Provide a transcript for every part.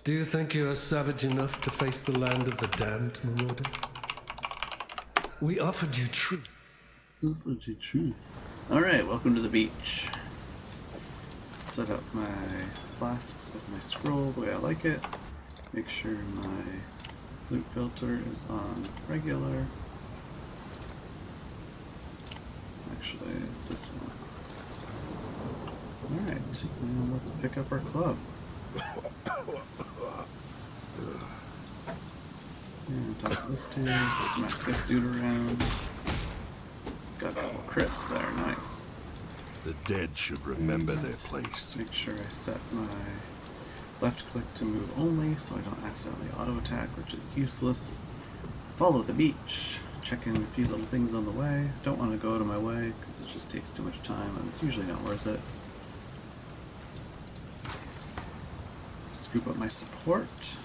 Do you think you are savage enough to face the land of the damned, Marauder? We offered you truth. Offered you truth. Alright, welcome to the beach. Set up my flasks of my scroll the way I like it. Make sure my loot filter is on regular. Actually, this one. Alright, and let's pick up our club. And talk to this dude, smack this dude around. Got a couple crits there, nice. The dead should remember their place. Make sure I set my left click to move only so I don't accidentally auto attack, which is useless. Follow the beach. Checking a few little things on the way. Don't want to go out of my way because it just takes too much time and it's usually not worth it. Scoop up my support.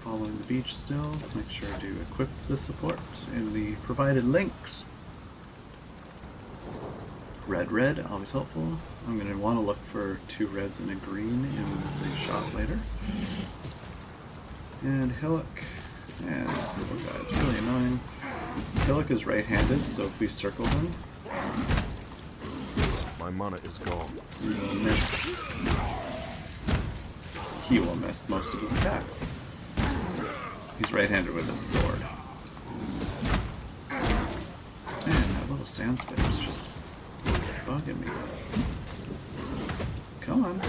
Following the beach still. Make sure to equip the support in the provided links. Red, always helpful. I'm going to want to look for 2 reds and a green in the shop later. And Hillock. And this little guy is really annoying. Hillock is right-handed, so if we circle him, my mana is gone. He will miss most of his attacks. He's right-handed with his sword. Man, that little sand spit is just bugging me. Come on.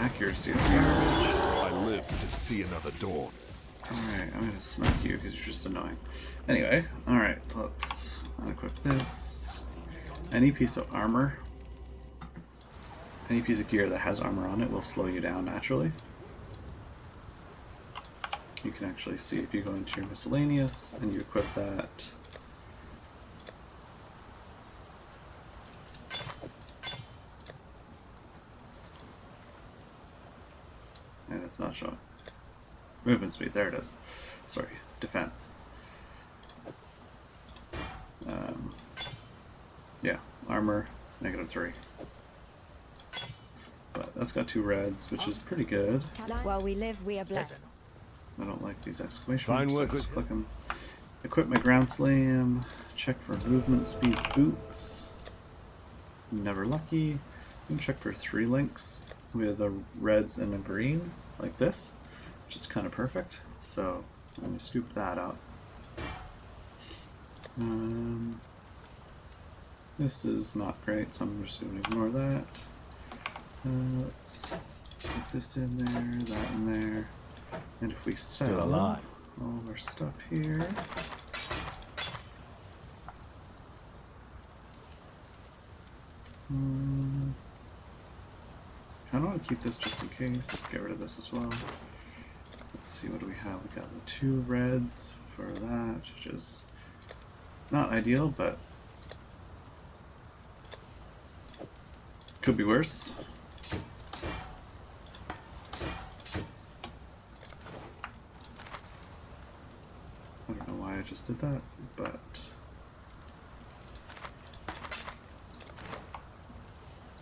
Accuracy is garbage. I live to see another dawn. Alright, I'm gonna smack you because you're just annoying. Anyway, alright, let's unequip this. Any piece of armor, any piece of gear that has armor on it will slow you down naturally. You can actually see if you go into your miscellaneous and you equip that. And it's not showing. Movement speed, there it is. Sorry, defense. Yeah, armor, -3. But that's got 2 reds, which is pretty good. While we live, we are blessed. I don't like these exclamation Fine marks, so work I just with click them. Equip my ground slam. Check for movement speed boots. Never lucky. And check for 3 links with a reds and a green, like this, which is kind of perfect. So let me scoop that up. This is not great, so I'm just going to ignore that. Let's put this in there, that in there. And if we sell all of our stuff here, I don't want to keep this just in case. Let's get rid of this as well. Let's see, what do we have? We got the 2 reds for that, which is not ideal, but could be worse. I don't know why I just did that, but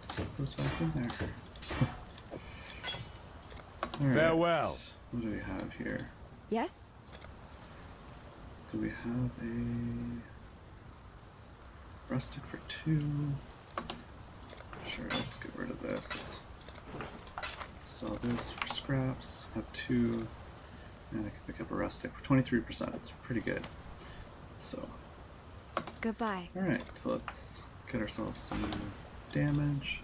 put those back in there. Right. Farewell. What do we have here? Yes? Do we have a rustic for 2? Sure, let's get rid of this. Sell this for scraps. Have 2. And I can pick up a rustic for 23%. It's pretty good. So. Goodbye. Alright, so let's get ourselves some damage.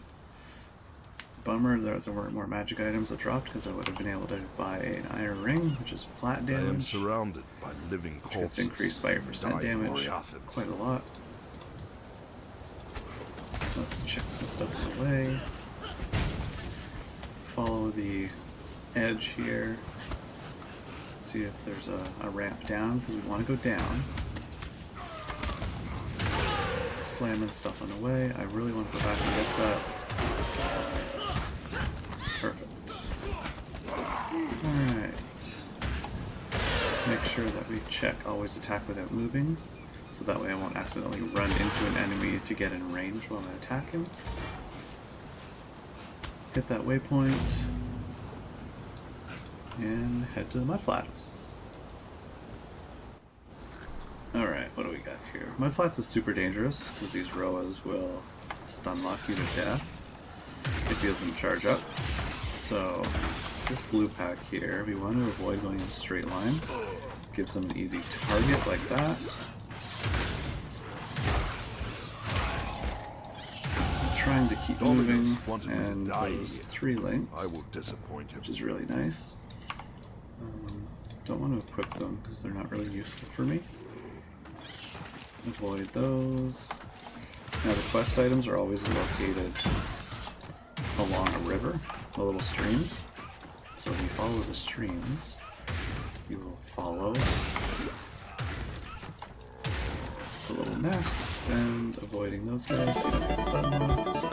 It's a bummer that there weren't more magic items that dropped because I would have been able to buy an iron ring, which is flat damage. I am surrounded by living corpses. Which gets increased by your percent damage quite a lot. Let's check some stuff away. Follow the edge here. See if there's a ramp down, because we want to go down. Slamming stuff on the way. I really want to go back and get that. Perfect. Alright. Make sure that we check always attack without moving, so that way I won't accidentally run into an enemy to get in range while I attack him. Hit that waypoint. and head to the mudflats. Alright, what do we got here? Mudflats is super dangerous because these Roas will stun lock you to death if you let them charge up. So this blue pack here, we want to avoid going in a straight line. Gives them an easy target like that. I'm trying to keep moving, and those 3 links, I will disappoint him. which is really nice. Don't want to equip them because they're not really useful for me. Avoid those. Now the quest items are always located along a river, the little streams. So if you follow the streams, you will follow the little nests and avoiding those guys so you don't get stun locked.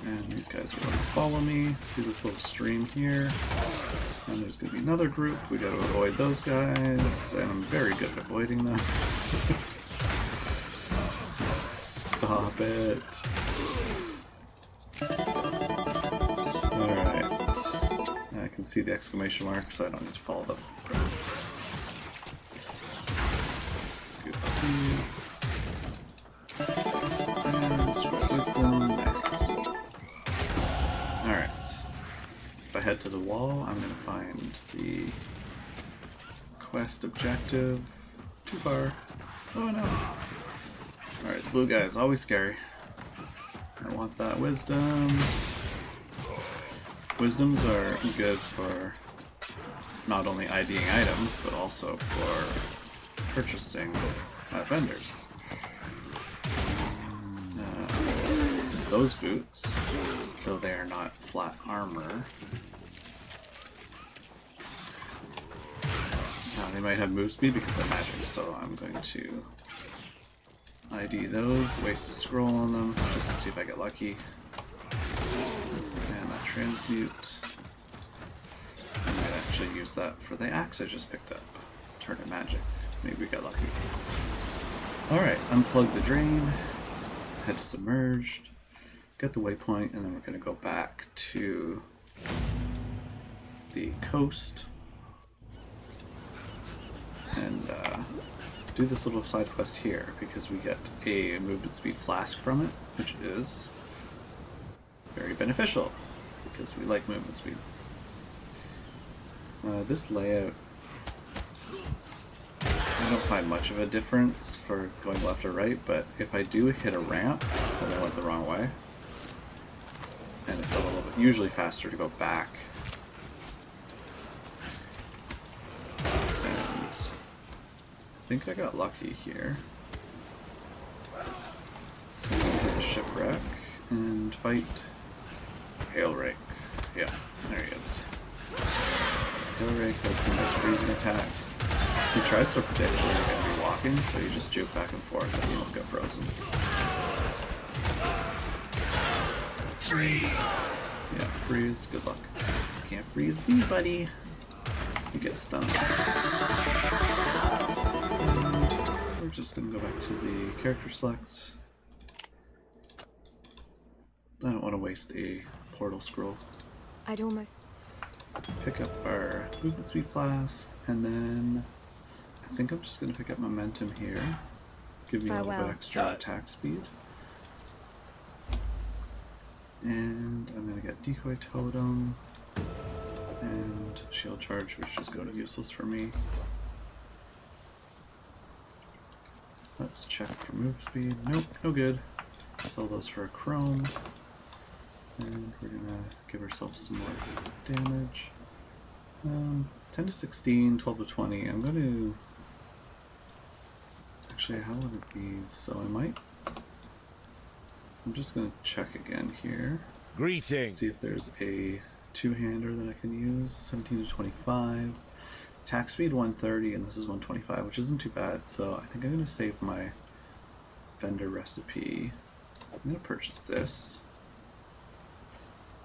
And these guys are going to follow me. See this little stream here? And there's going to be another group. We got to avoid those guys, and I'm very good at avoiding them. Stop it. Alright. I can see the exclamation mark, so I don't need to follow them. Scoop up these. And scoop wisdom. Nice. Alright. If I head to the wall, I'm going to find the quest objective. Too far. Oh no. Alright, the blue guy is always scary. I want that wisdom. Wisdoms are good for not only IDing items, but also for purchasing at vendors. Those boots, though they are not flat armor, they might have move speed because they're magic, so I'm going to ID those, waste a scroll on them, just to see if I get lucky. And that transmute. I might actually use that for the axe I just picked up. Turn it magic. Maybe we got lucky. Alright, unplug the drain, head to submerged, get the waypoint, and then we're going to go back to the coast and do this little side quest here because we get a movement speed flask from it, which is very beneficial because we like movement speed. This layout, I don't find much of a difference for going left or right, but if I do hit a ramp and I went the wrong way, and it's a little bit usually faster to go back. And I think I got lucky here. So I'm gonna hit a shipwreck and fight Hailrake. Yeah, there he is. Hailrake has some nice freezing attacks. He tries to predict where you're going to be walking, so you just juke back and forth and you don't get frozen. Freeze! Yeah, freeze. Good luck. Can't freeze me, buddy. You get stunned. And we're just going to go back to the character select. I don't want to waste a portal scroll. I'd almost... Pick up our movement speed flask, and then I think I'm just going to pick up momentum here. Give me a little bit extra attack speed. And I'm going to get decoy totem and shield charge, which is going to be useless for me. Let's check for move speed. Nope, no good. Sell those for a chrome. And we're going to give ourselves some more damage. 10 to 16, 12 to 20. I'm going to... Actually, I have one of these, so I might... I'm just going to check again here. Greetings. See if there's a two-hander that I can use. 17 to 25. Attack speed 130, and this is 125, which isn't too bad. So I think I'm going to save my vendor recipe. I'm going to purchase this.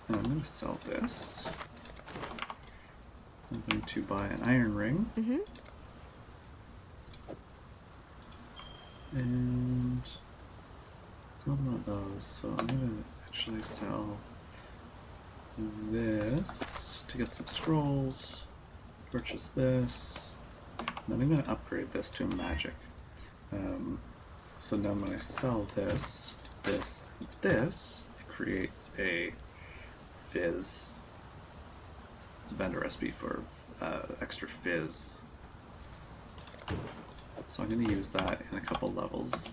And I'm going to sell this. I'm going to buy an iron ring. And it's not one of those, so I'm going to actually sell this to get some scrolls. Purchase this. Then I'm going to upgrade this to magic. So now when I sell this, this, and this, it creates a fizz. It's a vendor recipe for extra fizz. So I'm going to use that in a couple levels.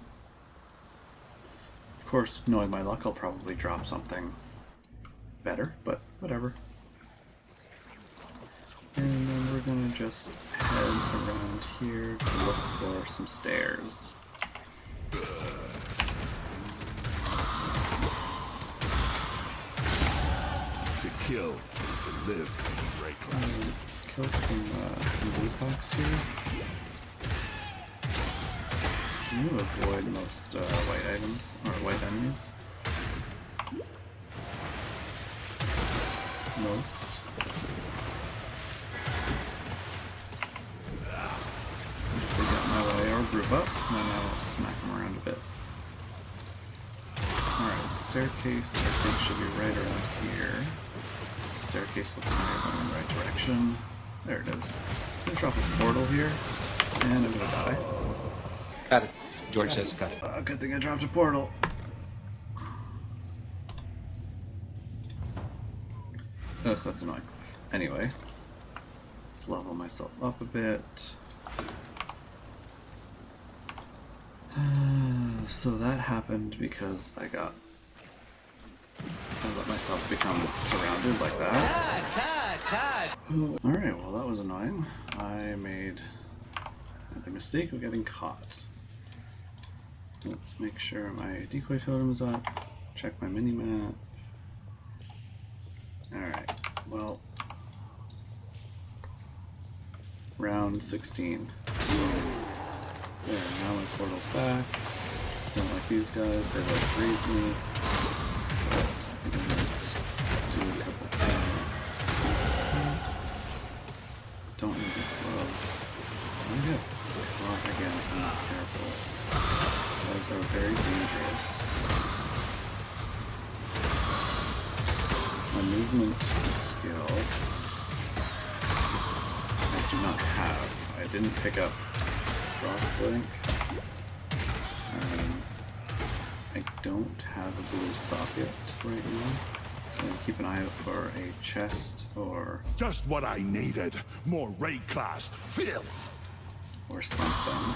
Of course, knowing my luck, I'll probably drop something better, but whatever. And then we're going to just head around here to look for some stairs. To kill is to live in Grey class. Kill some blue packs here. I'm going to avoid most white items, or white enemies. Most. If they get in my way or group up, then I'll smack them around a bit. Alright, the staircase I think should be right around here. The staircase lets me know I'm in the right direction. There it is. I'm going to drop a portal here, and I'm going to die. Got it. George says cut it. Good thing I dropped a portal. Ugh, that's annoying. Anyway, let's level myself up a bit. So that happened because I let myself become surrounded like that. Alright, well that was annoying. I made another mistake of getting caught. Let's make sure my decoy totem is up. Check my mini-map. Alright, well, round 16. There, now my portal's back. Don't like these guys, they like freeze me. But I think I'll just do a couple things. Don't need these gloves. I'm gonna get caught again if I'm not careful. These guys are very dangerous. My movement skill I do not have. I didn't pick up Frostblink. I don't have a blue socket right now, so I'm going to keep an eye out for a chest or Just what I needed. More Ray-classed filth. or something.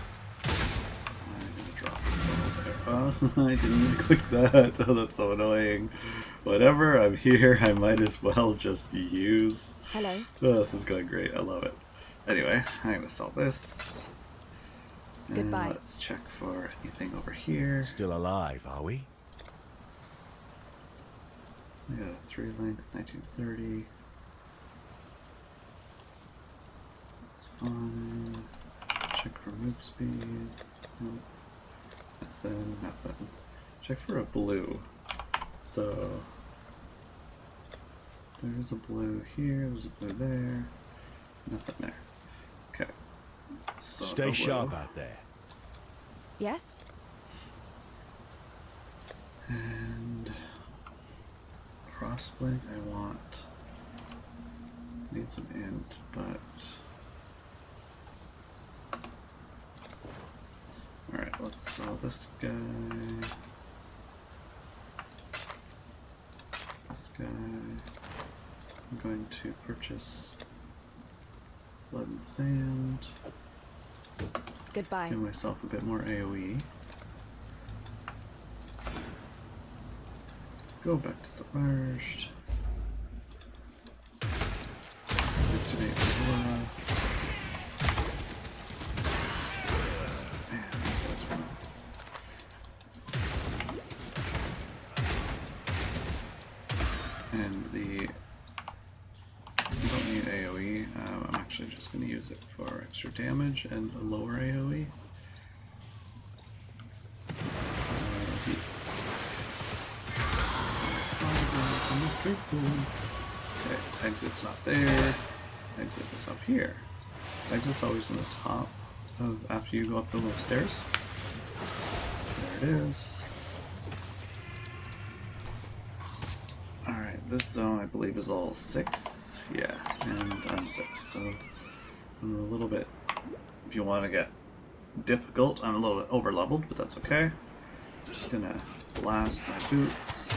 I'm going to drop it there. Oh, I didn't mean to click that. Oh, that's so annoying. Whatever, I'm here. I might as well just use. Hello. Oh, this is going great. I love it. Anyway, I'm going to sell this. And Goodbye. let's check for anything over here. Still alive, are we? We got a 3 length, 1930. That's fine. Check for move speed. Nope. Nothing, nothing. Check for a blue. So there's a blue here, there's a blue there. Nothing there. Okay. So Stay sharp out there. Yes? And crossblade I want. Need some int, but alright, let's sell this guy. This guy. I'm going to purchase blood and sand. Goodbye. Give myself a bit more AoE. Go back to submerged. Activate Aurora. Man, these guys are not. And the I don't need AoE. I'm actually just going to use it for extra damage and a lower AoE. Okay, exit's not there. Exit is up here. Exit's always in the top of after you go up the little stairs. There it is. This zone, I believe, is level 6. Yeah, and I'm 6, so I'm a little bit, if you want to get difficult, I'm a little bit over leveled, but that's okay. I'm just gonna blast my boots,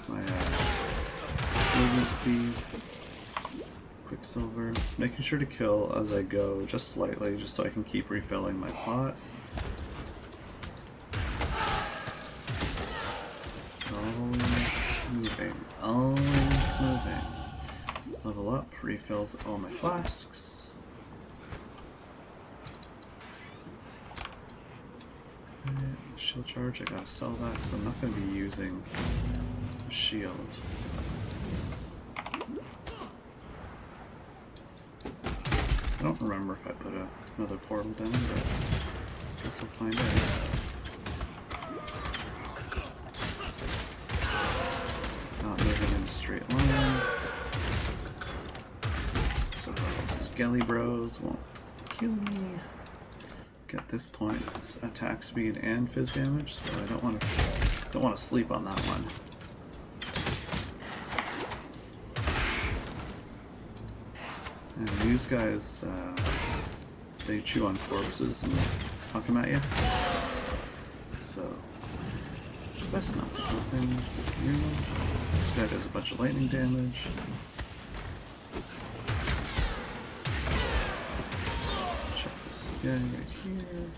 my movement speed, quicksilver, making sure to kill as I go, just slightly, just so I can keep refilling my pot. Always moving. Level up, refills all my flasks. And shield charge, I gotta sell that because I'm not going to be using a shield. I don't remember if I put another portal down, but I guess I'll find out. Not moving in a straight line, so the little skelly bros won't kill me. At this point, it's attack speed and fizz damage, so I don't want to sleep on that one. And these guys, they chew on corpses and huck them at you, so it's best not to kill things near them. This guy does a bunch of lightning damage. Check this guy right here.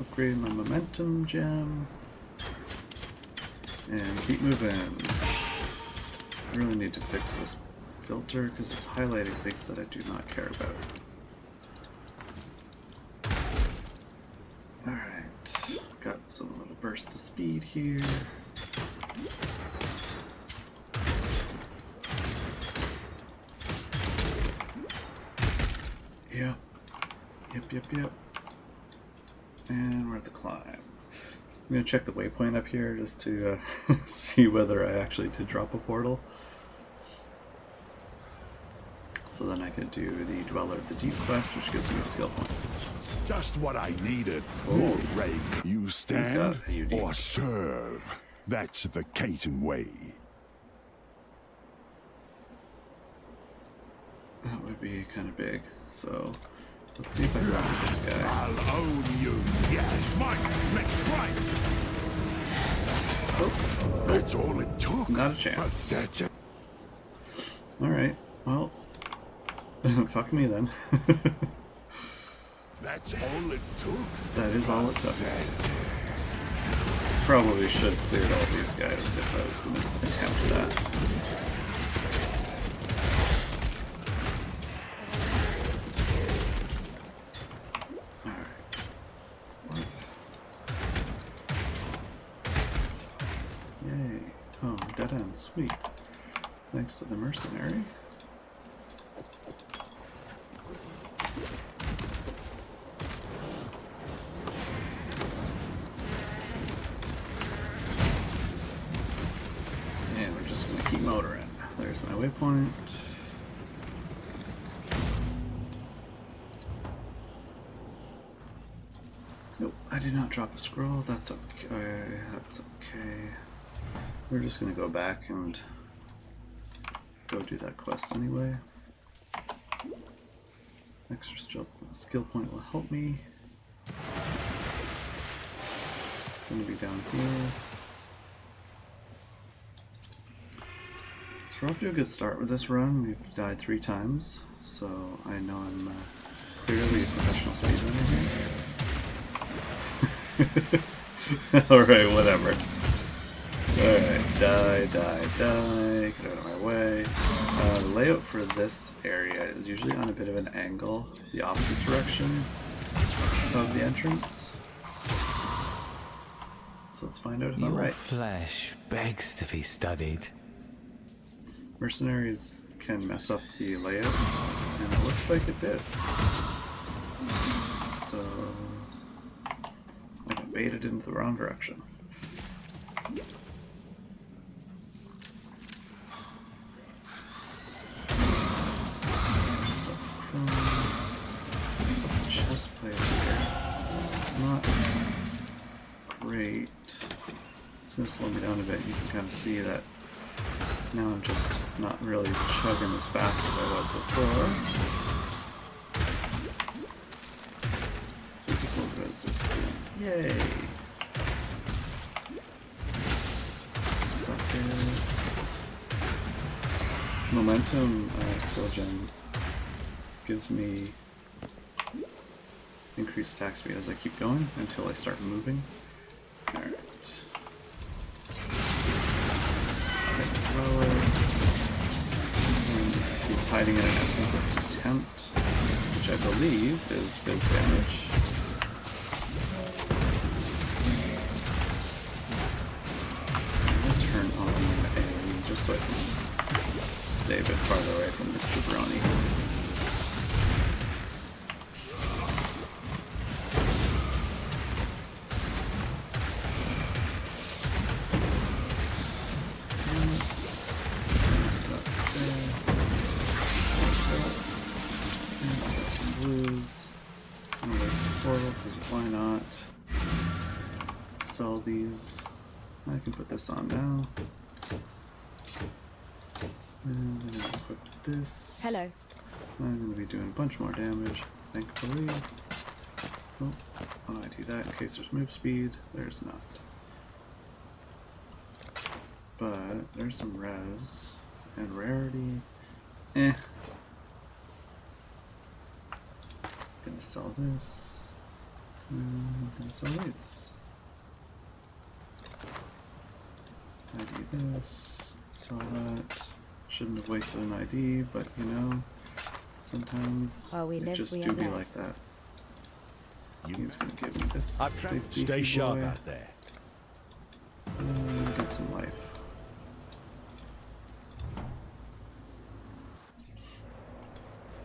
Upgrade my momentum gem. And keep moving. I really need to fix this filter because it's highlighting things that I do not care about. Alright, got some little burst of speed here. Yep. Yep. And we're at the climb. I'm going to check the waypoint up here just to see whether I actually did drop a portal. So then I could do the Dweller of the Deep quest, which gives me a skill point. Just what I needed. Oh. More rake. You got stand a unique. or serve. That's the Caton way. That would be kind of big, so let's see if I can run this guy. I'll own you. Yes, Mike. Let's fight. Oh, That's all it took. not a chance. But that's it. Alright, well, fuck me then. That's all it took. That is all it took. Probably should have cleared all these guys if I was going to attempt that. Yay. Oh, dead end. Sweet. Thanks to the mercenary. And we're just going to keep motoring. There's my waypoint. Nope, I did not drop a scroll. That's okay. That's okay. We're just gonna go back and go do that quest anyway. Extra skill point will help me. It's gonna be down here. So we're off to a good start with this run. We've died 3 times, so I know I'm clearly a professional speedrunner here. Alright, whatever. Alright, die, get out of my way. The layout for this area is usually on a bit of an angle, the opposite direction of the entrance. So let's find out if I'm Your right. flesh begs to be studied. Mercenaries can mess up the layouts, and it looks like it did. So I got baited into the wrong direction. Chest plate here. It's not great. It's going to slow me down a bit. You can kind of see that Now I'm just not really chugging as fast as I was before. Physical resistant. Yay! Suck it. Momentum skill gem gives me increased attack speed as I keep going until I start moving. Alright. Thrower. And he's hiding in an essence of contempt, which I believe is biz damage. I'm gonna turn on a just so I can stay a bit farther away from this jabroni. Sell these. I can put this on now. And then I'll equip this. Hello. I'm going to be doing a bunch more damage, thankfully. Oh, I do that in case there's move speed. There's not. But there's some res and rarity. Gonna sell this. And gonna sell these. ID this, sell that. Shouldn't have wasted an ID, but you know, sometimes While we it live, just we do are be like blessed. that. He's gonna give me this big beefy Stay sharp boy. out there. And get some life.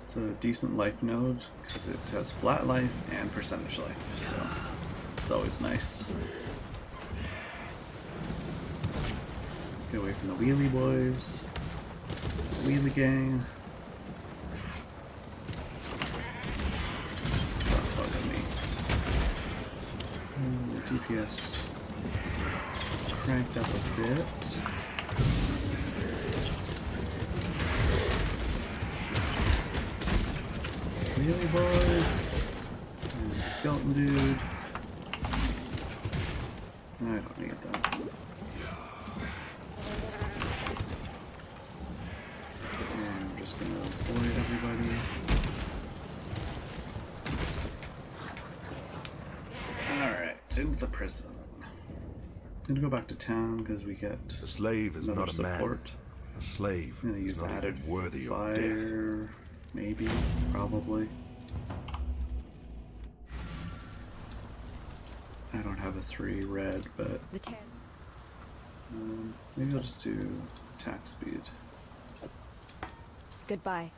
It's a decent life node because it has flat life and percentage life, so it's always nice. Get away from the wheelie boys. Wheelie gang. Stop bugging me. DPS cranked up a bit. Wheelie boys. And skeleton dude. I don't need that. And I'm just gonna avoid everybody. Alright, into the prison. I'm gonna go back to town because we get A slave is another not a man. support. A slave I'm gonna is use not added even worthy of death. fire, maybe, probably. I don't have a 3 red, but The ten. maybe I'll just do attack speed, Goodbye.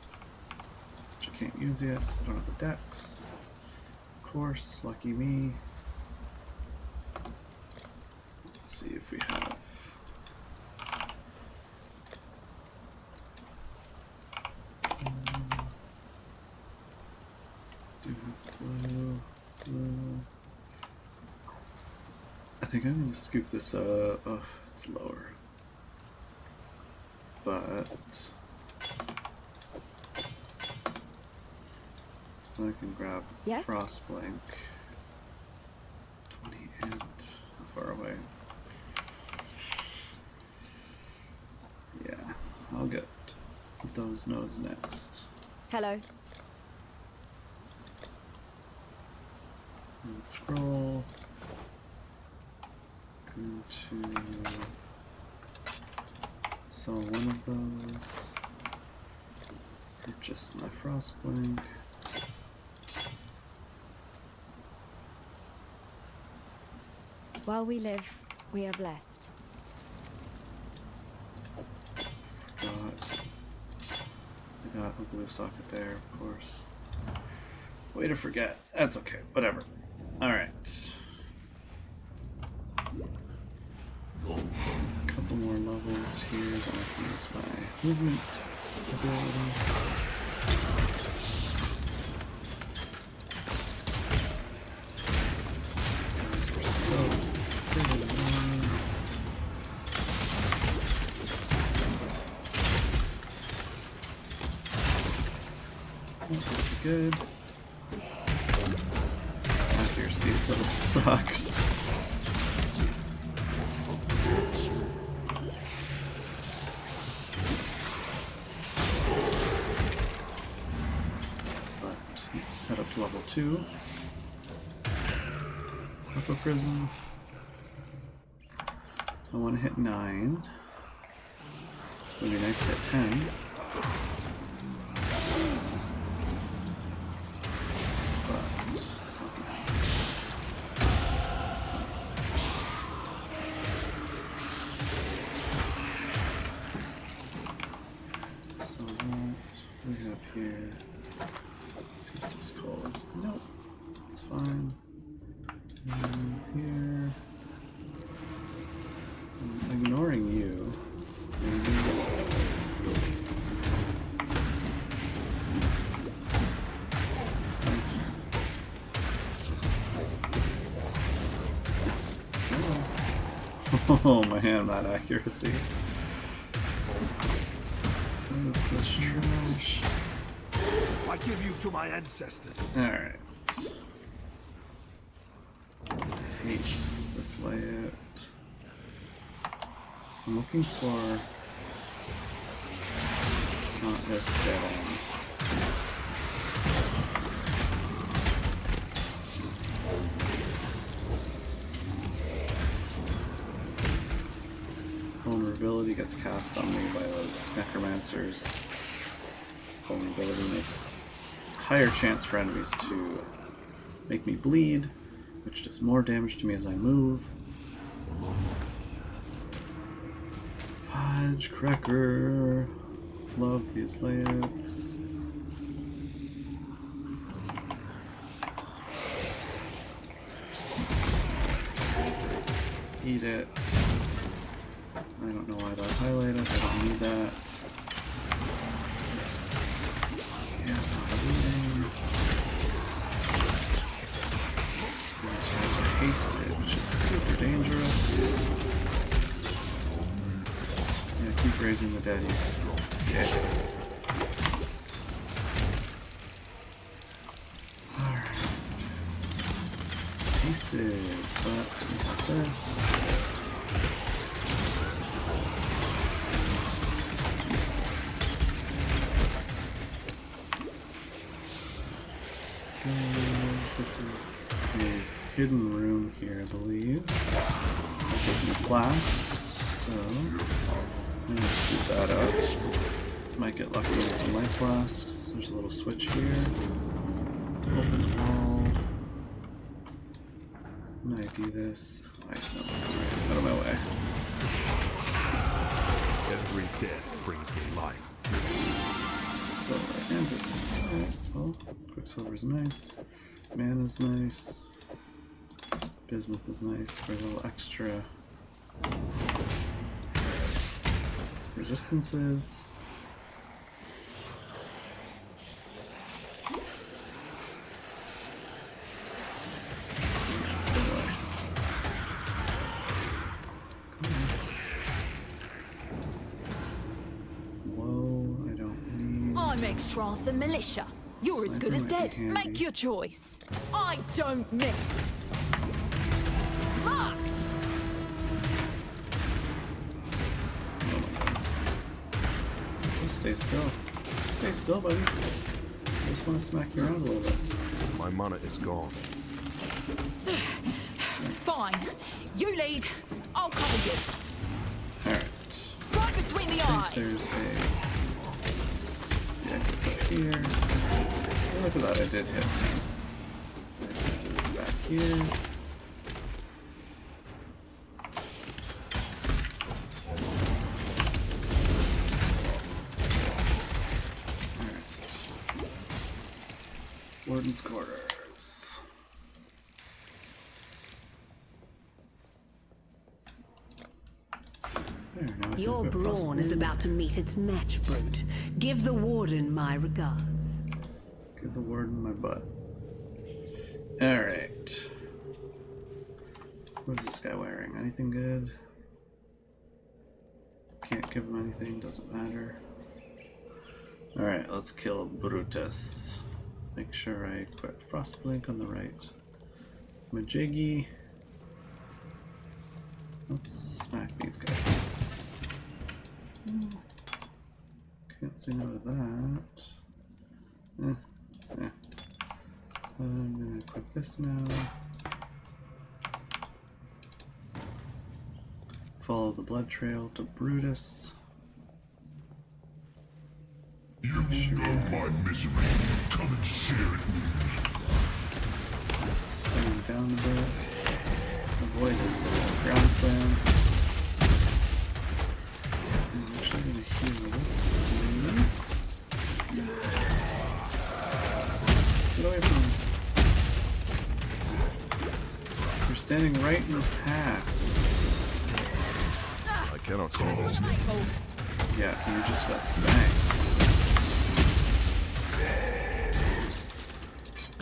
which I can't use yet because I don't have the dex. Of course, lucky me. Let's see if we have. Do have blue. I think I'm gonna scoop this up. Oh, it's lower. But I can grab Yes? Frostblink. 20 and how far away? Yeah, I'll get those nodes next. Hello. And scroll into sell one of those. Purchase my Frostblink. While we live, we are blessed. I got a blue socket there, of course. Way to forget. That's okay. Whatever. Alright. A couple more levels here that I can use my movement ability. These guys are so good. Accuracy still sucks. But let's head up to level 2. Upper prison. I want to hit 9. It would be nice to hit 10. So what we have here? Keeps this cold. Nope, it's fine. And here, I'm ignoring you. Oh man, that accuracy. This is trash. I give you to my ancestors. Alright. Hate this layout. I'm looking for not this dead end. Vulnerability gets cast on me by those necromancers. Vulnerability makes a higher chance for enemies to make me bleed, which does more damage to me as I move. Fudge cracker. Love these layouts. Eat it. I don't know why that highlighted. I don't need that. Yes. Yeah, not eating. These guys are hasted, which is super dangerous. Yeah, keep raising the dead. Yeah. Alright. Hasted, but we got this. This is a hidden room here, I believe. There's some flasks, so I'm gonna scoop that up. Might get lucky with some life flasks. There's a little switch here. Open all. Can I do this? Ice no. Out of my way. Every death brings me life. Silver and bismuth. Alright, well, Quicksilver is nice. Man is nice. Bismuth is nice for a little extra resistances. Whoa, I don't need... I'm Extrath the militia. You're as good as Sniper might dead. be handy. Make your choice. I don't miss. Marked! Just stay still. Just stay still, buddy. I just want to smack you around a little bit. My mana is gone. Fine. You lead. I'll cover you. Alright. Right between the I eyes. think there's the exit's up here. Oh, look at that, I did hit 10. I do this back here. Alright. Warden's quarters. There, now I think Your we're brawn is possibly- about to meet its match, brute. Give the warden my regards. Give the warden my butt. Alright. What is this guy wearing? Anything good? Can't give him anything, doesn't matter. Alright, let's kill Brutus. Make sure I put Frostblink on the right Majiggy. Let's smack these guys. Can't say no to that. I'm gonna equip this now. Follow the blood trail to Brutus. You know my misery. Come and share it with me. Slowing down a bit. Avoid this ground slam. I'm actually gonna heal this. Get away from him. You're standing right in his path. I cannot do this. Yeah, you just got spanked.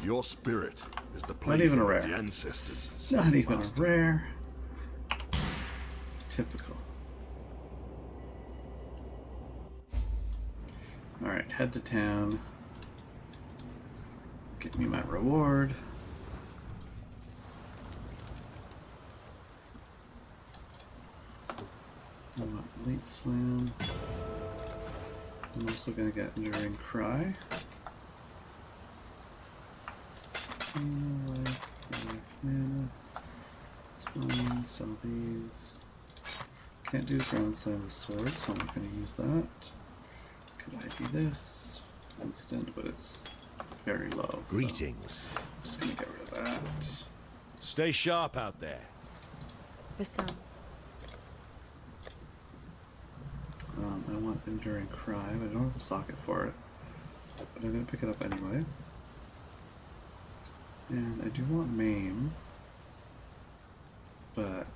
Your spirit is the Not even a plaything rare. of the ancestors. Not even a Master. rare. Typical. Alright, head to town. Get me my reward. I want Leap Slam. I'm also going to get Enduring Cry. Life, mana. It's fine. Sell these. Can't do ground slam with sword, so I'm not going to use that. Could I do this? Instant, but it's very low. so Greetings. I'm just going to get rid of that. Stay sharp out there. For some. I want Enduring Cry, but I don't have a socket for it. But I'm going to pick it up anyway. And I do want Maim, but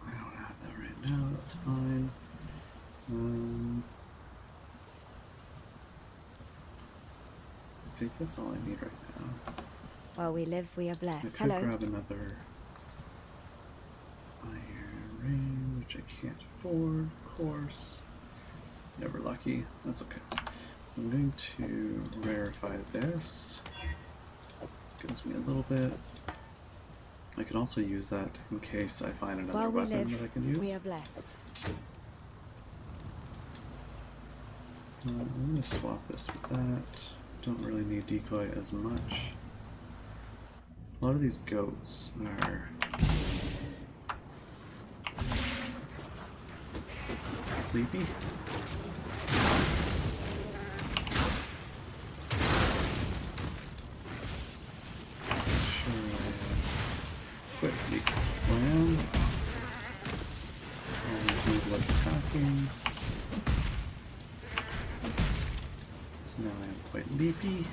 I don't have that right now, that's fine. I think that's all I need right now. While we live, we are I blessed. could Hello. grab another Iron Rain, which I can't afford, of course. Never lucky, that's okay. I'm going to rarefy this. Gives me a little bit. I can also use that in case I find another While we weapon live, that I can use. we are blessed. I'm going to swap this with that. Don't really need decoy as much. A lot of these goats are sleepy. Quick leap slam. Always move like attacking. So now I am quite leapy.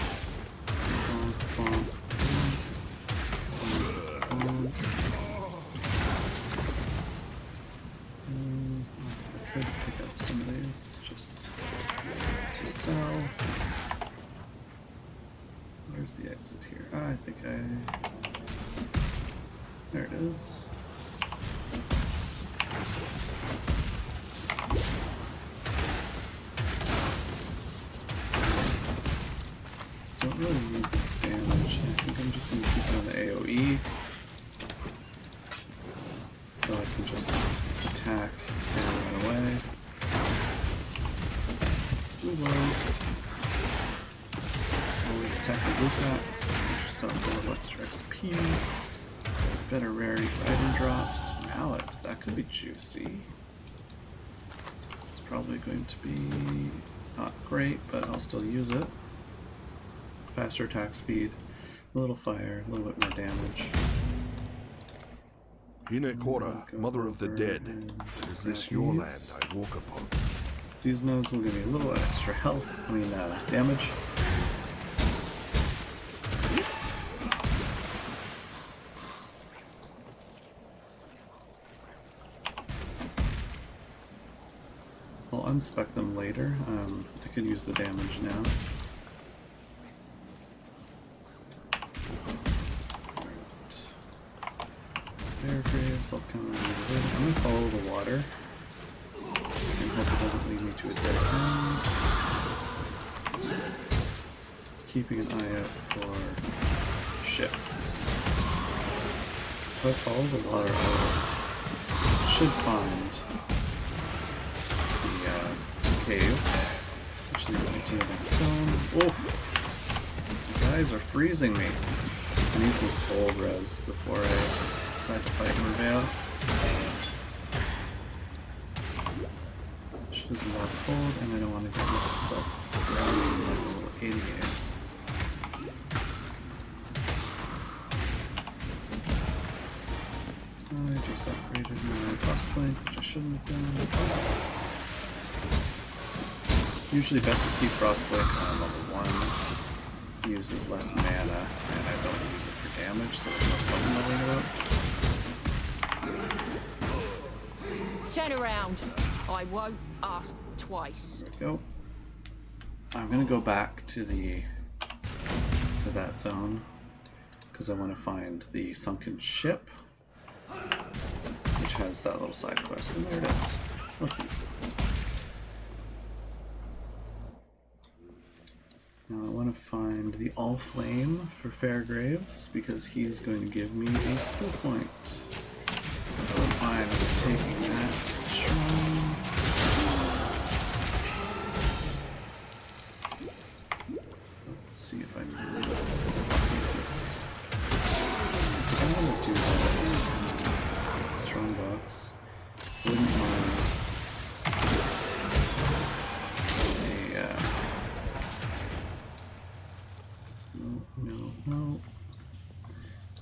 Bonk, bonk, bonk, bonk. I could pick up some of these just to sell. Where's the exit here? Ah, I think there it is. Don't really need damage. I think I'm just going to keep it on the AoE. So I can just attack and run away. Blue blows. Always attack the blue packs. Get yourself a little extra XP. Better rarity for item drops. Mallet, that could be juicy. It's probably going to be not great, but I'll still use it. Faster attack speed, a little fire, a little bit more damage. Hine Kora, Go mother of the over dead, and is this grab your these. land I walk upon? These nodes will give me a little extra health, damage. I'll unspec them later. I could use the damage now. Fair graves, I'll come in. I'm gonna follow the water and hope it doesn't lead me to a dead end. Keeping an eye out for ships. If I follow the water, I should find the cave, which leads me to the next zone. Oh! You guys are freezing me. I need some cold res before I decide to fight Merveil. Shit is a lot cold, and I don't want to get myself frozen like a little idiot. I just upgraded my frostblade, which I shouldn't have done. Usually best to keep frostblade on level 1. Uses less mana, and I don't use it for damage, so there's no point in leveling it up. Turn around. I won't ask twice. There we go. I'm gonna go back to that zone because I want to find the sunken ship, which has that little side quest, and there it is. Okay. Now I want to find the All Flame for Fairgraves because he's going to give me a skill point. I don't mind taking that shrine. Let's see if I can do this. I want to do that. Strongbox. Wouldn't mind no.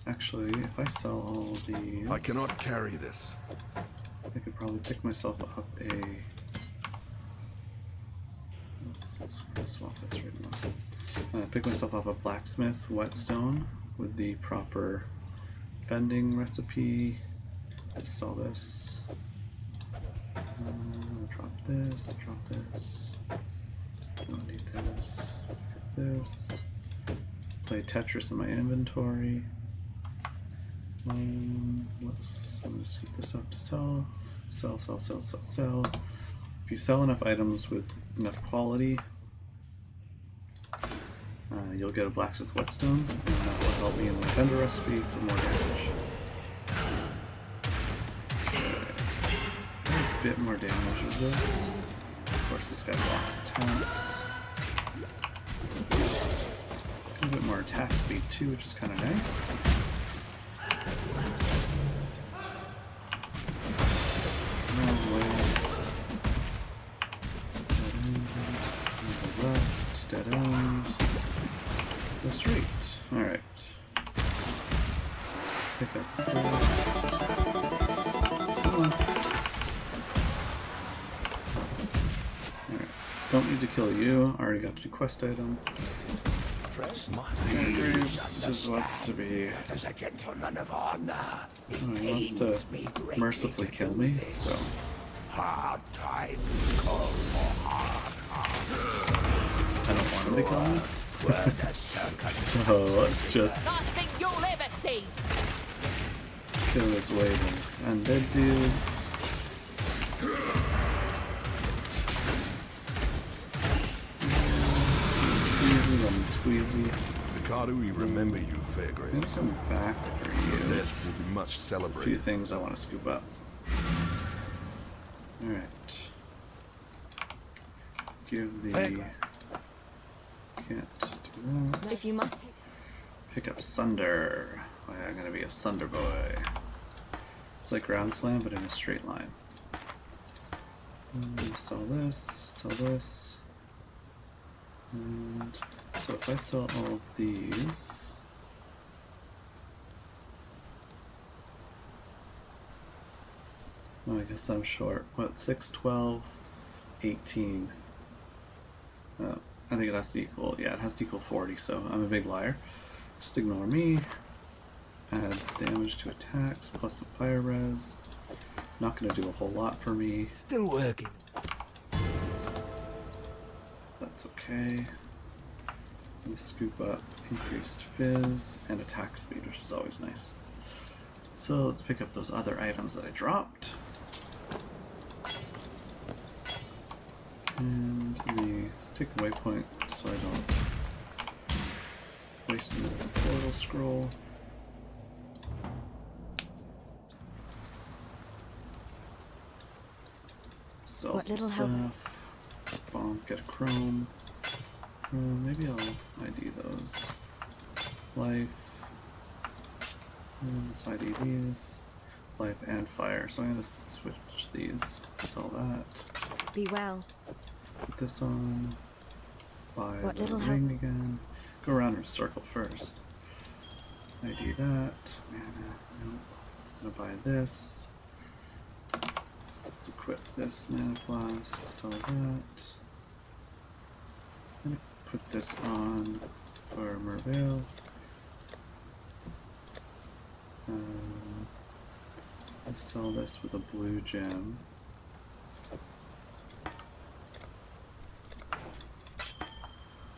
Actually, if I sell all of these, I cannot carry this. I could probably pick myself up a. Let's swap this right now. Pick myself up a blacksmith whetstone with the proper bending recipe. Let's sell this. Drop this. Don't need this. Pick up this. Play Tetris in my inventory. I'm gonna scoop this up to sell. Sell. If you sell enough items with enough quality, you'll get a blacksmith whetstone, and that will help me in my bender recipe for more damage. A bit more damage with this. Of course, this guy blocks attacks. A bit more attack speed too, which is kind of nice. No way. Dead end. Go straight. Alright. Pick up this. Come on. Alright. Don't need to kill you. Already got the quest item. Graves just wants to be. As a gentleman of honor, He wants to mercifully kill me, so. hard time call for I don't want him to kill me. So let's just Last thing you'll ever see. kill this wave of undead dudes. Easy lemon squeezy. Ricardo, we remember you, I'm Fairgraves. gonna come back for Your you. death will be much A few celebrated. things I want to scoop up. Alright. Give the. Can't do that. If you must. Pick up Sunder. Oh, yeah, I'm gonna be a Sunder boy. It's like Ground Slam, but in a straight line. Sell this. And so if I sell all of these. Oh, I guess I'm short. What, 6, 12, 18. I think it has to equal, yeah, it has to equal 40, so I'm a big liar. Just ignore me. Adds damage to attacks, plus some fire res. Not going to do a whole lot for me. Still working. That's okay. We scoop up increased fizz and attack speed, which is always nice. So let's pick up those other items that I dropped. And take the waypoint so I don't waste another portal scroll. Sell What some little stuff. help? Bomb, get a chrome. Maybe I'll ID those. Life. Let's ID these. Life and fire. So I'm going to switch these. Sell that. Be well. Put this on. Buy What the little ring help? again. Go around in a circle first. ID that. Mana. Nope. I'm gonna buy this. Let's equip this mana flask. Sell that. I'm gonna put this on for Merveil. Let's sell this with a blue gem.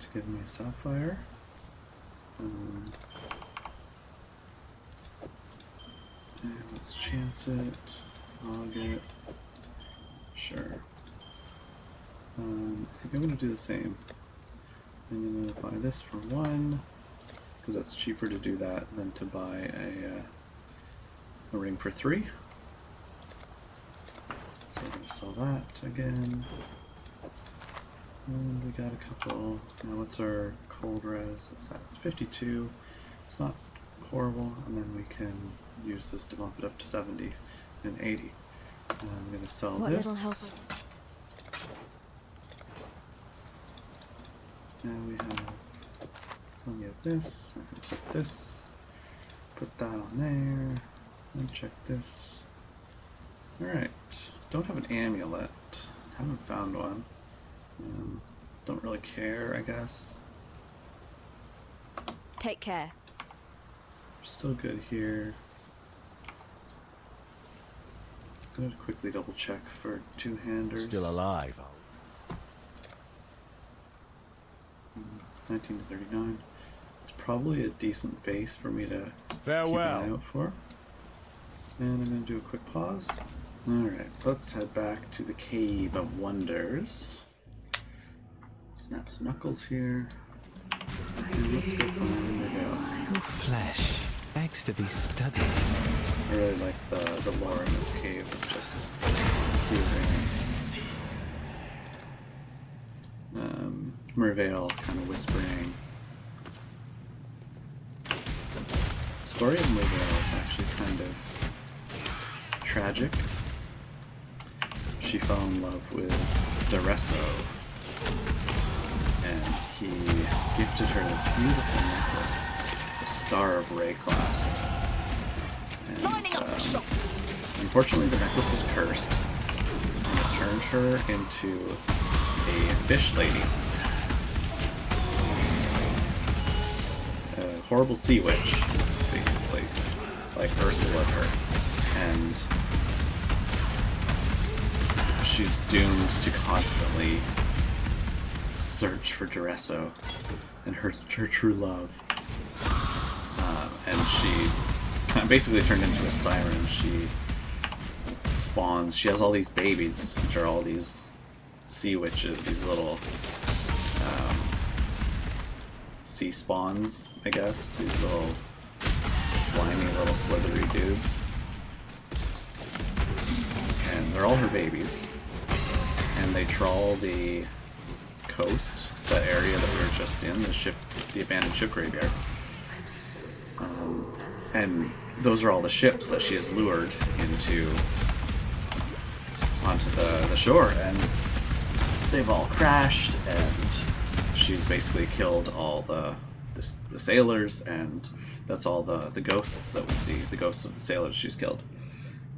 To give me a sapphire. And let's chance it. Log it. Sure. I think I'm gonna do the same. I'm gonna buy this for 1, because that's cheaper to do that than to buy a ring for 3. So I'm gonna sell that again. And we got a couple. Now what's our cold res? What's that? It's 52. It's not horrible, and then we can use this to bump it up to 70 and 80. And I'm gonna sell What this. little help? Now we have plenty of this. I can put this. Put that on there. And check this. Alright. Don't have an amulet. Haven't found one. Don't really care, I guess. Take care. Still good here. Gonna quickly double check for two-handers. Still alive. 19 to 39. It's probably a decent base for me to keep an eye Farewell. out for. And I'm gonna do a quick pause. Alright, let's head back to the Cave of Wonders. Snap some knuckles here. And let's go find Merveil. Your flesh begs to be studied. I really like the lore in this cave of just hearing Merveil kind of whispering. The story of Merveil is actually kind of tragic. She fell in love with Duresso, and he gifted her this beautiful necklace, the Star of Rayclast. And, unfortunately, the necklace was cursed, and it turned her into a fish lady. A horrible sea witch, basically, like Ursula her. And she's doomed to constantly search for Duresso and her true love. And she basically turned into a siren. She spawns. She has all these babies, which are all these sea witches, these little sea spawns, I guess. These little slimy, little slithery dudes. And they're all her babies. And they trawl the coast, that area that we were just in, the abandoned ship graveyard. And those are all the ships that she has lured onto the shore, and they've all crashed, and she's basically killed all the sailors, and that's all the ghosts that we see, the ghosts of the sailors she's killed.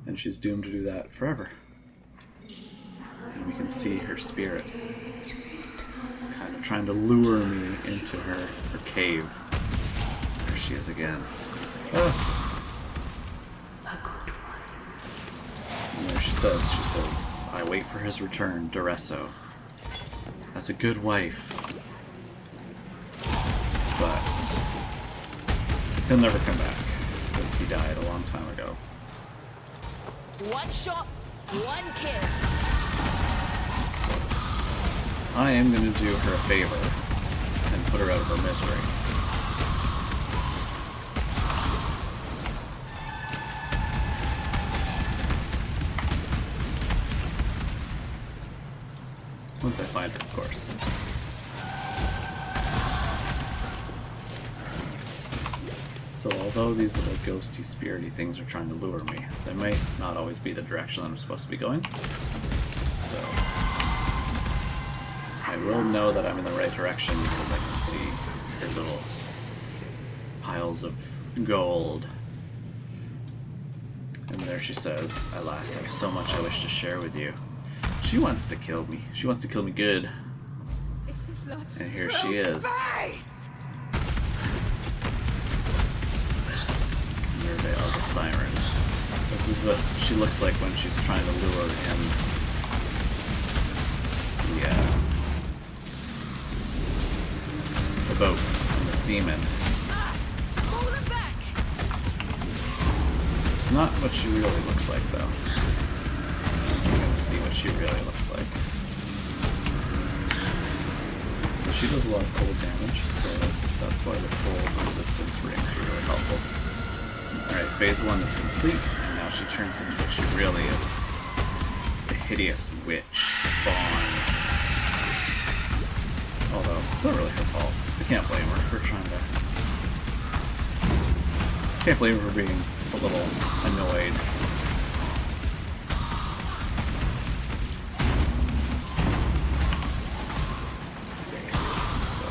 And she's doomed to do that forever. And we can see her spirit kind of trying to lure me into her cave. There she is again. And there she says, I wait for his return, Duresso. As a good wife. But he'll never come back. because he died a long time ago. One shot, one kill. So I am going to do her a favor and put her out of her misery. Once I find her, of course. So although these little ghosty, spirity things are trying to lure me, they might not always be the direction I'm supposed to be going. So I will know that I'm in the right direction because I can see her little piles of gold. And there she says, "Alas, I have so much I wish to share with you." She wants to kill me. She wants to kill me good. And here she is. Merveil the Siren. This is what she looks like when she's trying to lure in the boats and the seamen. It's not what she really looks like, though. We're gonna see what she really looks like. So she does a lot of cold damage, so that's why the cold resistance rings are really helpful. Alright, phase 1 is complete, and now she turns into what she really is. The hideous witch spawn. Although, it's not really her fault. I can't blame her for trying to... Can't blame her for being a little annoyed. So,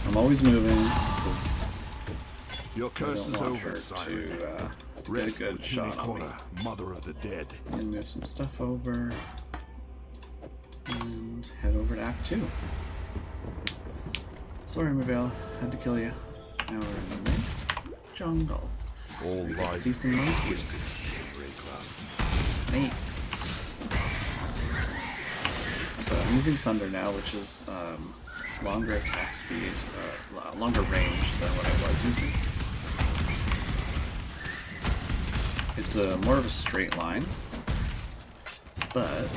I'm always moving because Your I curse don't is want over, her Siren. to get Rest a good with shot on me. Unicorna, mother of the dead. And move some stuff over. And head over to Act 2. Sorry, Merveil. Had to kill you. Now we're in the next jungle. All We can life see some monkeys. Snakes. But I'm using Sunder now, which is longer attack speed, longer range than what I was using. It's more of a straight line, but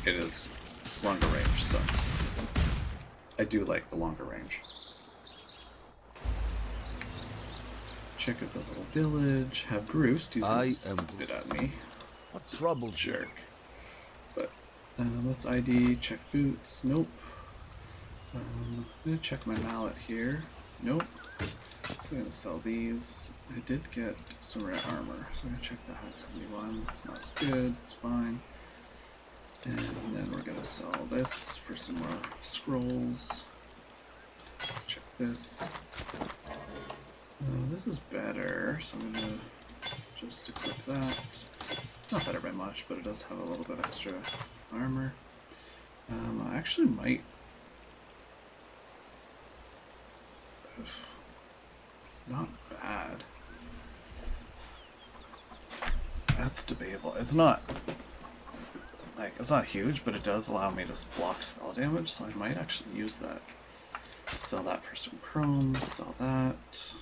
it is longer range, so I do like the longer range. Check out the little village. Have Groost. He's gonna spit at me. What trouble, Jerk. But let's ID. Check boots. Nope. I'm gonna check my mallet here. Nope. So I'm gonna sell these. I did get some rare armor, so I'm gonna check that. 71. It's not as good. It's fine. And then we're gonna sell this for some more scrolls. Check this. This is better, so I'm gonna just equip that. Not better by much, but it does have a little bit extra armor. I actually might. It's not bad. That's debatable. It's not like it's not huge, but it does allow me to block spell damage, so I might actually use that. Sell that for some chrome. Sell that.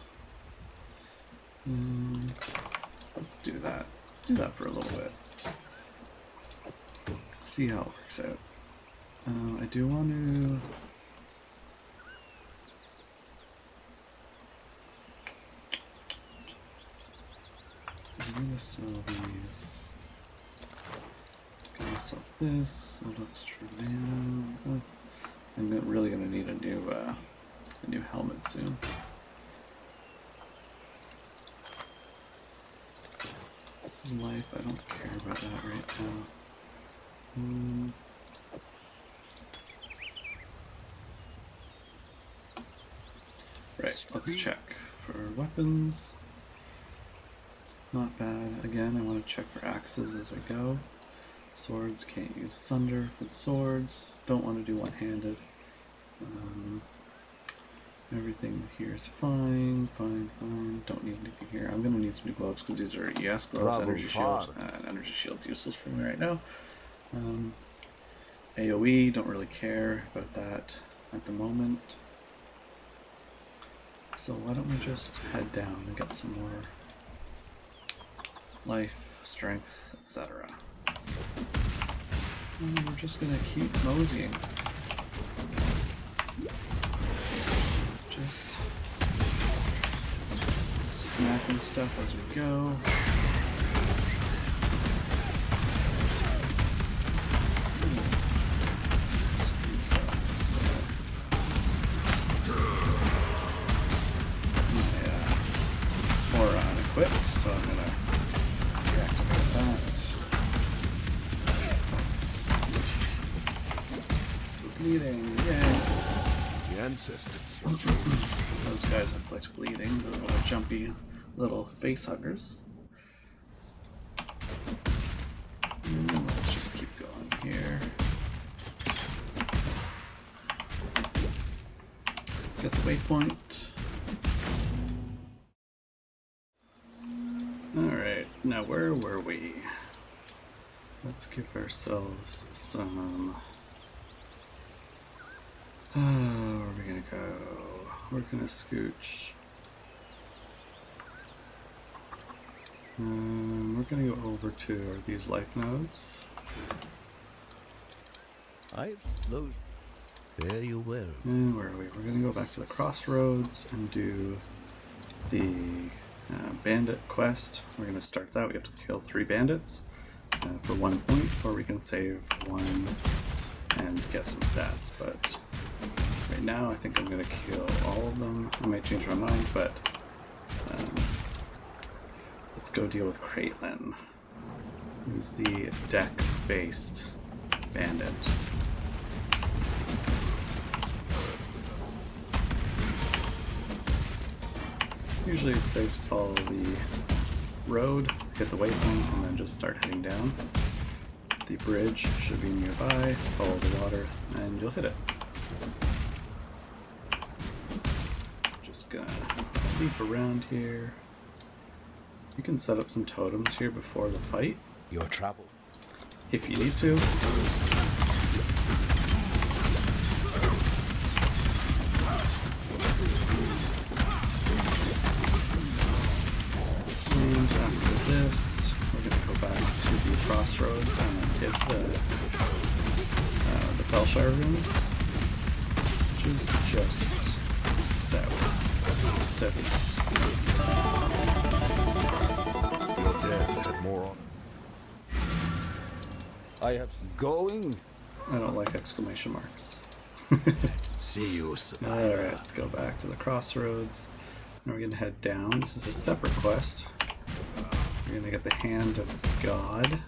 Let's do that. Let's do that for a little bit. See how it works out. I do want to. I'm gonna sell these. Gonna sell this. Sold extra mana. I'm really gonna need a new helmet soon. This is life. I don't care about that right now. Right, let's check for weapons. It's not bad. Again, I want to check for axes as I go. Swords, can't use Sunder with swords. Don't want to do one-handed. Everything here is fine, fine. Don't need anything here. I'm going to need some new gloves because these are ES gloves, energy shields, and energy shield's useless for me right now. AoE, don't really care about that at the moment. So why don't we just head down and get some more life, strength, etc. And we're just gonna keep moseying. Just smacking stuff as we go. Equipped, so I'm gonna reactivate that. Bleeding, yay! The ancestors. Those guys inflict bleeding, those little jumpy little face huggers. And let's just keep going here. Get the waypoint. Alright, now where were we? Let's give ourselves some... where are we gonna go? We're gonna scooch. We're gonna go over to these life nodes. Those. There you will. And where are we? We're gonna go back to the crossroads and do the bandit quest. We're going to start that. We have to kill 3 bandits for 1 point, or we can save 1 and get some stats. But right now I think I'm going to kill all of them. I might change my mind, but let's go deal with Caitlin, who's the dex-based bandit. Usually it's safe to follow the road, hit the waypoint, and then just start heading down. The bridge should be nearby, follow the water, and you'll hit it. Just gonna leap around here. You can set up some totems here before the fight. Your trouble. If you need to. Crossroads and hit the Felshire ruins, which is just southeast. Your death had more on it. I have going. I don't like exclamation marks. See you, survivor. Alright, let's go back to the crossroads. Now we're gonna head down. This is a separate quest. We're gonna get the Hand of God.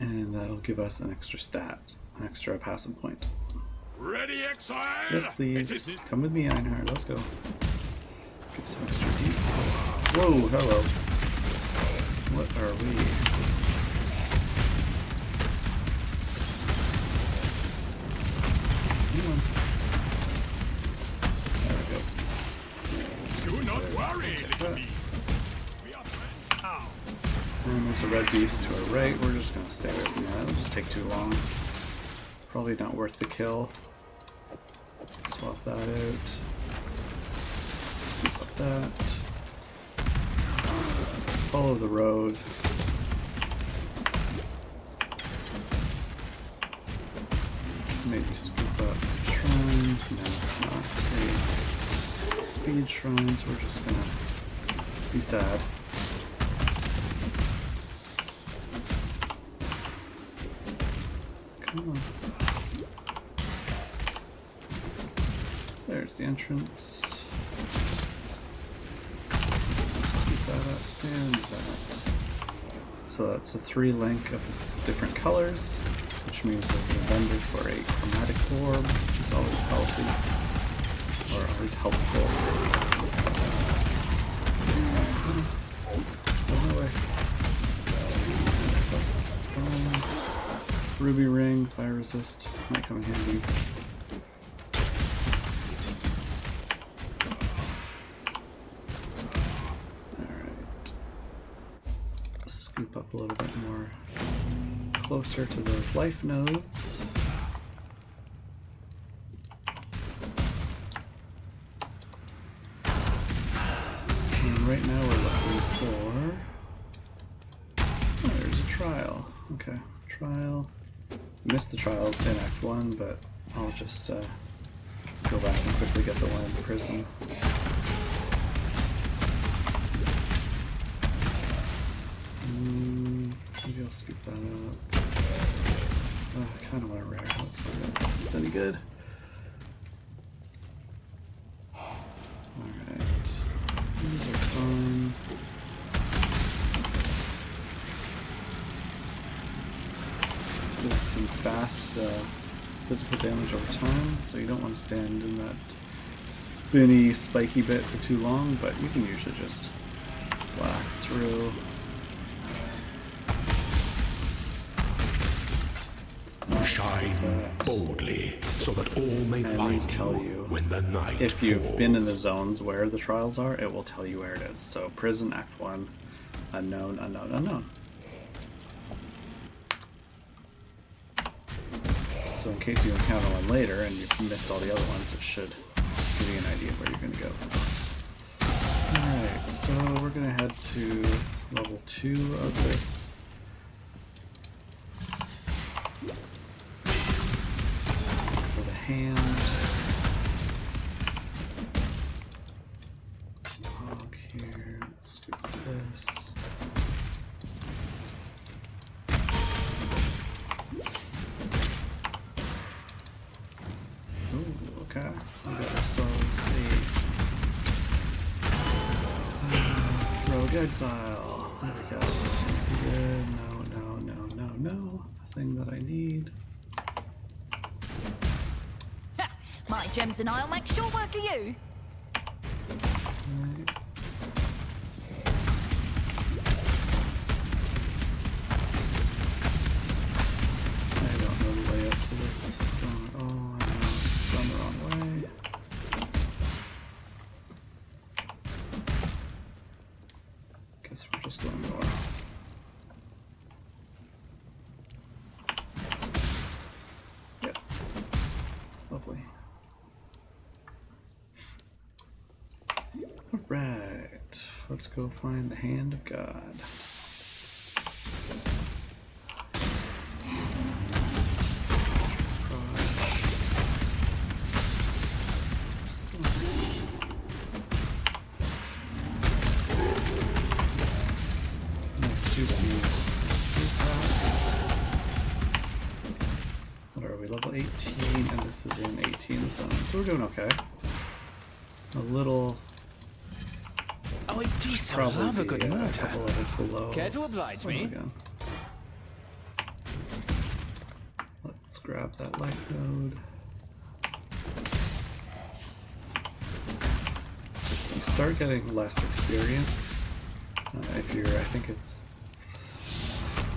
And that'll give us an extra stat, an extra passive point. Ready, Exile? Yes, please. Come with me, Einhard. Let's go. Get some extra deeps. Whoa, hello. What are we? Come on. There we go. Let's see. Do not worry, little beast. We are friends now. And there's a red beast to our right. We're just gonna stay away from that. It'll just take too long. Probably not worth the kill. Swap that out. Scoop up that. Follow the road. Maybe scoop up the shrine. No, it's not a speed shrine, so we're just gonna be sad. Come on. There's the entrance. Scoop that up and that. So that's a 3 link of different colors, which means I can vendor for a chromatic orb, which is always healthy, or always helpful. Go my way. Ruby ring, fire resist, might come in handy. Alright. Scoop up a little bit more closer to those life nodes. right now we're looking for... Oh, there's a trial. Okay, trial. Missed the trials in Act 1, but I'll just go back and quickly get the one in the prison. Maybe I'll scoop that up. I kind of want a rare. Let's find out if it's any good. Alright. These are fine. Does some fast physical damage over time, so you don't want to stand in that spinny, spiky bit for too long, but you can usually just blast through. Shine boldly, so that all may And find tell you you when the night if you've falls. been in the zones where the trials are, it will tell you where it is. So prison, Act 1, unknown, unknown, unknown. So in case you encounter one later and you've missed all the other ones, it should give you an idea where you're going to go. Alright, so we're going to head to level 2 of this. For the hand. Log here, let's scoop this. Ooh, okay. We got ourselves a Rogue Exile. There we go. Good. No. Nothing that I need. My gems and I'll make short work of you. Right. I don't know the layouts of this zone at all. I know I've gone the wrong way. Guess we're just going north. Yep. Lovely. Alright, let's go find the Hand of God. Nice juicy attacks. What are we, level 18, and this is in 18 zone, so we're doing okay. A little... Oh, I do so Probably love a good a murder. couple levels below. Care to oblige Son of me? a gun. Let's grab that life node. You start getting less experience if you're, I think it's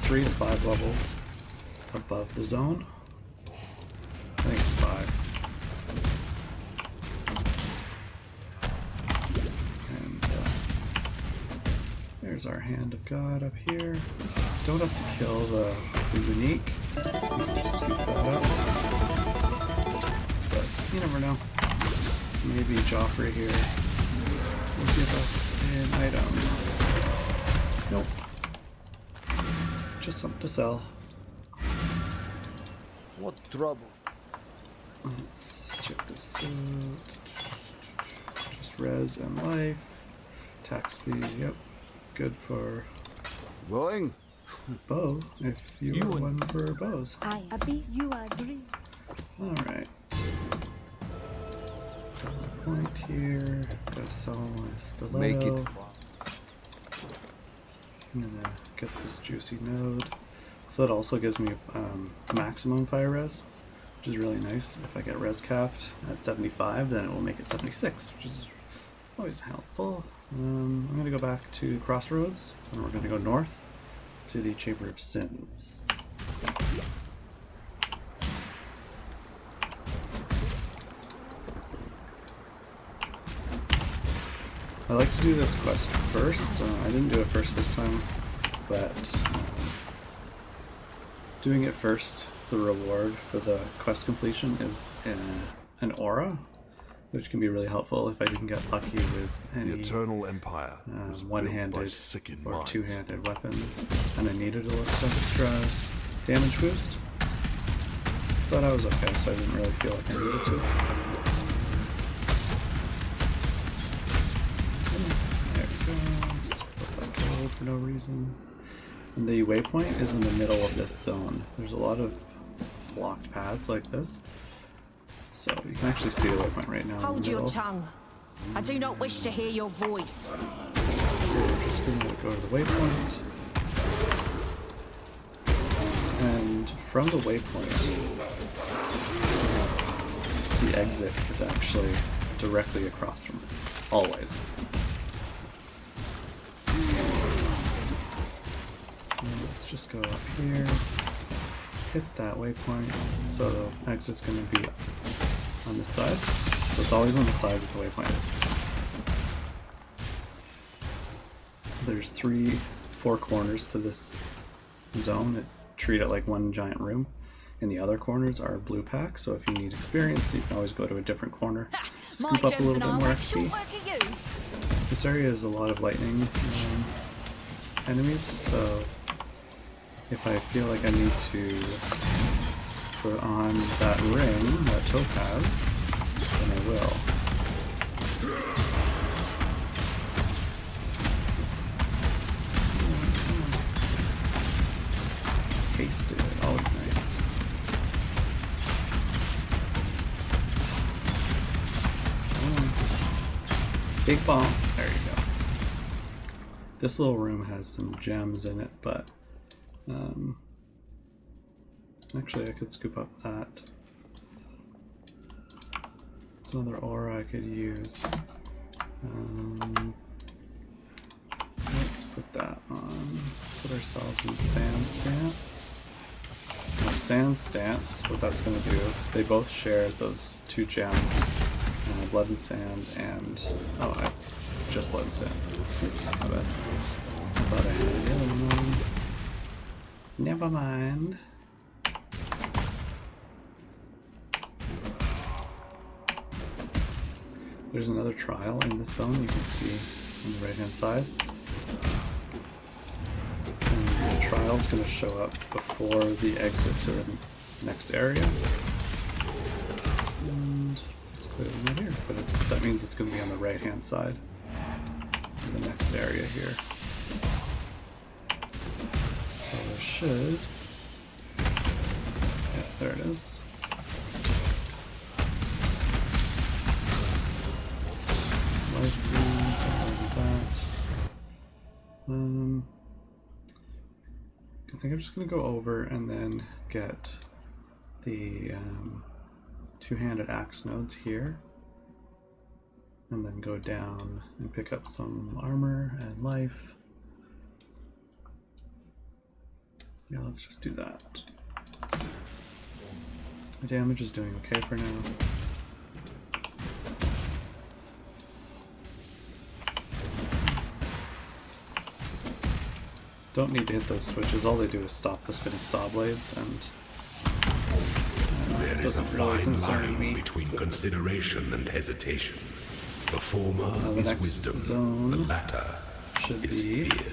3 to 5 levels above the zone. I think it's 5. There's our Hand of God up here. Don't have to kill the unique. You can just scoop that up. But you never know. Maybe Joffrey here will give us an item. Nope. Just something to sell. What trouble? Let's check this out. Just res and life. Attack speed, yep. Good for Going? bow, if you are one for bows. I Abi, you agree. Alright. Got a point here. Gotta sell my stiletto. Make it fun. I'm gonna get this juicy node. So that also gives me maximum fire res, which is really nice. If I get res capped at 75, then it will make it 76, which is always helpful. I'm going to go back to Crossroads, and we're going to go north to the Chamber of Sins. I like to do this quest first. I didn't do it first this time, but doing it first, the reward for the quest completion is an aura. which can be really helpful if I didn't get lucky with The any Eternal Empire was built by one-handed sick in or minds. two-handed weapons, and I needed a little extra damage boost. But I was okay, so I didn't really feel like I needed to. There we go. Split that gold for no reason. And the waypoint is in the middle of this zone. There's a lot of blocked paths like this. So you can actually see the waypoint right now. Hold in the your middle. tongue. I do not wish to hear your voice. So we're just going to go to the waypoint. And from the waypoint, the exit is actually directly across from it. Always. So let's just go up here. Hit that waypoint. So the exit's going to be on this side. So it's always on the side that the waypoint is. There's 4 corners to this zone. Treat it like one giant room. And the other corners are blue packs, so if you need experience, you can always go to a different corner, scoop up a little bit more XP. This area is a lot of lightning enemies, so if I feel like I need to put on that ring, that topaz, then I will. Hasted, always nice. Big bomb. There you go. This little room has some gems in it, but actually I could scoop up that. It's another aura I could use. Let's put that on. Put ourselves in sand stance. Now, sand stance, what that's going to do, they both share those 2 gems. Blood and sand and... oh, just blood and sand. Oops, my bad. I thought I had the other one. Never mind. There's another trial in this zone you can see on the right hand side. And the trial is going to show up before the exit to the next area. And let's put it right here. But that means it's going to be on the right hand side of the next area here. So there should... yeah, there it is. I think I'm just going to go over and then get the 2-handed axe nodes here, and then go down and pick up some armor and life. Yeah, let's just do that. My damage is doing okay for now. Don't need to hit those switches, all they do is stop the spinning saw blades, and There is a doesn't really fine concern line me. between consideration and hesitation. The former The is next wisdom, zone the latter should is be fear.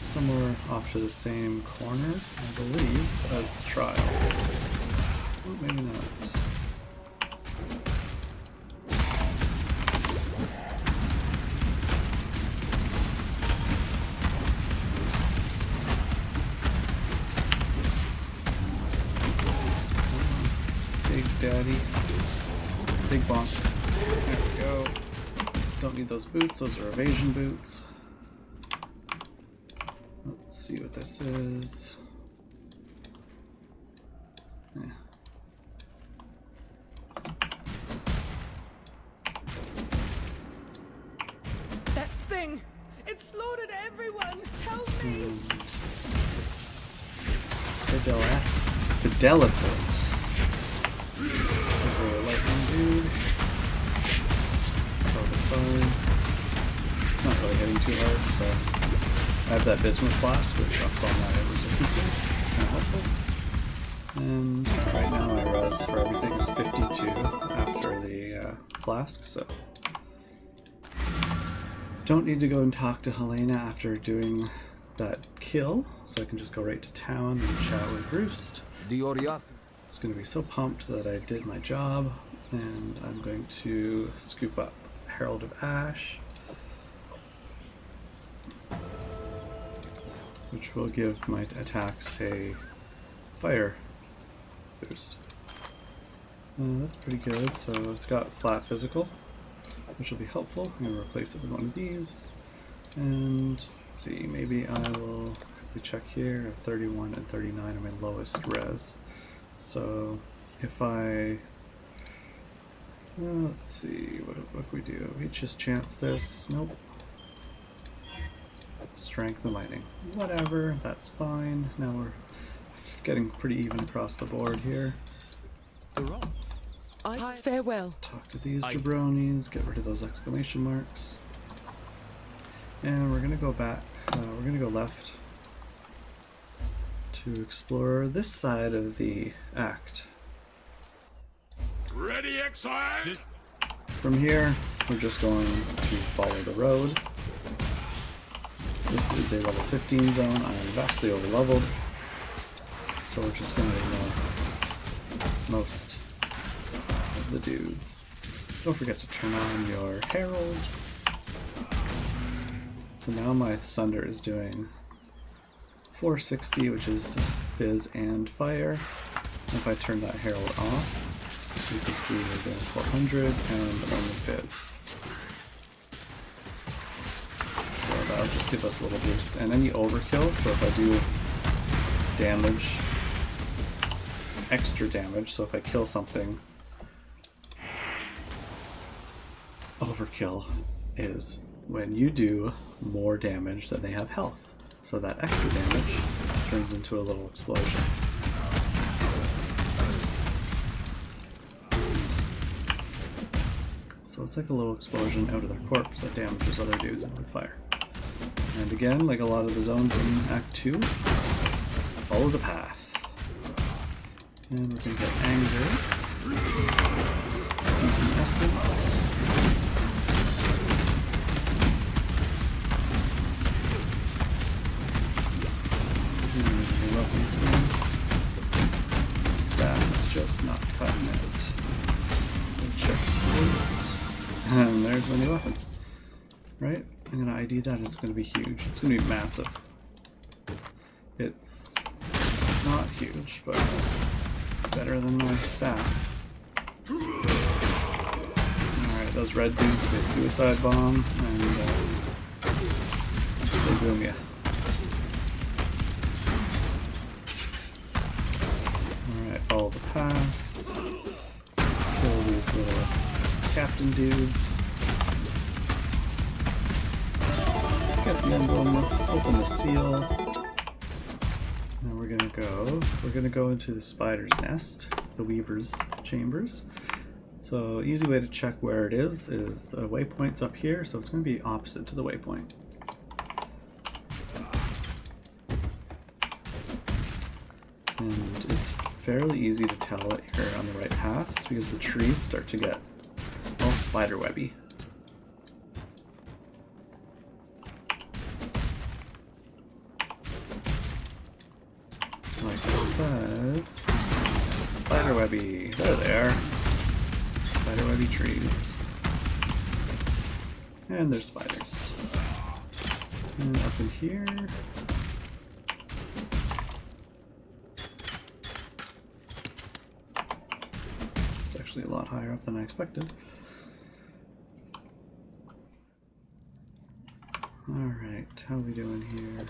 somewhere off to the same corner, I believe, as the trial. Oh, maybe not. Big Daddy. Big bonk. There we go. Don't need those boots, those are evasion boots. Let's see what this is. Yeah. That thing! It slaughtered everyone! Help me! Fidelitas. There's a lightning dude. It's totally fine. It's not really hitting too hard, so I have that bismuth blast, which ups all my resistances. It's kind of helpful. And right now my res for everything is 52 after the flask, so don't need to go and talk to Helena after doing that kill, so I can just go right to town and chat with Roost. It's going to be so pumped that I did my job, and I'm going to scoop up Herald of Ash, which will give my attacks a fire boost. That's pretty good, so it's got flat physical, which will be helpful. I'm going to replace it with one of these, and let's see, maybe I will quickly check here. 31 and 39 are my lowest res, so if I, let's see, what can we do? We just chance this. Nope. Strength and lightning. Whatever, that's fine. Now we're getting pretty even across the board here. Farewell. Talk to these jabronis, get rid of those exclamation marks. And we're gonna go back, we're gonna go left to explore this side of the act. Ready, Exile? From here, we're just going to follow the road. This is a level 15 zone. I am vastly overleveled, so we're just going to ignore most of the dudes. Don't forget to turn on your Herald. So now my Thunder is doing 460, which is Fizz and Fire. If I turn that Herald off, you can see we're doing 400 and only Fizz. So that'll just give us a little boost. And any overkill, so if I do damage, extra damage, so if I kill something, overkill is when you do more damage than they have health. So that extra damage turns into a little explosion. So it's like a little explosion out of their corpse that damages other dudes with fire. And again, like a lot of the zones in Act 2, follow the path. And we're going to get Anger. It's a decent essence. Weapon soon. Staff is just not cutting it. Check this. And there's my new weapon. Right? I'm gonna ID that, and it's gonna be huge. It's gonna be massive. It's not huge, but it's better than my staff. Alright, those red dudes, they suicide bomb, and they boom ya. Alright, follow the path. Kill these little captain dudes. Get the emblem, open the seal. Then we're gonna go into the spider's nest, the weaver's chambers. So easy way to check where it is the waypoint's up here, so it's gonna be opposite to the waypoint. And it's fairly easy to tell that you're on the right path, it's because the trees start to get all spiderwebby. Like I said, spiderwebby. There they are. Spiderwebby trees. And there's spiders. And up in here. It's actually a lot higher up than I expected. Alright, how are we doing here?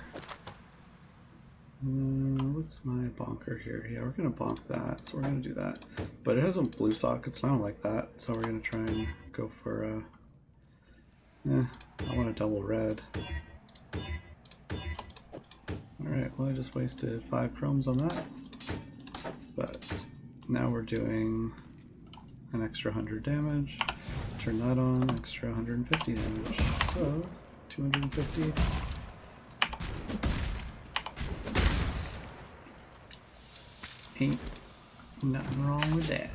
What's my bonker here? Yeah, we're gonna bonk that, so we're gonna do that. But it has some blue sockets, and I don't like that, so we're gonna try and go for I want a double red. Alright, well I just wasted 5 chromes on that. But now we're doing an extra 100 damage. Turn that on, extra 150 damage. So 250. Ain't nothing wrong with that.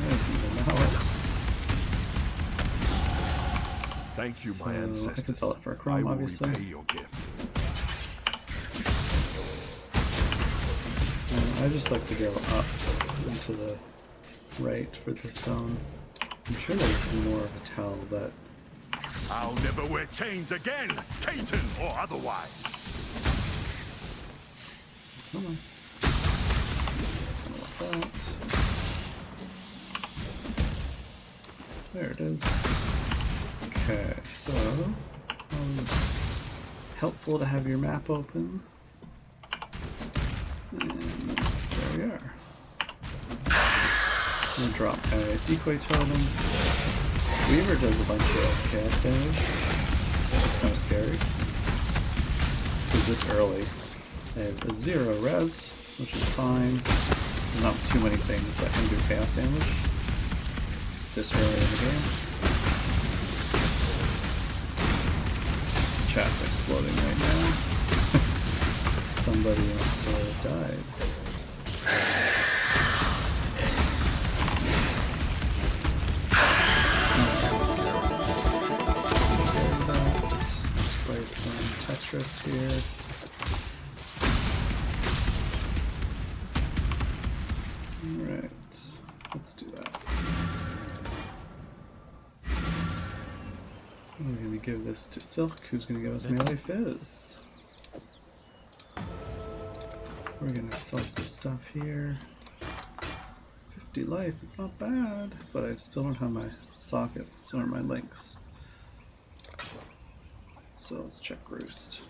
There's the mallet. Thank you, my So, ancestors. I can sell it for a I chrome, will obviously. repay your gift. I just like to go up and to the right for this zone. I'm sure there's more of a tell, but I'll never wear chains again, Caton or otherwise. come on. Kinda like that. There it is. Okay, so helpful to have your map open. And there we are. I'm gonna drop a decoy totem. Weaver does a bunch of chaos damage. It's kind of scary. Because this early, I have a 0 res, which is fine. There's not too many things that can do chaos damage this early in the game. Chat's exploding right now. Somebody must have died. Let's play some Tetris here. Alright, let's do that. I'm going to give this to Silk, who's going to give us melee fizz. We're going to sell some stuff here. 50 life, it's not bad, but I still don't have my sockets or my links. So let's check Roost.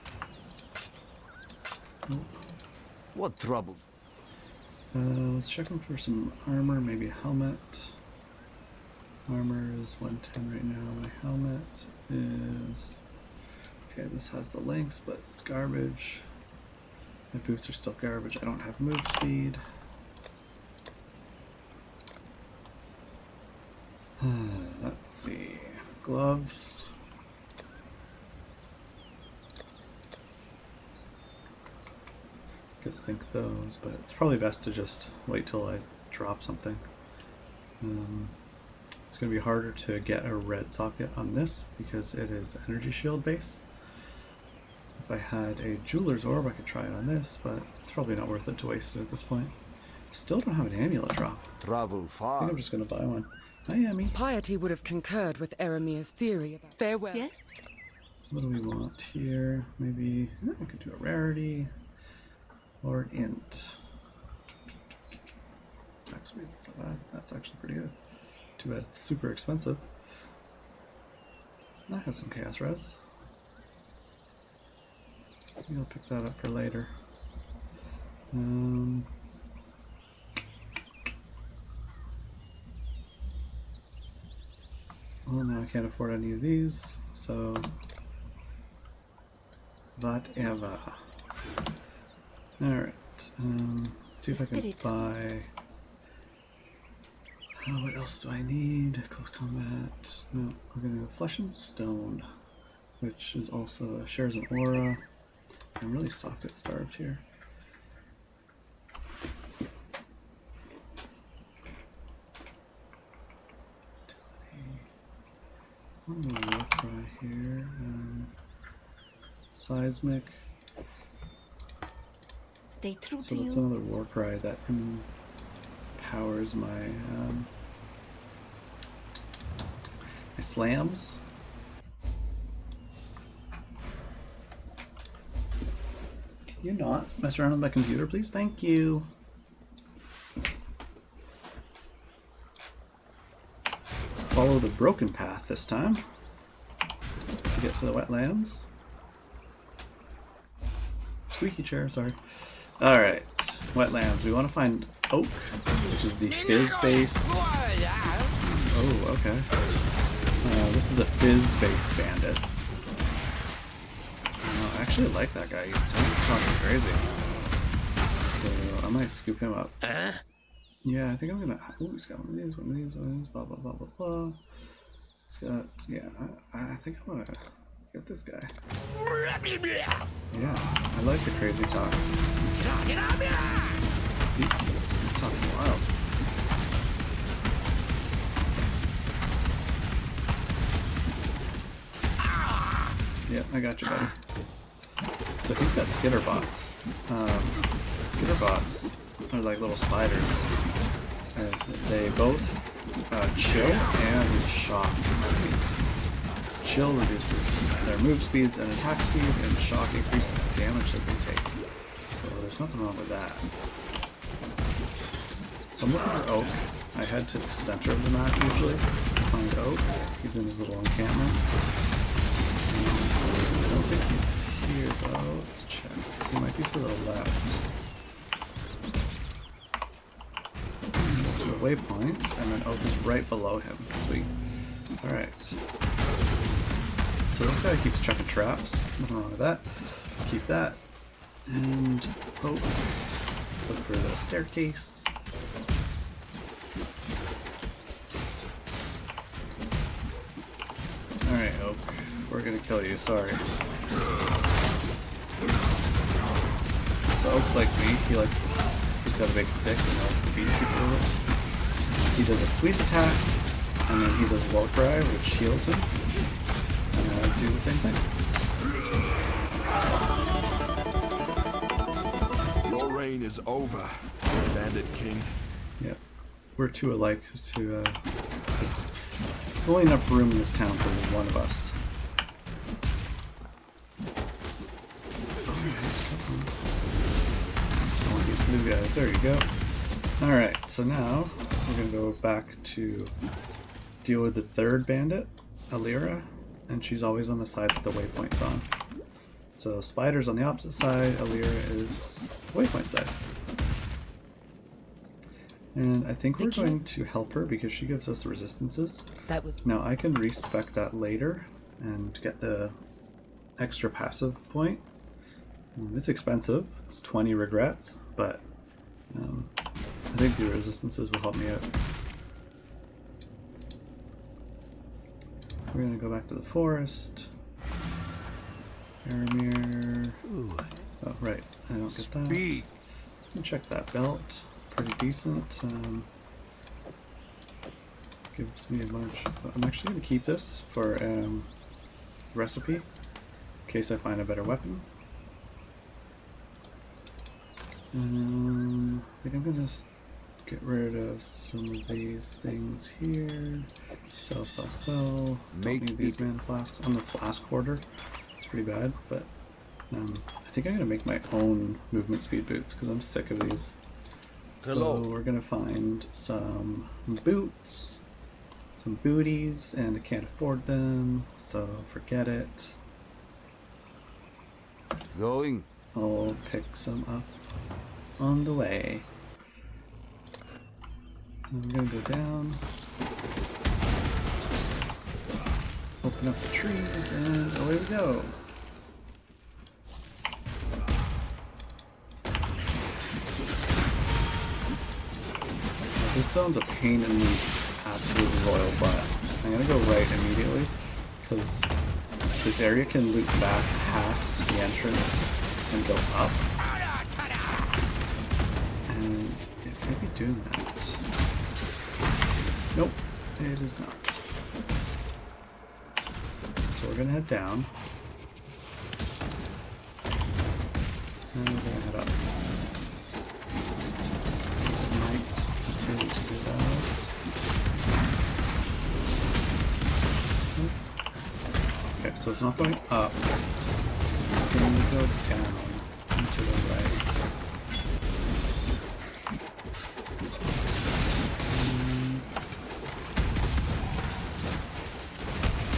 Nope. What trouble? Let's check him for some armor, maybe a helmet. Armor is 110 right now. My helmet is... Okay, this has the links, but it's garbage. My boots are still garbage. I don't have move speed. Let's see. Gloves. Could link those, but it's probably best to just wait till I drop something. It's going to be harder to get a red socket on this because it is energy shield base. If I had a jeweler's orb, I could try it on this, but it's probably not worth it to waste it at this point. Still don't have an amulet drop. Travel I far. think I'm just going to buy one. Hi, Emmy. Piety would have concurred with Eramir's theory about farewell. Yes? What do we want here? Maybe I could do a rarity or an int. Attack speed, that's not bad. That's actually pretty good. Too bad it's super expensive. That has some chaos res. Maybe I'll pick that up for later. Well, now I can't afford any of these, so whatever. Alright, let's see if I can buy... what else do I need? Close combat. No, we're gonna go Flesh and Stone, which is also shares an aura. I'm really socket starved here. I'm gonna look right here. Seismic. Stay true So to that's you. another war cry that empowers my my slams. Can you not mess around with my computer, please? Thank you. Follow the broken path this time to get to the wetlands. Squeaky chair, sorry. Alright, wetlands. We want to find oak, which is the fizz-based... Oh, okay. This is a fizz-based bandit. I actually like that guy. He's talking crazy. So I might scoop him up. Yeah, I think I'm gonna... Oh, he's got one of these, one of these, one of these, blah, blah, blah, blah, blah. He's got... Yeah, I think I'm gonna get this guy. Yeah, I like the crazy talk. He's talking wild. Yeah, I got you, buddy. So he's got skitter bots. Skitter bots are like little spiders. And they both chill and shock enemies. Chill reduces their move speeds and attack speed, and shock increases the damage that they take. So there's nothing wrong with that. So I'm looking for Oak. I head to the center of the map usually to find Oak. He's in his little encampment. I don't think he's here though. Let's check. He might be to the left. There's the waypoint, and then Oak is right below him. Sweet. Alright. So this guy keeps chucking traps. Nothing wrong with that. Keep that. And Oak. Look for the staircase. Alright, Oak. We're gonna kill you, sorry. So Oak's like me, he's got a big stick and he likes to beat people with it. He does a sweet attack, and then he does Warcry, which heals him. And I do the same thing. Your reign is over, Bandit King. Yep. We're too alike to, there's only enough room in this town for one of us. All these blue guys, there you go. Alright, so now we're gonna go back to deal with the third bandit, Alira, and she's always on the side that the waypoint's on. So Spider's on the opposite side, Alira is waypoint side. And I think we're going to help her because she gives us resistances. That was Now I can respec that later and get the extra passive point. It's expensive, it's 20 regrets, but I think the resistances will help me out. We're gonna go back to the forest. Aramir. Oh, right, I don't get that. Speak. Let me check that belt. Pretty decent. Gives me a bunch. I'm actually going to keep this for recipe in case I find a better weapon. I think I'm going to get rid of some of these things here. Sell. Don't need these mana flasks. On the flask hoarder, it's pretty bad, but I think I'm going to make my own movement speed boots because I'm sick of these. Hello. So we're gonna find some boots, some booties, and I can't afford them, so forget it. Going. I'll pick some up on the way. And we're gonna go down, open up the trees, and away we go. This zone's a pain in the absolute royal butt. I'm gonna go right immediately because this area can loop back past the entrance and go up. And it might be doing that. Nope, it is not. So we're gonna head down. And we're gonna head up. To do that. Okay, so it's not going up. It's going to go down and to the right.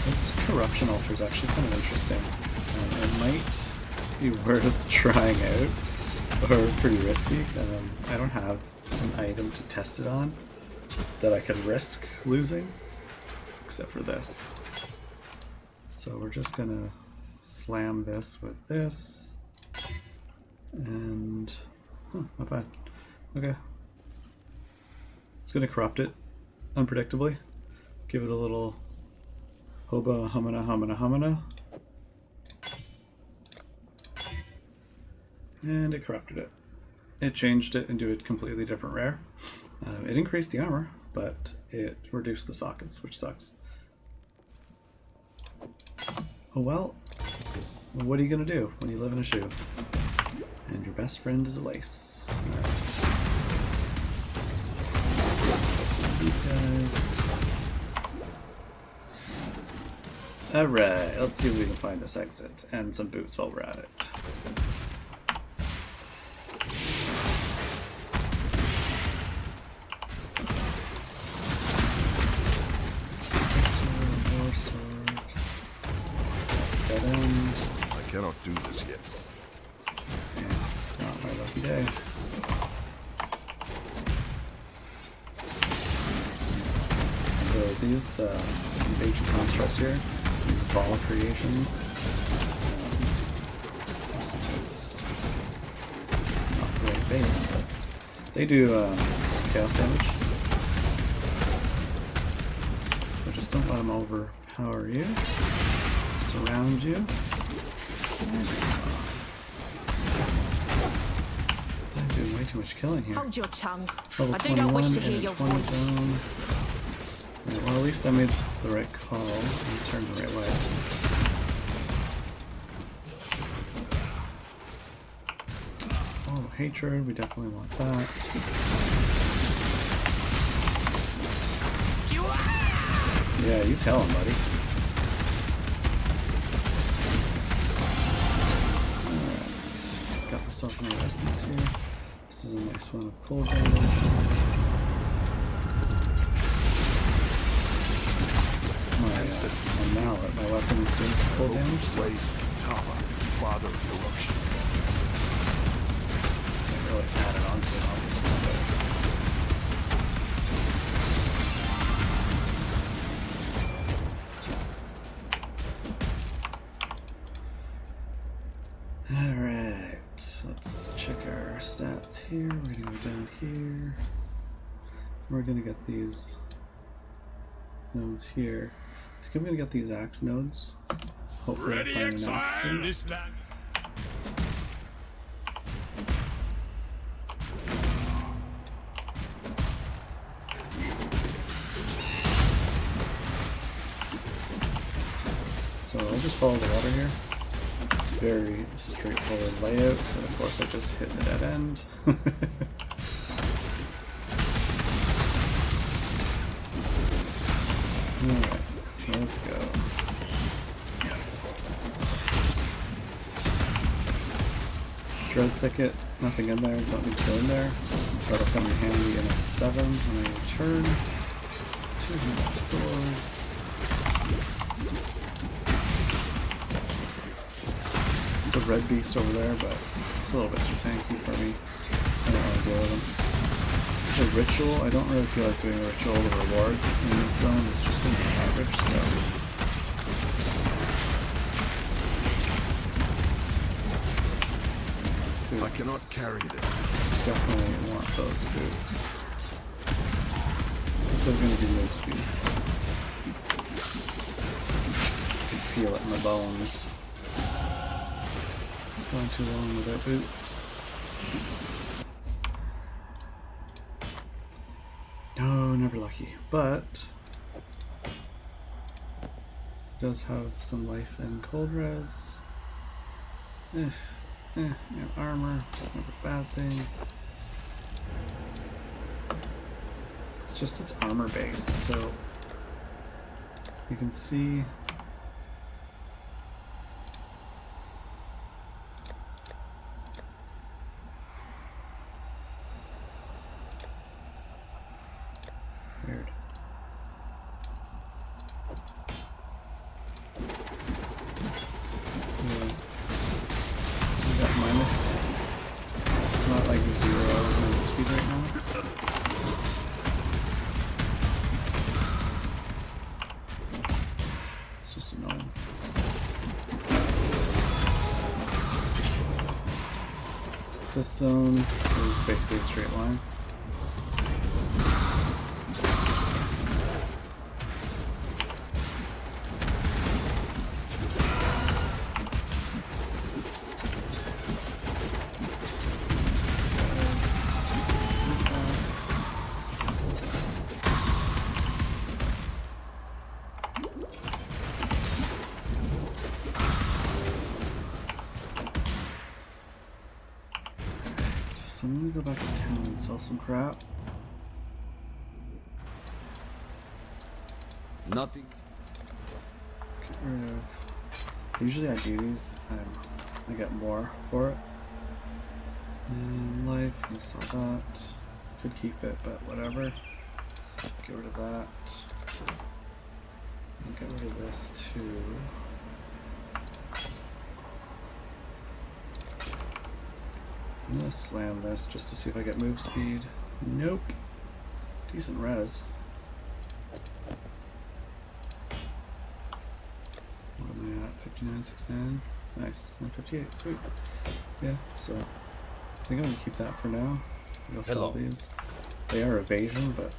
This corruption altar is actually kind of interesting. It might be worth trying out, or pretty risky. I don't have an item to test it on that I could risk losing, except for this. So we're just gonna slam this with this, and not bad. Okay, it's gonna corrupt it unpredictably. Give it a little hoba humana, and it corrupted it. It changed it into a completely different rare. It increased the armor, but it reduced the sockets, which sucks. Oh well, What are you gonna do when you live in a shoe? And your best friend is a lace. Alright. Let's see these guys. Alright, let's see if we can find this exit and some boots while we're at it. War sword. That's a dead end. I cannot do this yet. Yeah, this is not my lucky day. So these ancient constructs here, these Vala creations, it's not the right base, but they do chaos damage. So just don't let them overpower you, surround you. I'm doing way too much killing here. Hold your tongue. Level I do not wish to 21 hear in your 20 voice. zone. Right, well, at least I made the right call and turned the right way. Oh, hatred, we definitely want that. Yeah, you tell him, buddy. Alright, got myself an resistance here. This is a nice one of cold damage. My mallet, my weapon is doing some full damage, so Father of corruption. can't really add it onto it, obviously. Alright, let's check our stats here. We're gonna go down here. We're gonna get these nodes here. I think I'm gonna get these axe nodes. Hopefully I'll find an axe soon. This land. So I'll just follow the water here. It's a very straightforward layout, and of course I just hit the dead end. Alright, so let's go. Dread thicket, nothing in there, don't need to go in there. That'll come in handy in at 7 when I return. 2-handed sword. It's a red beast over there, but it's a little bit too tanky for me. I don't want to deal with him. This is a ritual. I don't really feel like doing a ritual to reward in this zone. It's just going to be average, so. I cannot carry this. Definitely want those boots. This is going to be move speed. I can feel it in my bones. Going too long without boots. No, never lucky. But does have some life and cold res. And armor. It's not a bad thing. It's just its armor base, so you can see. Weird. Yeah. We got minus. Not like 0 move speed right now. It's just annoying. This zone is basically a straight line. So I'm gonna go back to town and sell some crap. Nothing. Get rid of. Usually I do these. I get more for it. And life, I saw that. Could keep it, but whatever. Get rid of that. And get rid of this too. I'm gonna slam this just to see if I get move speed. Nope. Decent res. What am I at? 59, 69. Nice. 58. Sweet. Yeah, so I think I'm gonna keep that for now. I'll sell these. They are evasion, but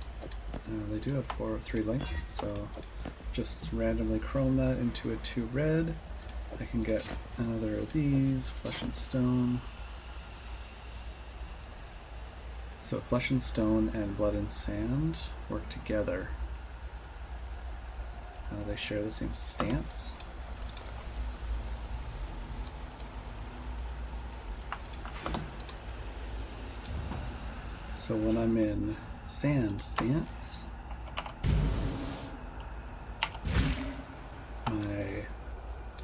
they do have 3 links, so just randomly chrome that into a 2 red. I can get another of these, flesh and stone. So flesh and stone and blood and sand work together. They share the same stance. So when I'm in sand stance, my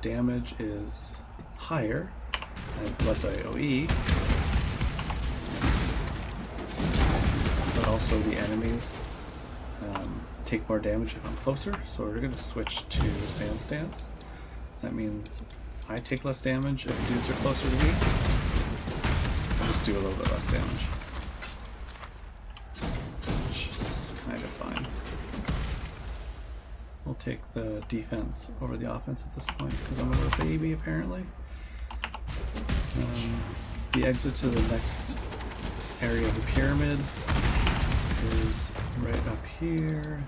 damage is higher, less AoE, but also the enemies take more damage if I'm closer, so we're going to switch to sand stance. That means I take less damage if dudes are closer to me. I just do a little bit less damage. We'll take the defense over the offense at this point because I'm a little baby apparently. The exit to the next area of the pyramid is right up here.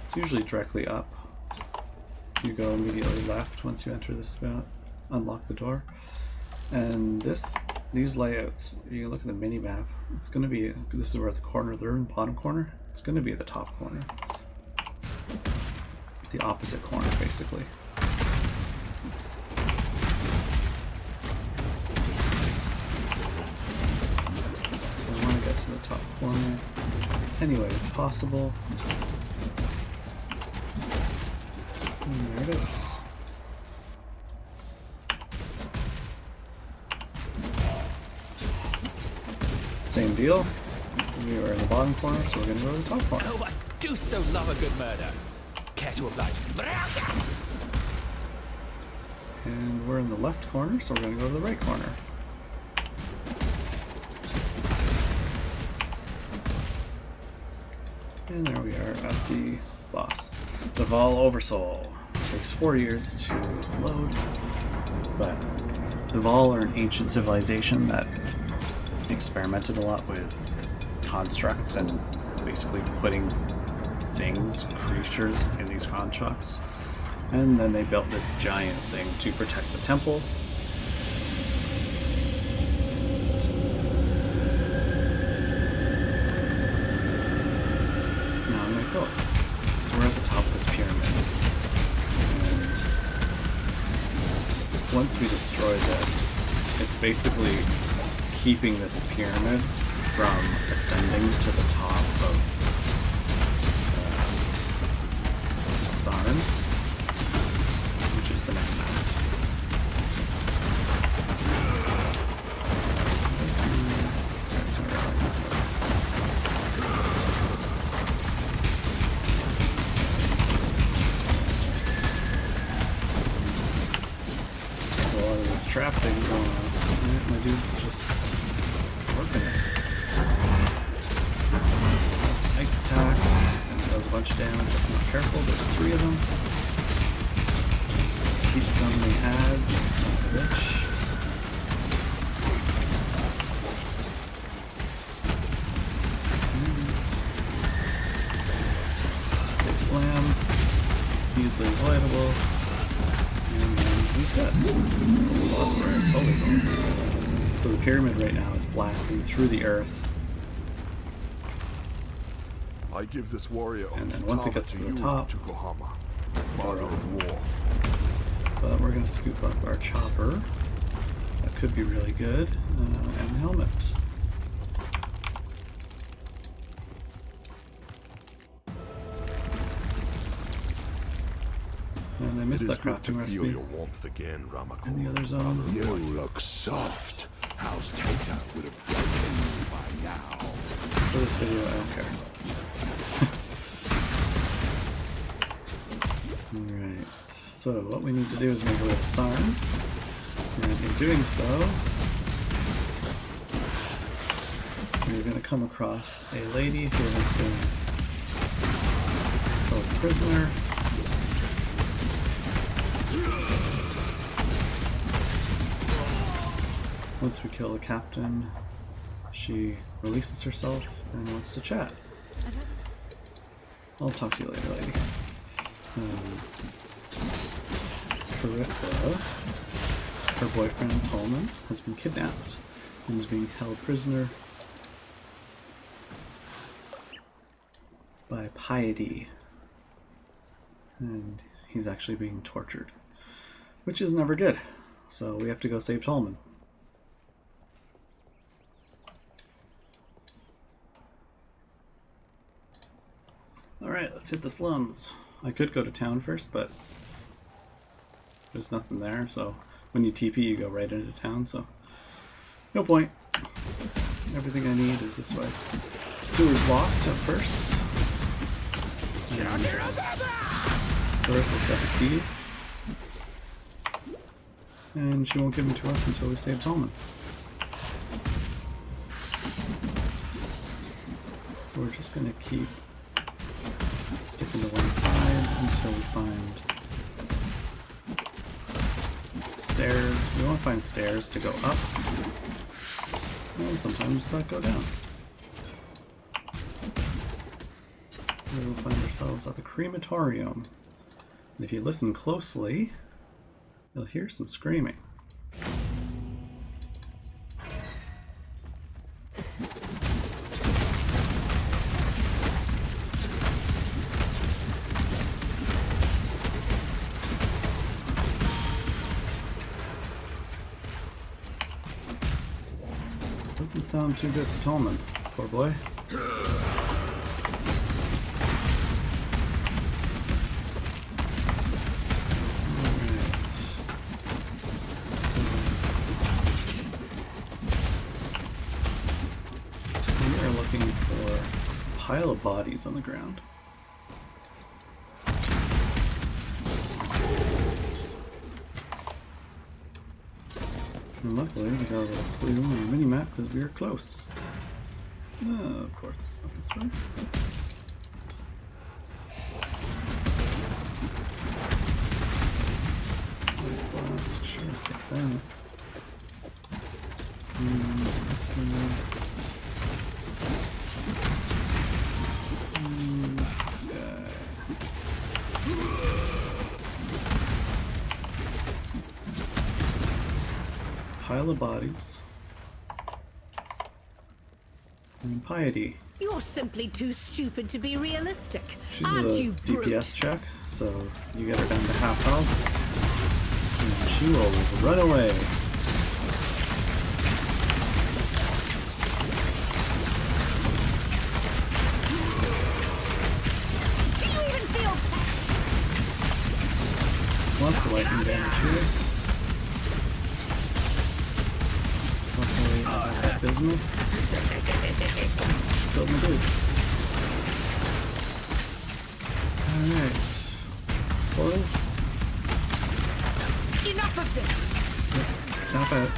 It's usually directly up. You go immediately left once you enter this spot, unlock the door. And these layouts, you look at the mini map, it's going to be, this is where the corner, the bottom corner, it's going to be the top corner. The opposite corner, basically. So I want to get to the top corner any way possible. And there it is. Same deal. We are in the bottom corner, so we're going to go to the top corner. Oh, I do so love a good murder. Care to oblige? And we're in the left corner, so we're going to go to the right corner. And there we are at the boss. The Vol Oversoul. Takes 4 years to load, but the Vol are an ancient civilization that experimented a lot with constructs and basically putting things, creatures in these constructs. And then they built this giant thing to protect the temple. Now I'm gonna kill it. So we're at the top of this pyramid. And once we destroy this, it's basically keeping this pyramid from ascending to the top of Sarn, which is the next map. There's a lot of this trap thing going on. My dude's just working it. That's an ice attack. Does a bunch of damage if I'm not careful. There's 3 of them. Keep summoning ads, son of a bitch. Big slam. Easily avoidable. And then he's dead. Lots of rares. Holy moly. So the pyramid right now is blasting through the earth. I give this warrior And then once it gets to the top, Tukohama, father of war. but we're going to scoop up our chopper. That could be really good. And the helmet. his It is good crafting to feel recipe. your warmth again, Ramakor. And the other zone. You look soft. How's Tata would have broken you by now? For this video, I don't care. Alright, so what we need to do is make a way to Sarn. And in doing so, we're going to come across a lady who has been held prisoner. Once we kill the captain, she releases herself and wants to chat. I'll talk to you later, lady. Carissa, her boyfriend Tolman, has been kidnapped and is being held prisoner by Piety. And he's actually being tortured, which is never good. So we have to go save Tolman. Alright, let's hit the slums. I could go to town first, but there's nothing there, so when you TP you go right into town, so no point. Everything I need is this way. Sewer's locked at first. Clarissa's got the keys. And she won't give them to us until we save Tolman. So we're just gonna keep sticking to one side until we find stairs. We want to find stairs to go up, and sometimes that go down. We will find ourselves at the crematorium. And if you listen closely, you'll hear some screaming. Doesn't sound too good for Tolman, poor boy. So we are looking for a pile of bodies on the ground. And luckily, we got a little clue on the mini-map because we are close. Of course, it's not this way. Light flask, sure, get that. This one. This guy. Pile of bodies. And Piety. You're simply too stupid to be realistic. She's Aren't a you, brute? DPS check, so you get her down to half health, and she will run away. Do you even feel? Lots of lightning damage here. Luckily, I got that bismuth. Killed my dude. Alright. Portal. Enough of this. Tap out.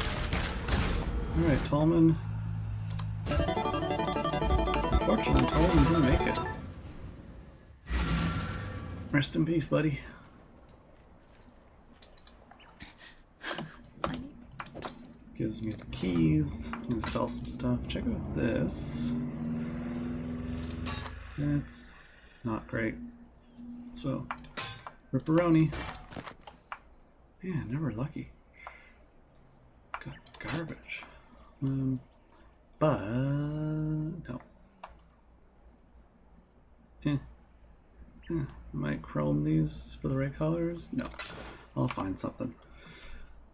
Alright, Tolman. Unfortunately, Tolman didn't make it. Rest in peace, buddy. Gives me the keys. I'm gonna sell some stuff. Check out this. It's not great. So, ripperoni. Man, never lucky. Got garbage. But no. Might chrome these for the right colors? No. I'll find something.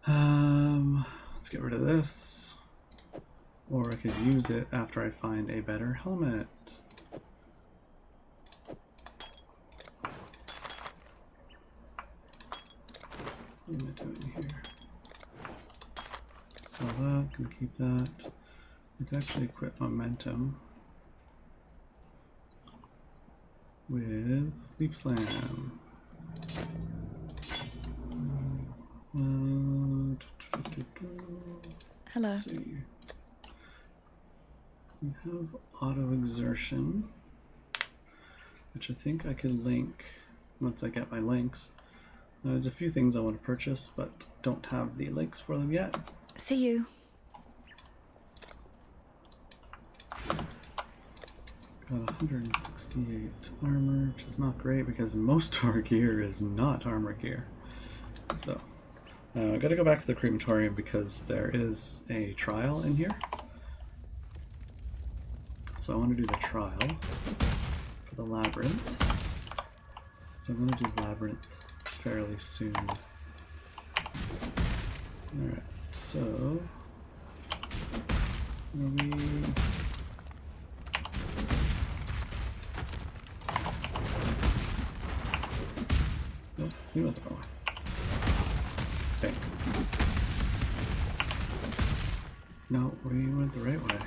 Let's get rid of this. Or I could use it after I find a better helmet. What am I doing here? Sell that, can keep that. I can actually equip momentum with Leap Slam. Hello. Let's see. We have Auto Exertion, which I think I could link once I get my links. There's a few things I want to purchase, but don't have the links for them yet. See you. Got 168 armor, which is not great because most of our gear is not armor gear. So, I gotta go back to the crematorium because there is a trial in here. So I want to do the trial for the labyrinth. So I'm going to do labyrinth fairly soon. Alright, so we oh, we went the wrong way. I think. No, we went the right way.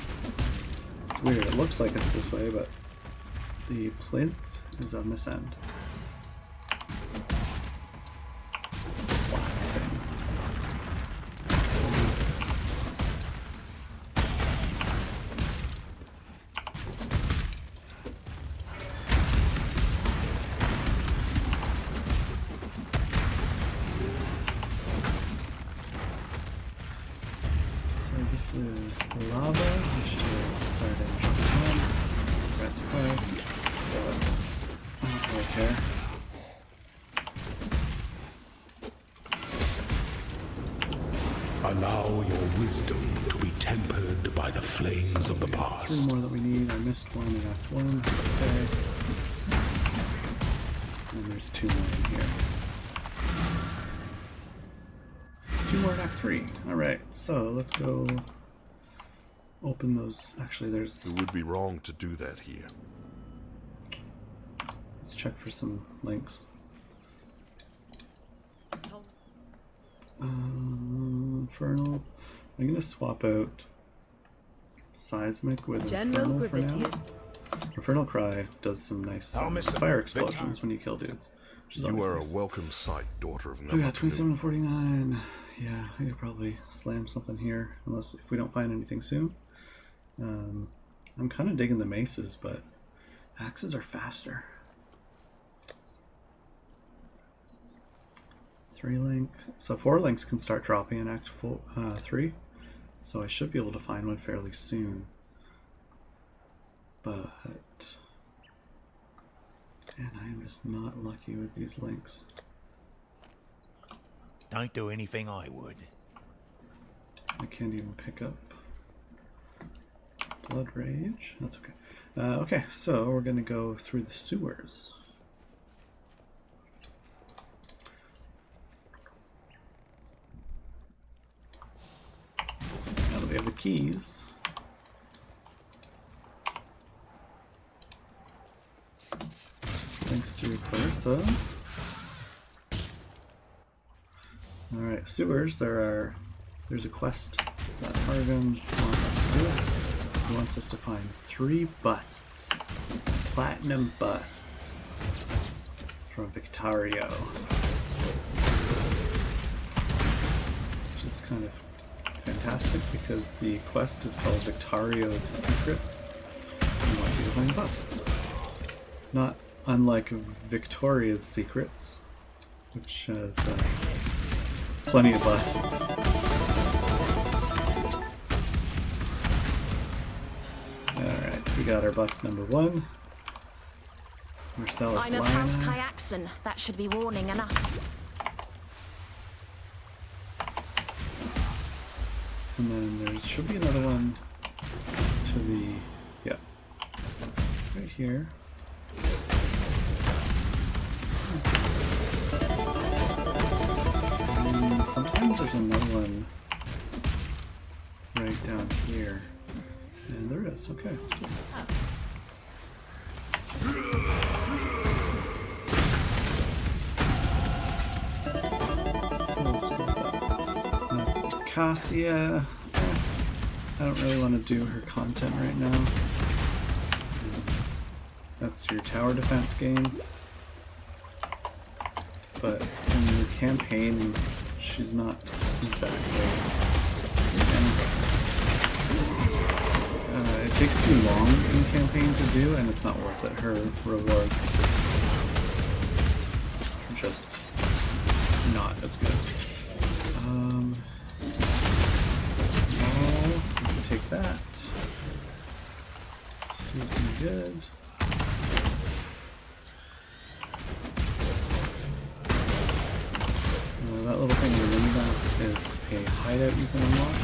It's weird, it looks like it's this way, but the plinth is on this end. This is lava, which is fire damage on 10. Surprise, surprise. But I don't really care. Allow your wisdom to be tempered by the flames of the past. 3 more that we need. I missed one in Act 1. That's okay. And there's 2 more in here. 2 more in Act 3. Alright, so let's go open those. Actually, there's... It would be wrong to do that here. Let's check for some links. Infernal. I'm going to swap out Seismic with General Infernal for now. Grivisius. Infernal Cry does some nice I'll miss him. fire explosions when you kill dudes. Which is You always are nice. a welcome sight, daughter of We got Namakulu. 2749. Yeah, I could probably slam something here, unless if we don't find anything soon. I'm kind of digging the maces, but axes are faster. 3 link. So 4 links can start dropping in Act 3. So I should be able to find one fairly soon. But... and I am just not lucky with these links. Don't do anything I would. I can't even pick up Blood Rage. That's okay. Okay, so we're gonna go through the sewers. Now that we have the keys, thanks to Clarissa. Alright, sewers, there's a quest that Hargan wants us to do. He wants us to find 3 busts. Platinum busts. From Victario. Which is kind of fantastic because the quest is called Victario's Secrets. He wants you to find busts. Not unlike Victoria's Secrets, which has plenty of busts. Alright, we got our bust number 1. Marcellus Line of House Lionel. Kyaxon. That should be warning enough. And then there should be another one to the... yeah. Right here. And sometimes there's another one right down here. And there is. Okay. So. So Cassia, I don't really want to do her content right now. That's your tower defense game. But in the campaign, she's not exactly it takes too long in the campaign to do, and it's not worth it. Her rewards are just not as good. Oh, we can take that. Sweet and good. That little thing in the mini-map is a hideout you can unlock.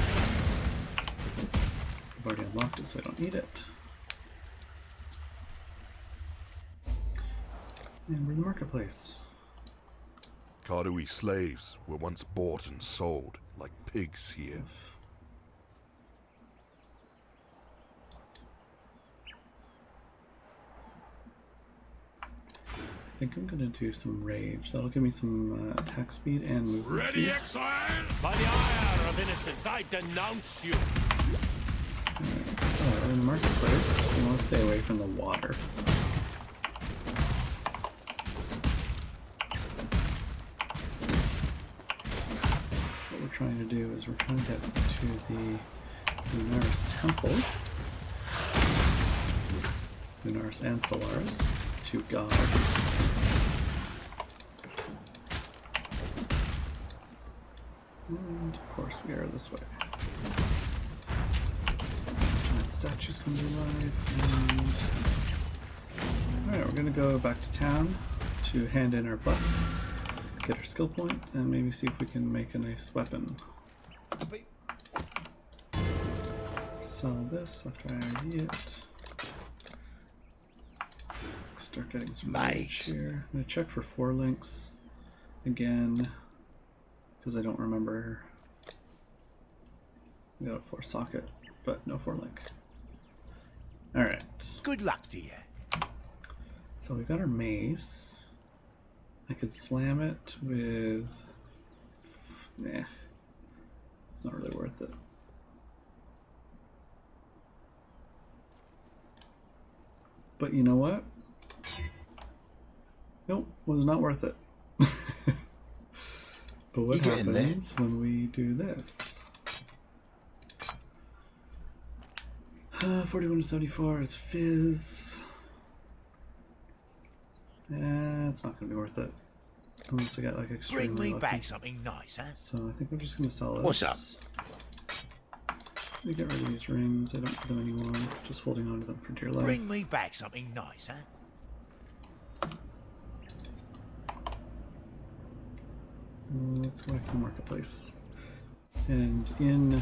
I've already unlocked it, so I don't need it. And we're in the marketplace. Kardui slaves were once bought and sold like pigs here. I think I'm gonna do some rage. That'll give me some attack speed and movement speed. Exile! By the ire of innocence, I denounce you! So, in the marketplace, we want to stay away from the water. What we're trying to do is we're trying to get to the Lunaris Temple. Lunaris and Solaris, two gods. And of course we are this way. Giant statues come to life, and alright, we're gonna go back to town to hand in our busts, get our skill point, and maybe see if we can make a nice weapon. Sell this after I ID it. Start getting some rage here. I'm gonna check for 4 links again, because I don't remember. We got a 4 socket, but no 4 link. Alright. Good luck to you. So we got our mace. I could slam it with... Nah. It's not really worth it. But you know what? Nope, was not worth it. But what happens when we do this? 41 to 74, it's fizz. It's not going to be worth it. Unless I get like extremely Bring me lucky. back something nice, huh? So I think I'm just going to sell this. What's up? Let me get rid of these rings. I don't need them anymore. Just holding on to them for dear life. Bring me back something nice, huh? Let's go back to the marketplace. And in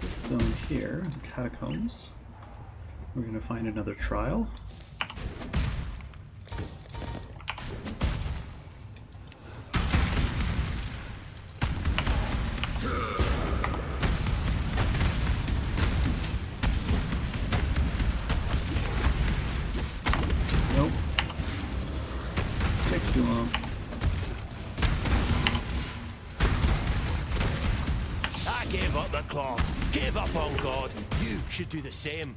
this zone here, the catacombs, we're going to find another trial. Nope. Takes too long. I gave up the cloth. Gave up on God. You should do the same.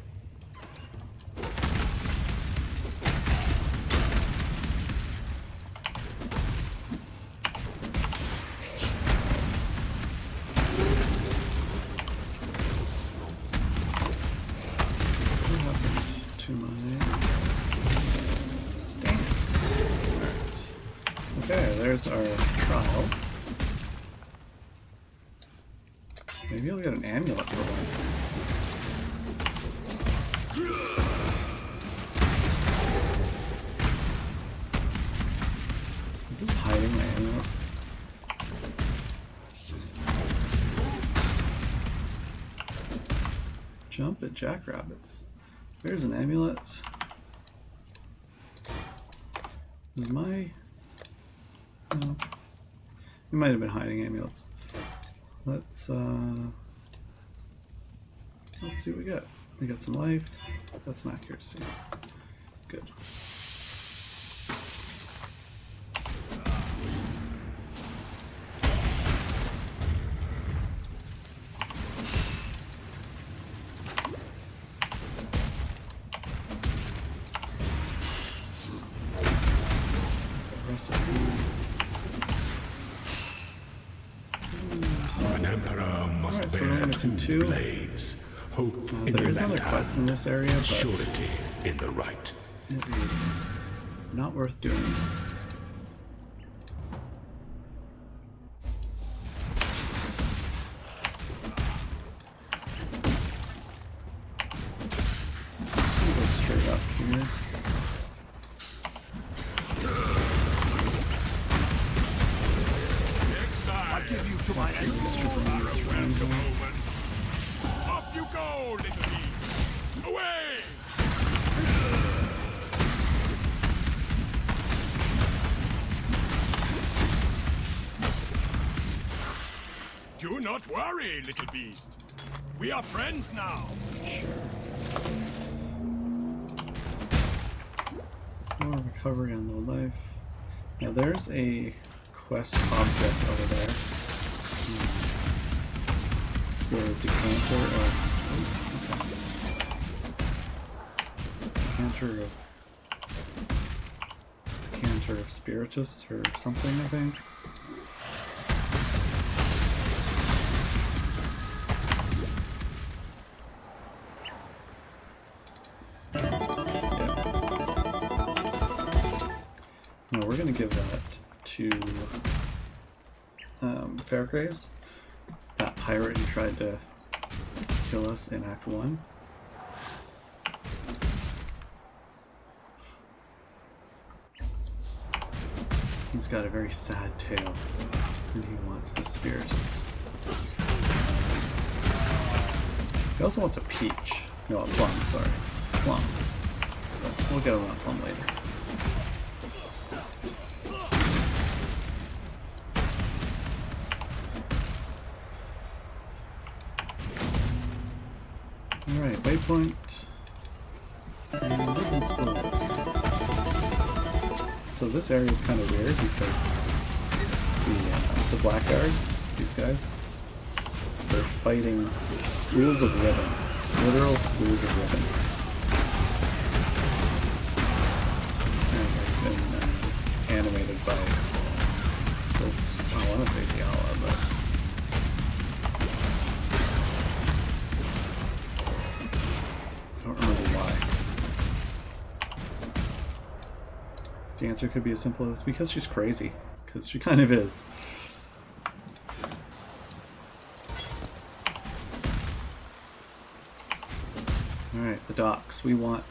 What happened to my stance? Alright. Okay, there's our trial. Maybe I'll get an amulet for once. Is this hiding my amulets? Jump at jackrabbits. There's an amulet. Is my... No. We might have been hiding amulets. Let's see what we got. We got some life. Got some accuracy. Good. missing 2. Blades. Hope in There the is another left quest hand, in this area, but surety in the right. it is not worth doing. Just gonna go straight up here. I give you to my ancestral Up you go, little beast! Away! Do not worry, little beast. We are friends now. Sure. More recovery on low life. Now there's a quest object over there. It's the decanter of... Decanter of Spiritus or something, I think. No, we're gonna give that to Fairgraves, that pirate who tried to kill us in Act 1. He's got a very sad tale, and he wants the Spiritus. He also wants a peach. No, a plum, sorry. Plum. But we'll get him a plum later. Alright, waypoint. And weapon spool. So this area is kind of weird because the blackguards, these guys, they're fighting spools of ribbon. Literal spools of ribbon. And they've been animated by both, I want to say Diala, but I don't remember why. The answer could be as simple as because she's crazy. Because she kind of is. Alright, the docks. We want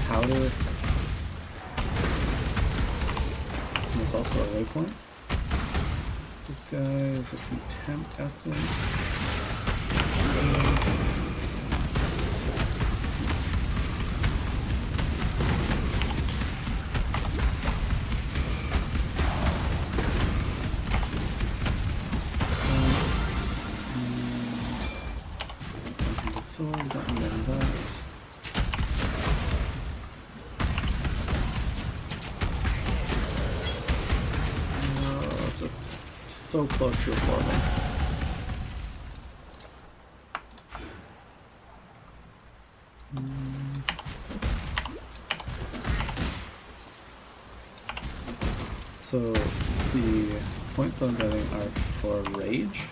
powder. And it's also a waypoint. This guy is a contempt essence. Sword, don't remember that. Oh, it's so close to a foreman. So the points I'm getting are for rage.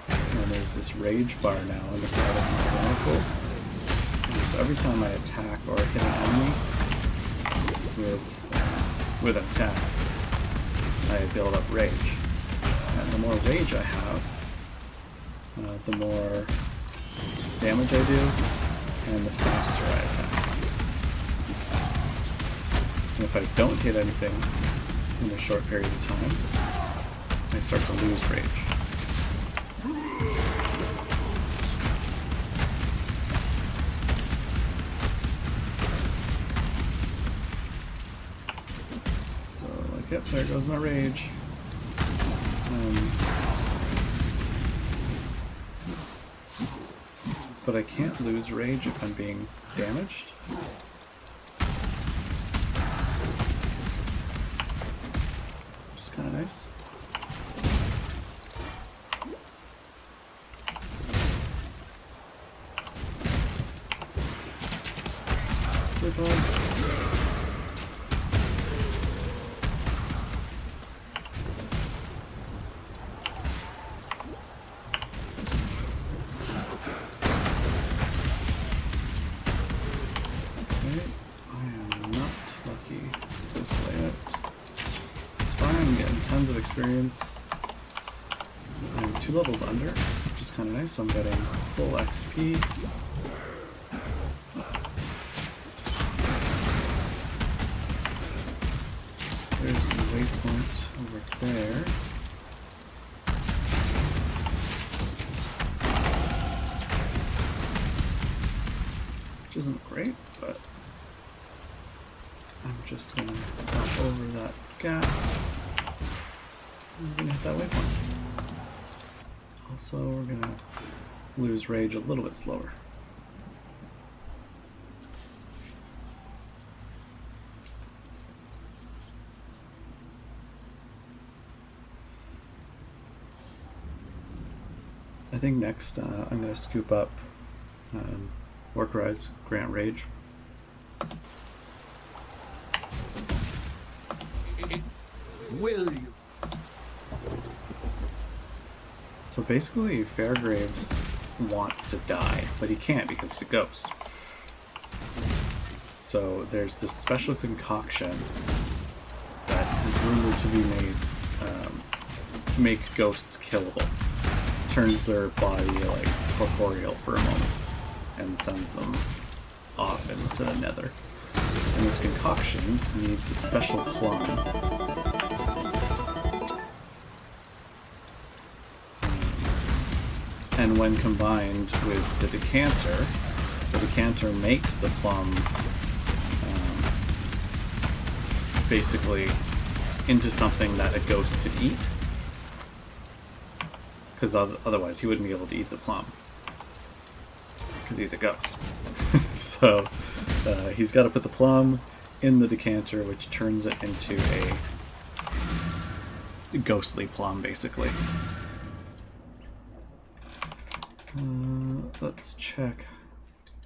And there's this rage bar now on the side of my reticle. So every time I attack or hit an enemy with an attack, I build up rage. And the more rage I have, the more damage I do, and the faster I attack. And if I don't hit anything in a short period of time, I start to lose rage. Yep, there goes my rage. But I can't lose rage if I'm being damaged. Which is kind of nice. experience. I'm 2 levels under, which is kind of nice, so I'm getting full XP. There's the waypoint over there. Which isn't great, but I'm just gonna hop over that gap. And we're gonna hit that waypoint. Also, we're gonna lose rage a little bit slower. I think next I'm gonna scoop up Workerize Grant Rage. Will you? So basically, Fairgraves wants to die, but he can't because he's a ghost. So there's this special concoction that is rumored to be made, make ghosts killable. Turns their body like corporeal for a moment and sends them off into the nether. And this concoction needs a special plum. And when combined with the decanter makes the plum basically into something that a ghost could eat. Because otherwise he wouldn't be able to eat the plum. Because he's a ghost. So he's got to put the plum in the decanter, which turns it into a ghostly plum, basically. Let's check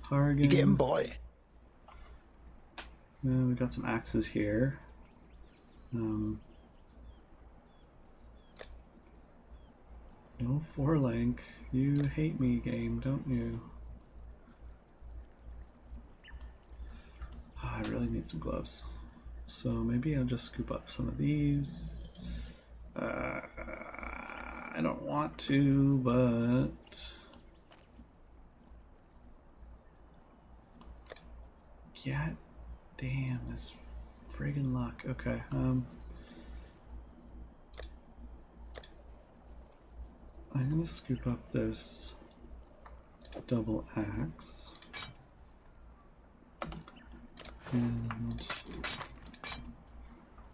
Hargan. You getting by? We got some axes here. No 4-link. You hate me, game, don't you? Oh, I really need some gloves. So maybe I'll just scoop up some of these. I don't want to, but... God damn, this friggin' luck. Okay, I'm gonna scoop up this double axe. And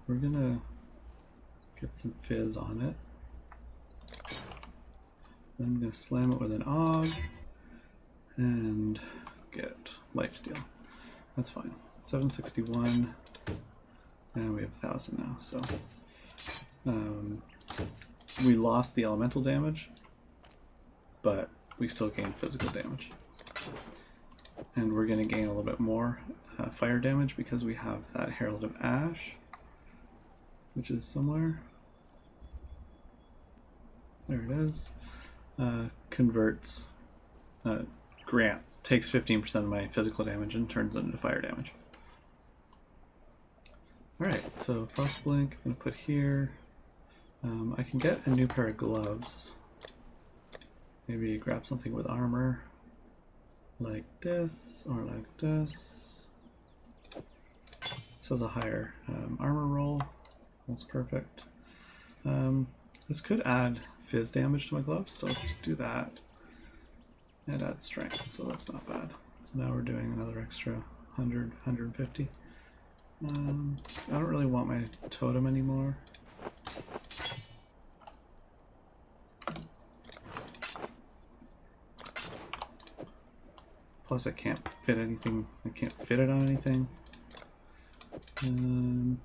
we're gonna get some fizz on it. Then I'm gonna slam it with an AUG and get lifesteal. That's fine. 761, and we have 1,000 now. So we lost the elemental damage, but we still gained physical damage. And we're going to gain a little bit more fire damage because we have that Herald of Ash, which is somewhere. There it is. Converts, grants, takes 15% of my physical damage and turns it into fire damage. Alright, so Frostblink, I'm going to put here. I can get a new pair of gloves. Maybe grab something with armor. Like this, or like this. This has a higher armor roll. Almost perfect. This could add fizz damage to my gloves, so let's do that. It adds strength, so that's not bad. So now we're doing another extra 100, 150. I don't really want my totem anymore. Plus I can't fit anything, I can't fit it on anything. Don't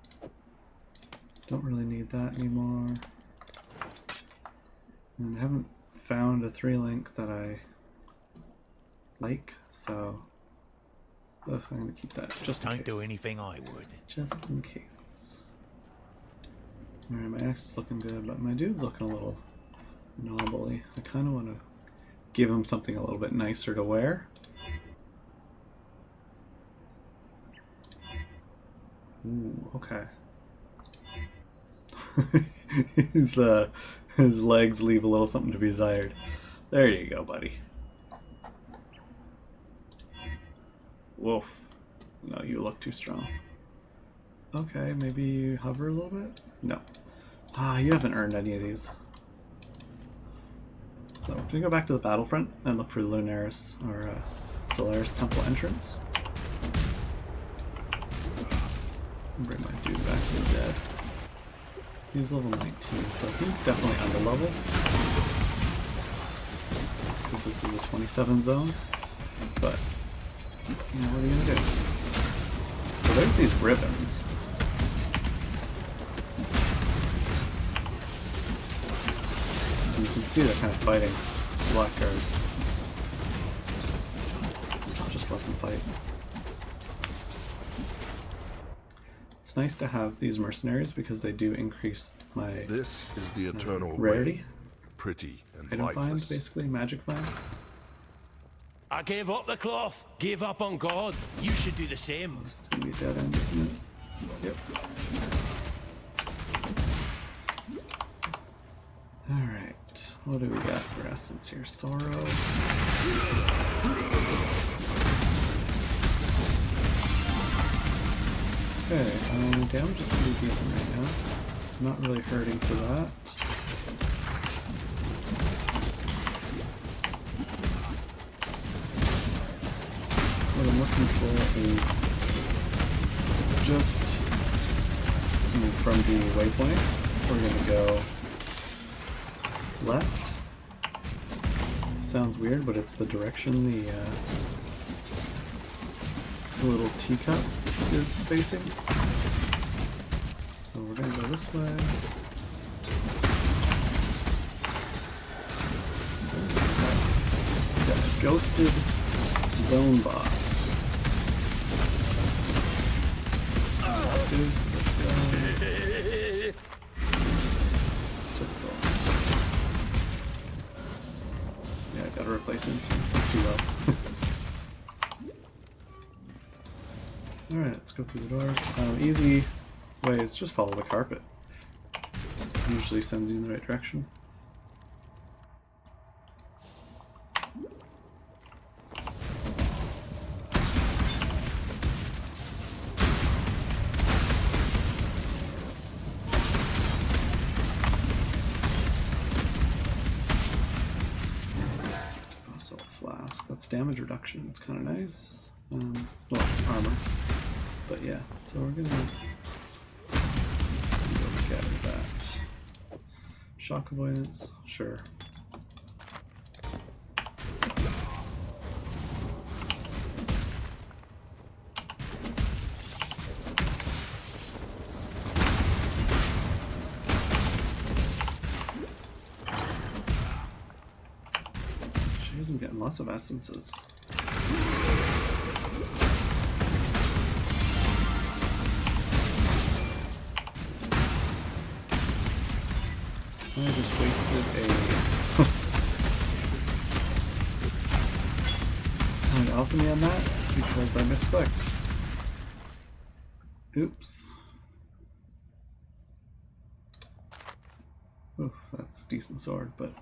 really need that anymore. And I haven't found a 3-link that I like, so I'm gonna keep that just in case. Don't do anything I would. Just in case. Alright, my axe is looking good, but my dude's looking a little knobbly. I kind of want to give him something a little bit nicer to wear. Ooh, okay. His legs leave a little something to be desired. There you go, buddy. Woof. No, you look too strong. Okay, maybe you hover a little bit? No. Ah, you haven't earned any of these. So, can we go back to the battlefront and look for the Lunaris or Solaris Temple entrance? Bring my dude back to the dead. He's level 19, so he's definitely under level. Because this is a 27 zone. But, you know, what are you gonna do? So there's these ribbons. And you can see they're kind of fighting black guards. I'll just let them fight. It's nice to have these mercenaries because they do increase my This is the eternal rarity. way. Pretty and I don't find, lifeless. basically, magic find. I gave up the cloth, gave up on God. You should do the same. This is gonna be a dead end, isn't it? Yep. Alright, what do we got for essence here? Sorrow. Okay, damage is pretty decent right now. Not really hurting for that. What I'm looking for is just from the waypoint, we're gonna go left. Sounds weird, but it's the direction the little teacup is facing. So we're gonna go this way. Got a ghosted zone boss. Typical. Yeah, I gotta replace him soon. He's too low. Alright, let's go through the doors. Easy way is just follow the carpet. Usually sends you in the right direction. Also a flask. That's damage reduction. It's kind of nice. Well, armor. But yeah, so we're gonna see what we get with that. Shock avoidance, sure. Jeez, I'm getting lots of essences. I just wasted an alchemy on that because I misclicked. Oops. Oof, that's a decent sword, but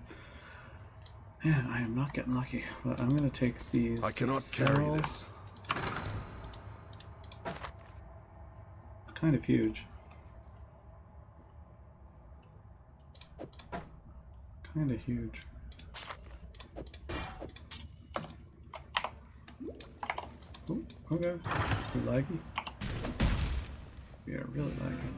man, I am not getting lucky. But I'm gonna take these. I cannot carry this. It's kind of huge. Kind of huge. Oh, okay. We're laggy. We are really laggy.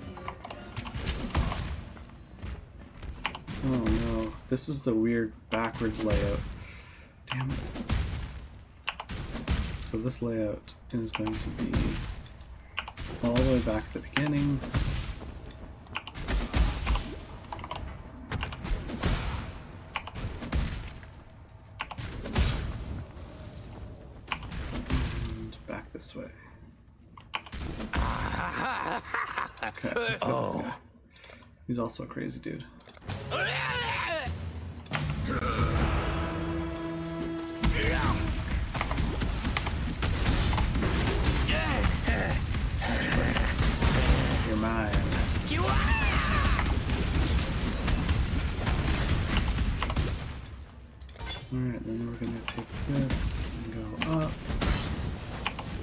Oh no. This is the weird backwards layout. Damn it. So this layout is going to be all the way back at the beginning. This way. Okay, let's get this guy. He's also a crazy dude. You're mine. Alright, then we're gonna take this and go up.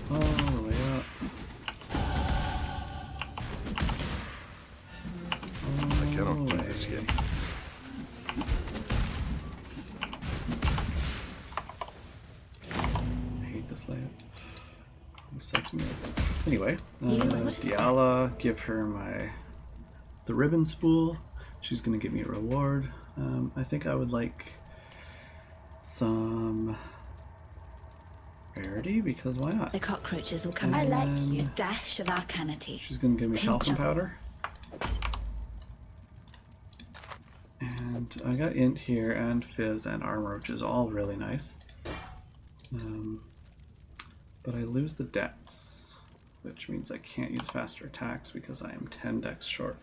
All the way up. I cannot do this yet. I hate this layout. It sucks me up. Anyway, Diala, give her the ribbon spool. She's gonna give me a reward. I think I would like some rarity, because why not? The cockroaches will come. I like you. Dash of arcanity. She's gonna give me Pinch talcum of- powder. And I got int here and fizz and armor, which is all really nice. But I lose the dex, which means I can't use faster attacks because I am 10 dex short.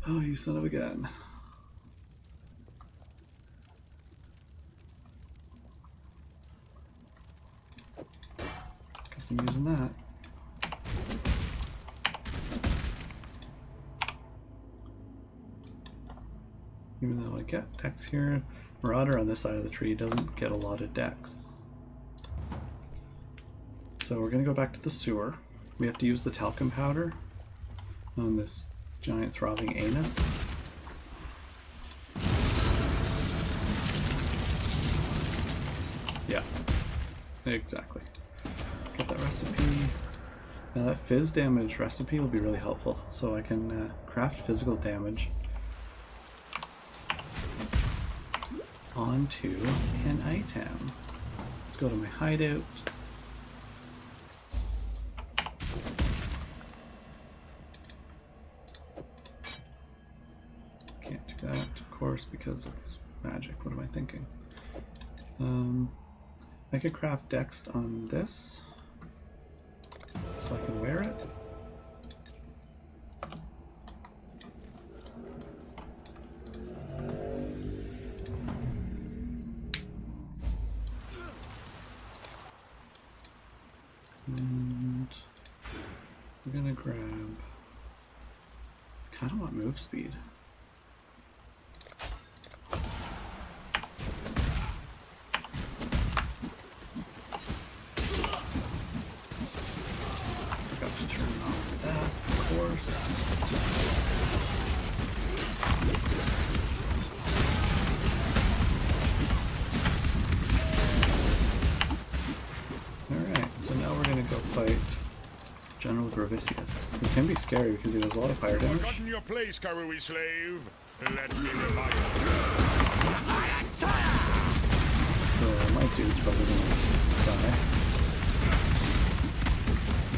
Oh, you son of a gun. Guess I'm using that. Even though I get dex here, Marauder on this side of the tree doesn't get a lot of dex. So we're going to go back to the sewer. We have to use the talcum powder on this giant throbbing anus. Yeah, exactly. Get that recipe. Now that fizz damage recipe will be really helpful, so I can craft physical damage onto an item. Let's go to my hideout. Can't do that, of course, because it's magic. What am I thinking? I could craft dex on this, so I can wear it. And we're gonna grab, I kinda want move speed. Forgot to turn on that, of course. Alright, so now we're gonna go fight General Gravicius, who can be scary because he does a lot of fire damage. Forgotten your place, Karui slave. Let me revive you. So my dude's probably gonna die.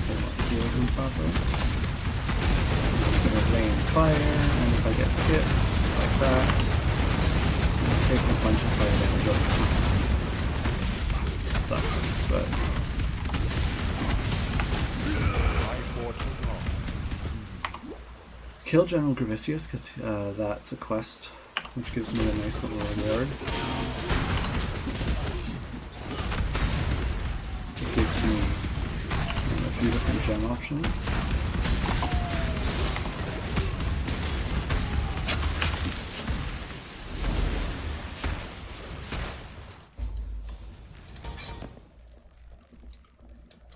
I won't heal him properly. I'm gonna rain fire, and if I get hit like that, I'll take a bunch of fire damage over time. Sucks, but kill General Gravicius, because that's a quest which gives me a nice little reward. It gives me a few different gem options.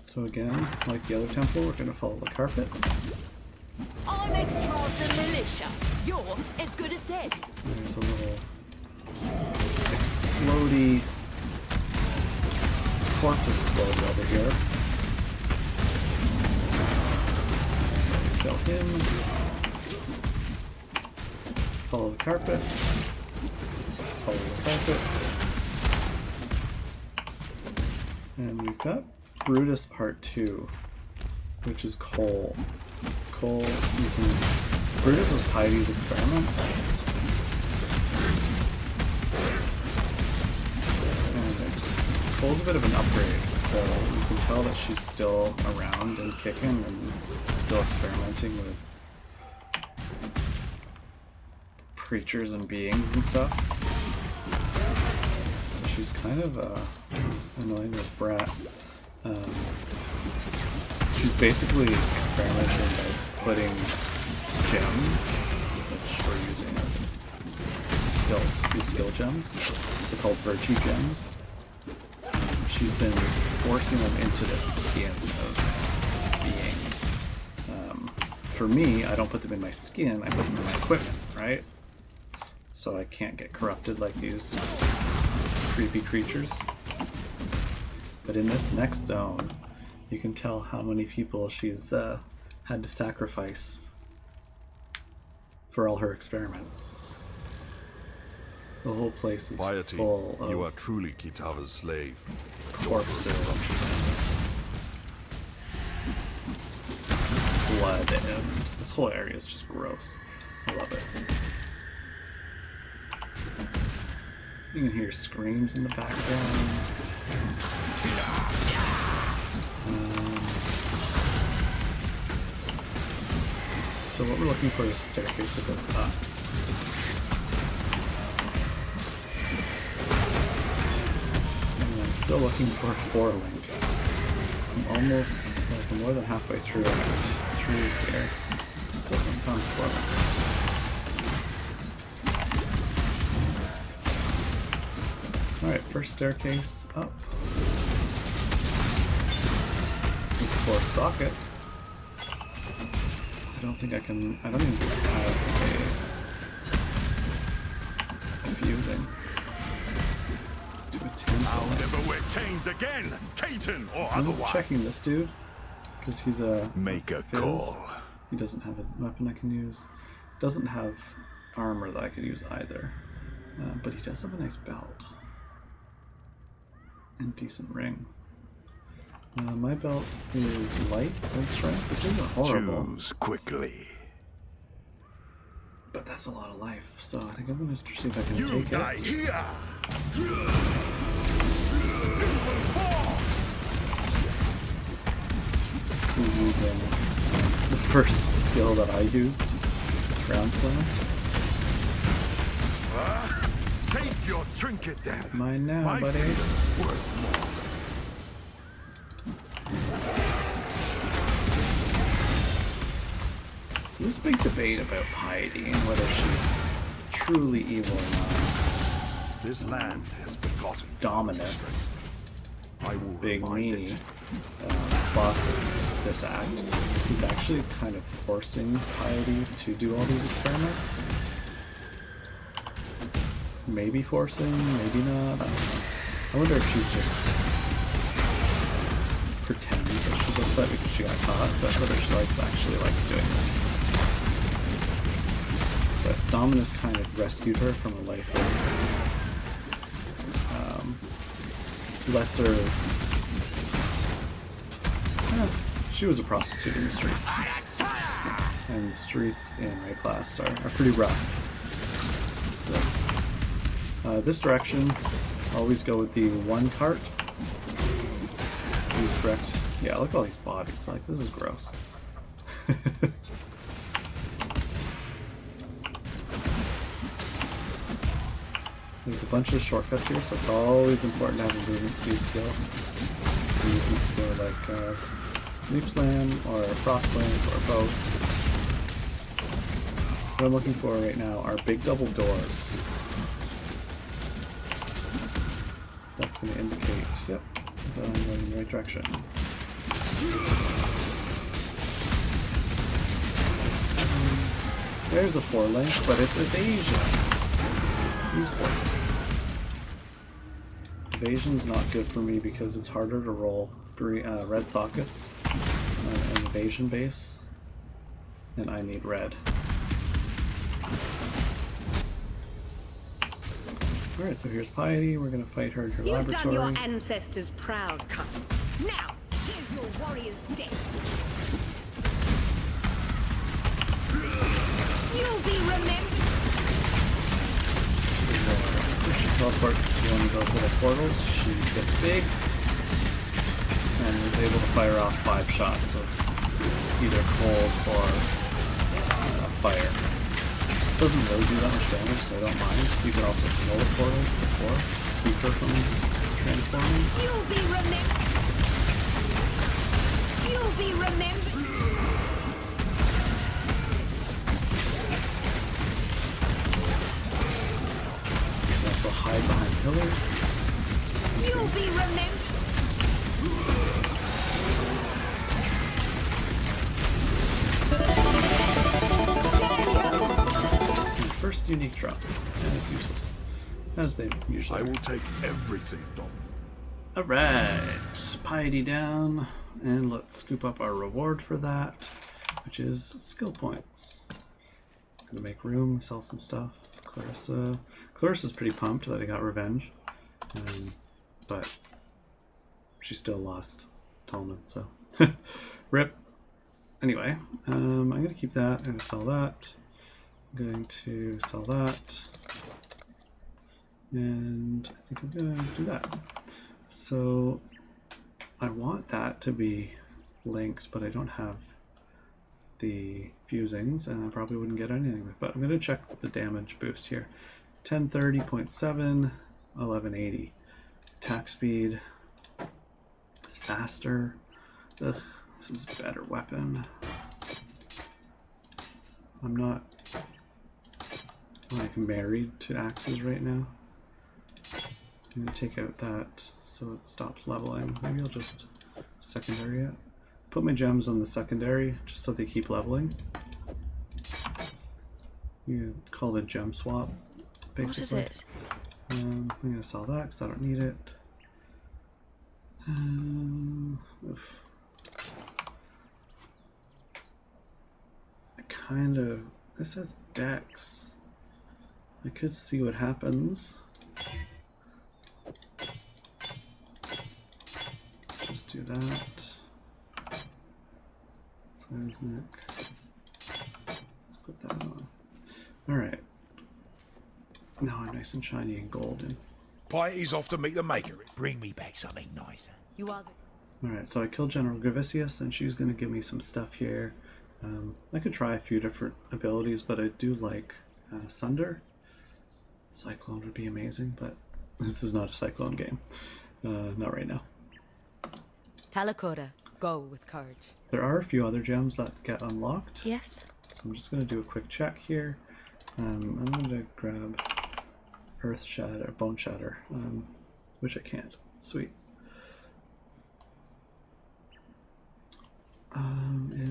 So again, like the other temple, we're going to follow the carpet. I'm extra the militia. You're as good as dead. There's a little explodey corpse explode over here. So kill him. Follow the carpet. Follow the carpet. And we've got Brutus Part 2, which is coal. Coal, you can... Brutus was Piety's experiment. And coal's a bit of an upgrade, so you can tell that she's still around and kicking and still experimenting with creatures and beings and stuff. So she's kind of annoying with Brat. She's basically experimenting by putting gems, which we're using as a skills, these skill gems. They're called virtue gems. She's been forcing them into the skin of beings. For me, I don't put them in my skin, I put them in my equipment, right? So I can't get corrupted like these creepy creatures. But in this next zone, you can tell how many people she's had to sacrifice for all her experiments. The whole place is Piety, full of you are truly Kitava's slave. corpses and blood, and this whole area is just gross. I love it. You can hear screams in the background. So what we're looking for is a staircase that goes up. And I'm still looking for a 4-link. I'm almost, like, I'm more than halfway through Act 3 here. Still haven't found a 4-link. Alright, first staircase up. There's a 4 socket. I don't think I can. I don't even think I have a fusing to a 10. I'll never wear chains again, Caton or I'm otherwise. checking this dude because he's a Make a fizz. call. He doesn't have a weapon I can use. Doesn't have armor that I could use either. But he does have a nice belt and decent ring. My belt is light and strength, which isn't horrible. Choose quickly. But that's a lot of life, so I think I'm going to see if I can You take die it. here. He's using the first skill that I used, Ground Slam. Take your trinket then. Mine now, My buddy. freedom is worth more. So there's a big debate about Piety and whether she's truly evil or not. This land has forgotten. Dominus, I will big remind meanie, it. boss of this act, he's actually kind of forcing Piety to do all these experiments. Maybe forcing, maybe not. I don't know. I wonder if she's just pretends that she's upset because she got caught, but whether she actually likes doing this. But Dominus kind of rescued her from a life of lesser. She was a prostitute in the streets, and the streets in Rayclast are pretty rough. So this direction, always go with the 1 cart. Correct. Yeah, look at all these bodies. Like, this is gross. There's a bunch of shortcuts here, so it's always important to have a movement speed skill. A movement skill like Leap Slam or Frostblade or both. What I'm looking for right now are big double doors. That's going to indicate, yep, that I'm going in the right direction. There's a 4-link, but it's evasion. Useless. Evasion's not good for me because it's harder to roll red sockets on an evasion base, and I need red. Alright, so here's Piety. We're gonna fight her in her laboratory. You've done your ancestors proud, Cup. Now, here's your warrior's death. You'll be remembered. If she teleports to one of those little portals, she gets big and is able to fire off 5 shots of either cold or fire. Doesn't really do that much damage, so I don't mind. You can also kill the portals before to keep her from transforming. You'll be remembered. You'll be remembered. hide behind pillars. You'll be remembered. First unique drop, and it's useless, as they usually I are. will take everything, Dom. Alright, piety down, and let's scoop up our reward for that, which is skill points. Gonna make room, sell some stuff. Clarissa's pretty pumped that I got revenge, but she still lost Tallman, so rip. Anyway, I'm gonna keep that. I'm gonna sell that. I'm going to sell that, and I think I'm gonna do that. So I want that to be linked, but I don't have the fusings, and I probably wouldn't get any anyway. But I'm going to check the damage boost here. 1030.7, 1180. Attack speed is faster. Ugh, this is a better weapon. I'm not like married to axes right now. I'm going to take out that so it stops leveling. Maybe I'll just secondary it. Put my gems on the secondary just so they keep leveling. You call it a gem swap, basically. What is it? I'm going to sell that because I don't need it. Oof. This says Dex. I could see what happens. Just do that. Seismic. Let's put that on. Alright. Now I'm nice and shiny and golden. Piety's off to meet the maker. Bring me back something nicer. You are the... Alright, so I killed General Gravicius, and she's going to give me some stuff here. I could try a few different abilities, but I do like Sunder. Cyclone would be amazing, but this is not a Cyclone game. Not right now. Talakora, go with courage. There are a few other gems that get unlocked. Yes. So I'm just going to do a quick check here. I'm going to grab Earth Shatter, Bone Shatter, which I can't. Sweet.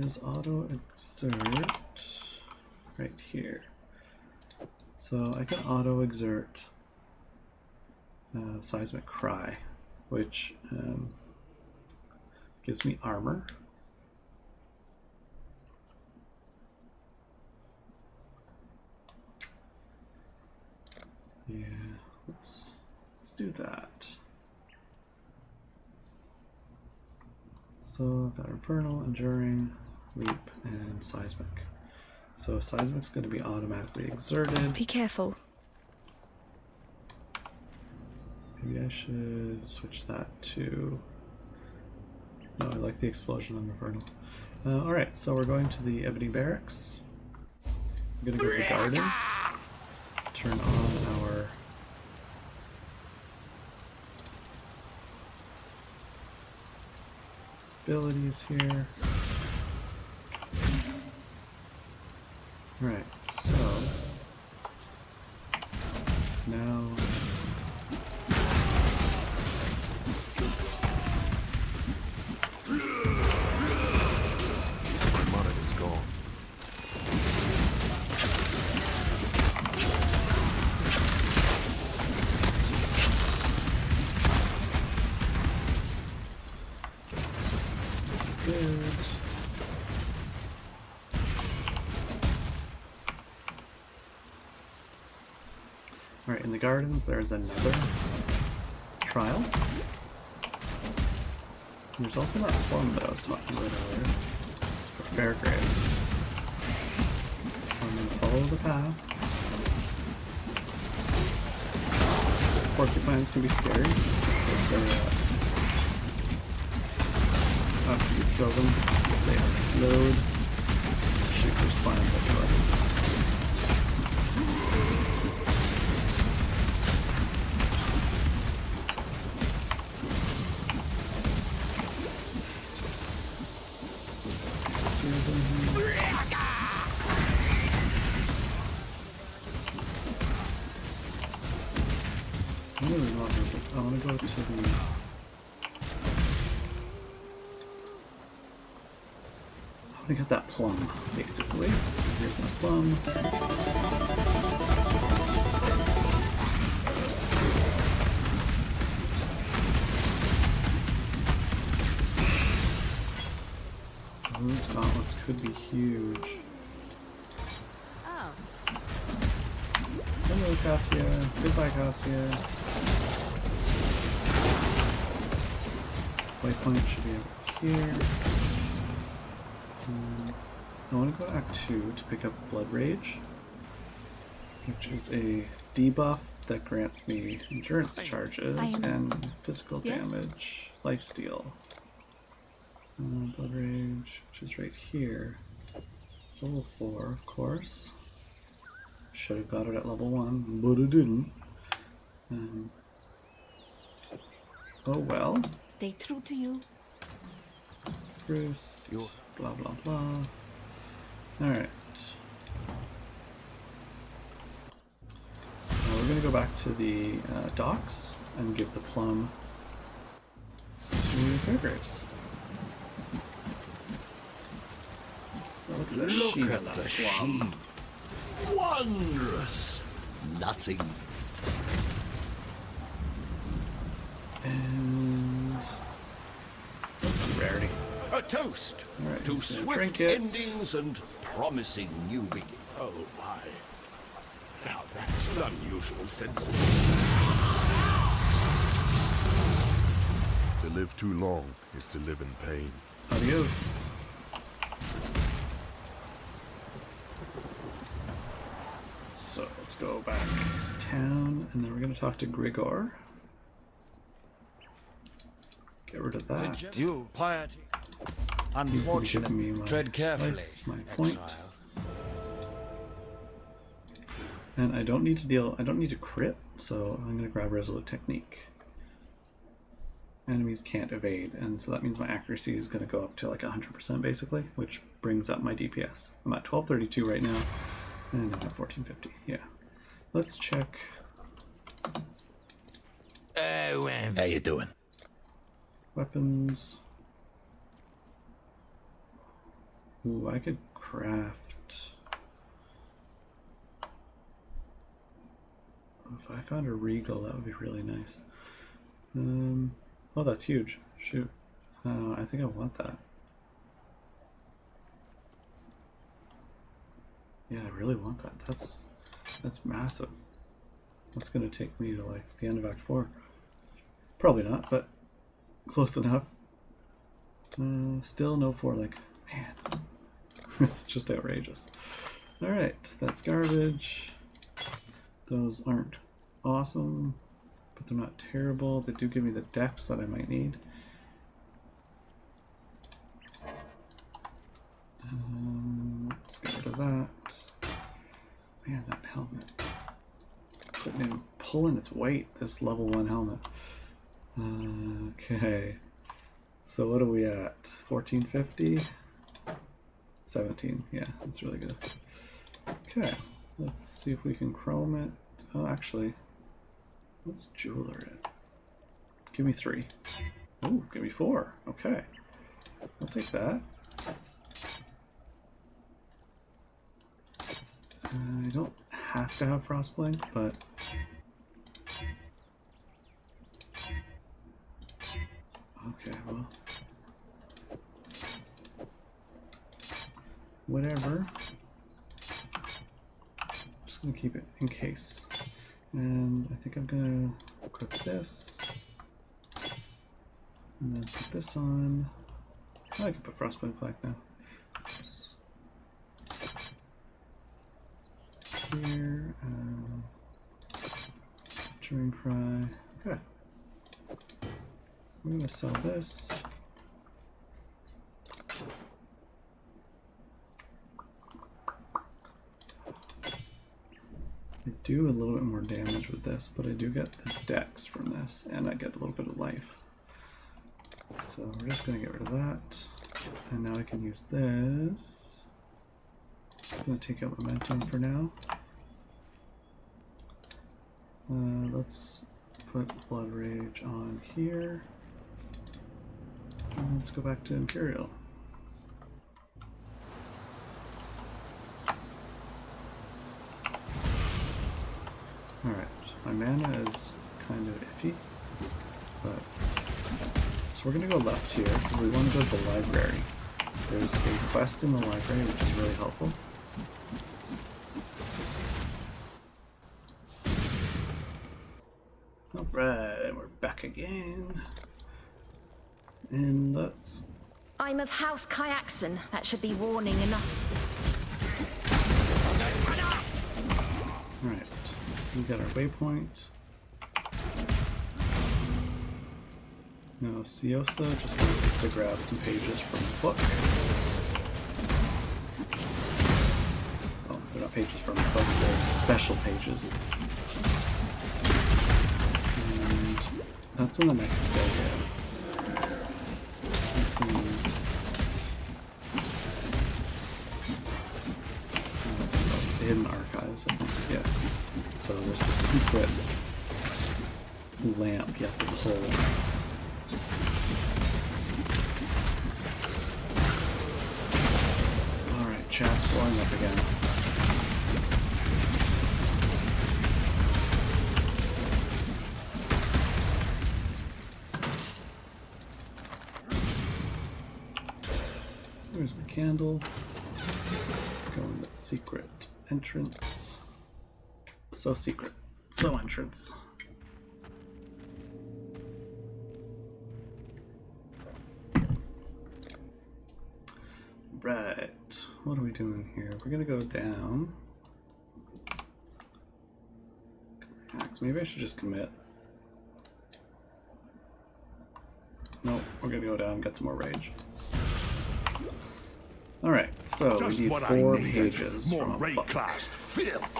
Is auto exert right here. So I can auto exert Seismic Cry, which gives me armor. Yeah, let's do that. So I've got Infernal, Enduring, Leap, and Seismic. So Seismic's going to be automatically exerted. Be careful. Maybe I should switch that to... No, I like the explosion on Infernal. Alright, so we're going to the Ebony Barracks. I'm going to go to the garden. Turn on our... abilities here. Right, so now My monitor's gone. good. Alright, in the gardens there's another trial. And there's also that forum that I was talking about earlier for Fairgraves. So I'm going to follow the path. Porcupines can be scary because they after you kill them, they explode, shoot their spines everywhere. really want her, but I want to go to the... I want to get that plum, basically. Here's my plum. Those gauntlets could be huge. Oh. Hello, Cassia. Goodbye, Cassia. Waypoint should be over here. I want to go Act 2 to pick up Blood Rage, which is a debuff that grants me endurance charges and physical damage, lifesteal. Blood Rage, which is right here. It's level 4, of course. Should have got it at level 1, but I didn't. Oh well. Stay true to you. Bruce, blah blah blah. Alright. We're going to go back to the docks and give the plum to Fairgraves. Look at the sheen of that plum. Wondrous. Nothing. And that's the rarity. A toast Alright, to so swift drink it. endings and promising new beginnings. Oh my. Now that's an unusual sense. To live too long is to live in pain. Adios. So let's go back to town, and then we're going to talk to Grigor. Get rid of that. You piety. He's going to give Unfortunate. me my Tread carefully. life, my point. Exile. And I don't need to crit, so I'm going to grab Resolute Technique. Enemies can't evade, and so that means my accuracy is going to go up to like 100% basically, which brings up my DPS. I'm at 1232 right now, and I'm at 1450. Yeah. Let's check. How you doing? Weapons. Ooh, I could craft. If I found a Regal, that would be really nice. Oh, that's huge. Shoot. I think I want that. Yeah, I really want that. That's massive. That's gonna take me to like the end of Act 4. Probably not, but close enough. Still no 4. Like, man, it's just outrageous. All right, that's garbage. Those aren't awesome, but they're not terrible. They do give me the dex that I might need. Let's get rid of that. Man, that helmet. Pulling its weight, this level 1 helmet. Okay. So what are we at? 1450? 17. Yeah, that's really good. Okay. Let's see if we can chrome it. Oh, actually, let's jeweler it. Give me 3. Oh, give me 4. Okay. I'll take that. I don't have to have Frostblink, but okay, well, whatever. Just gonna keep it in case. And I think I'm gonna equip this. And then put this on. Oh, I can put Frostblink back now. Here, Turing Cry. Okay. I'm gonna sell this. I do a little bit more damage with this, but I do get the dex from this, and I get a little bit of life. So we're just gonna get rid of that. And now I can use this. It's gonna take out momentum for now. Let's put Blood Rage on here. And let's go back to Imperial. Alright, my mana is kind of iffy, but so we're gonna go left here because we want to go to the library. There's a quest in the library which is really helpful. Alright, we're back again. And let's... I'm of House Kyaxon. That should be warning enough. Alright, we got our waypoint. Now, Siosa just wants us to grab some pages from the book. Oh, they're not pages from the book, they're special pages. And that's in the next area. That's in... what's it called? The Hidden Archives, I think, yeah. So there's a secret lamp you have to pull. Alright, chat's blowing up again. There's my candle. Go in the secret entrance. So secret. So entrance. Right. What are we doing here? We're gonna go down. Maybe I should just commit. Nope, we're gonna go down and get some more rage. Alright, so Just we need what 4 I needed. pages More from a raid book. class filth.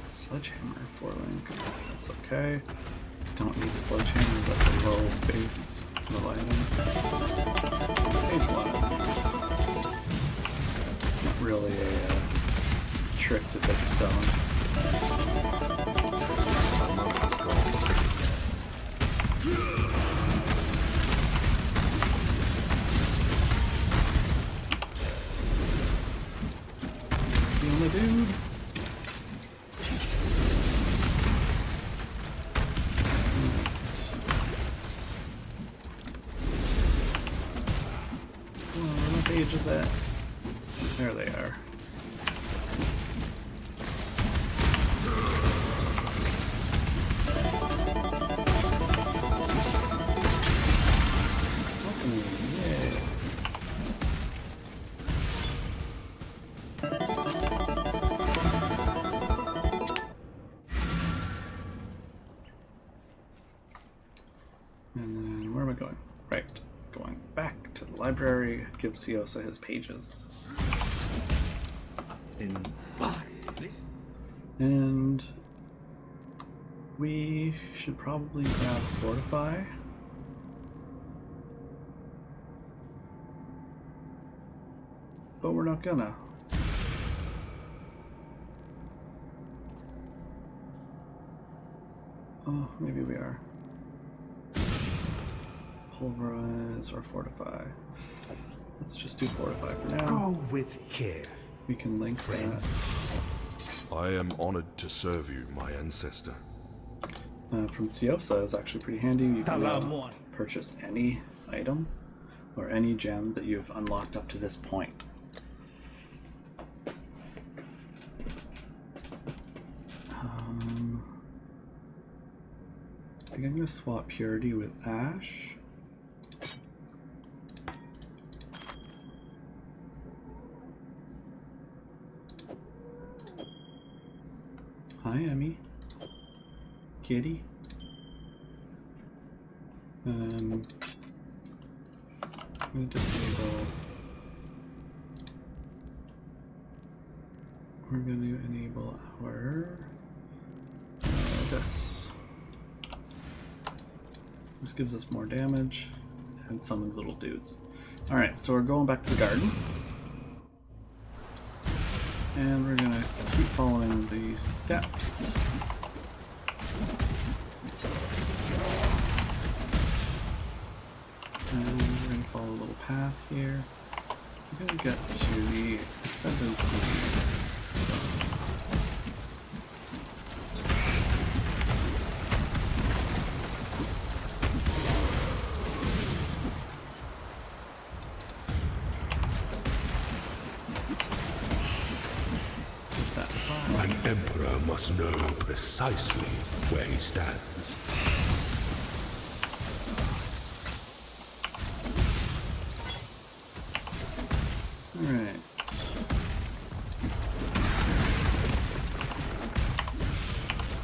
Sledgehammer 4 link. That's okay. Don't need a sledgehammer, that's a low base, low item. Page 1. It's not really a trick to this zone. Heal my dude. Where my pages at? There they are. Yay. And then where am I going? Right. Going back to the library, give Siosa his pages. And we should probably grab Fortify. But we're not gonna. Oh, maybe we are. Pulverize or Fortify. Let's just do Fortify for now. Go with care. We can link that. I am honored to serve you, my ancestor. From Siosa is actually pretty handy. You can purchase any item or any gem that you've unlocked up to this point. I think I'm going to swap Purity with Ash. Hi, Emmy. Kitty. I'm going to disable. We're going to enable our this. This gives us more damage and summons little dudes. Alright, so we're going back to the garden. And we're gonna keep following the steps. must know precisely where he stands. Alright.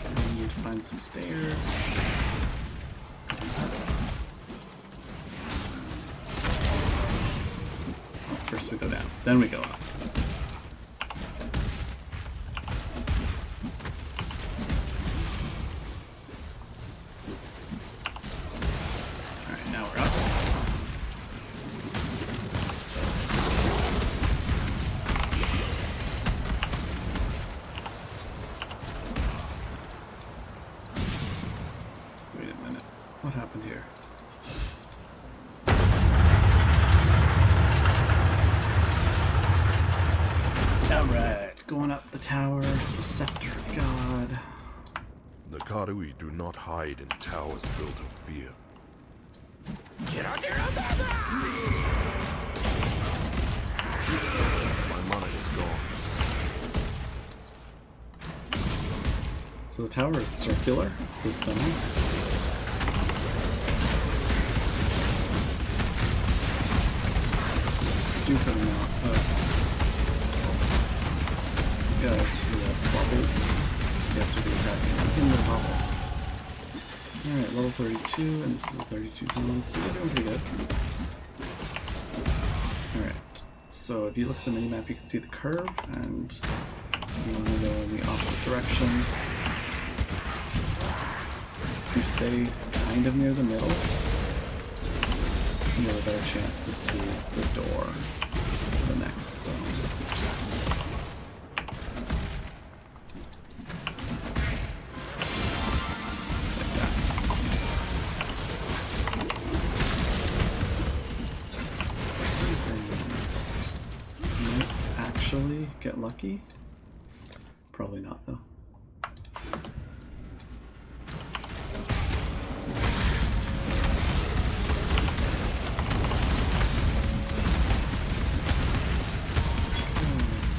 I need to find some stairs. Oh, first we go down, then we go up. Alright, now we're up. Wait a minute. What happened here? Alright, going up the tower, the Scepter of God. The Karui do not hide in towers built of fear. My mana is gone. So the tower is circular this summer. Stupid amount of guys who have bubbles. So you have to be attacking in the bubble. Alright, level 32, and this is a 32 zone, so we're doing pretty good. Alright, so if you look at the minimap, you can see the curve, and you want to go in the opposite direction. If you stay kind of near the middle, you have a better chance to see the door to the next zone. Get lucky? Probably not, though.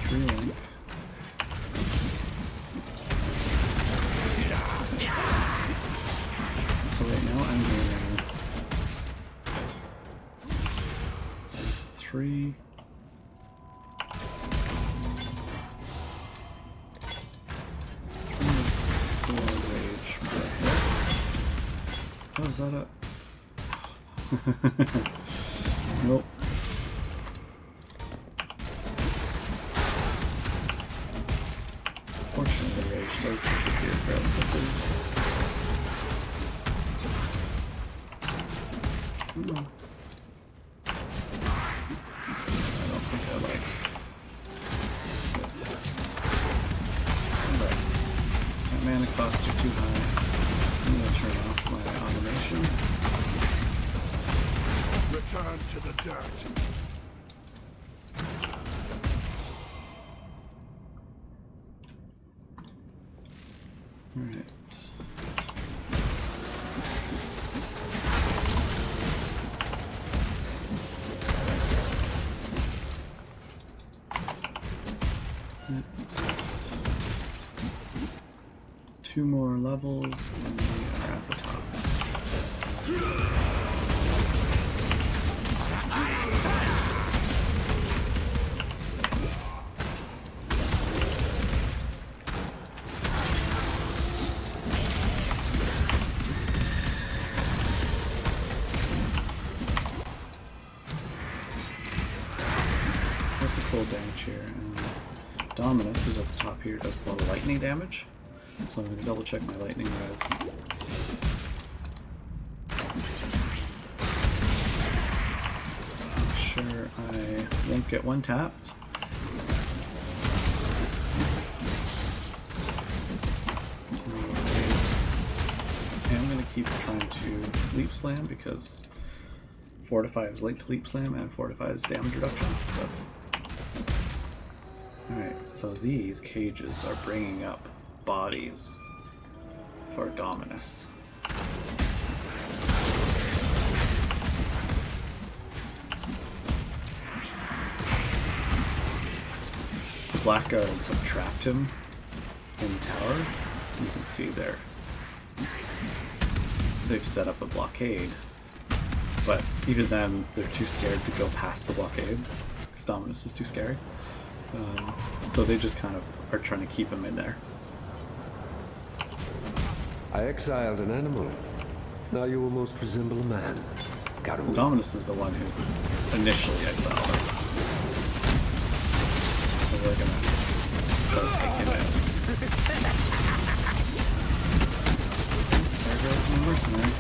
Three link. So right now I'm doing 3. Oh, is that a... Nope. Fortunately, the rage does disappear fairly quickly. I don't think I like this. Alright. My mana costs are too high. I'm going to turn off my automation. Return to the dirt. Alright. Two more levels and we are at the top. That's a cool damage here. And Dominus, who's at the top here, does a lot of lightning damage. So I'm going to double check my lightning res. Make sure I won't get one tapped. And I'm going to keep trying to leap slam because Fortify is linked to leap slam and Fortify is damage reduction. So, alright, so these cages are bringing up bodies for Dominus. The Blackguards have trapped him in the tower. You can see they've set up a blockade, but even then they're too scared to go past the blockade because Dominus is too scary. So they just kind of are trying to keep him in there. I exiled an animal. Now you almost resemble a man. So Dominus is the one who initially exiled us. So we're gonna try to take him out. There goes my mercenary.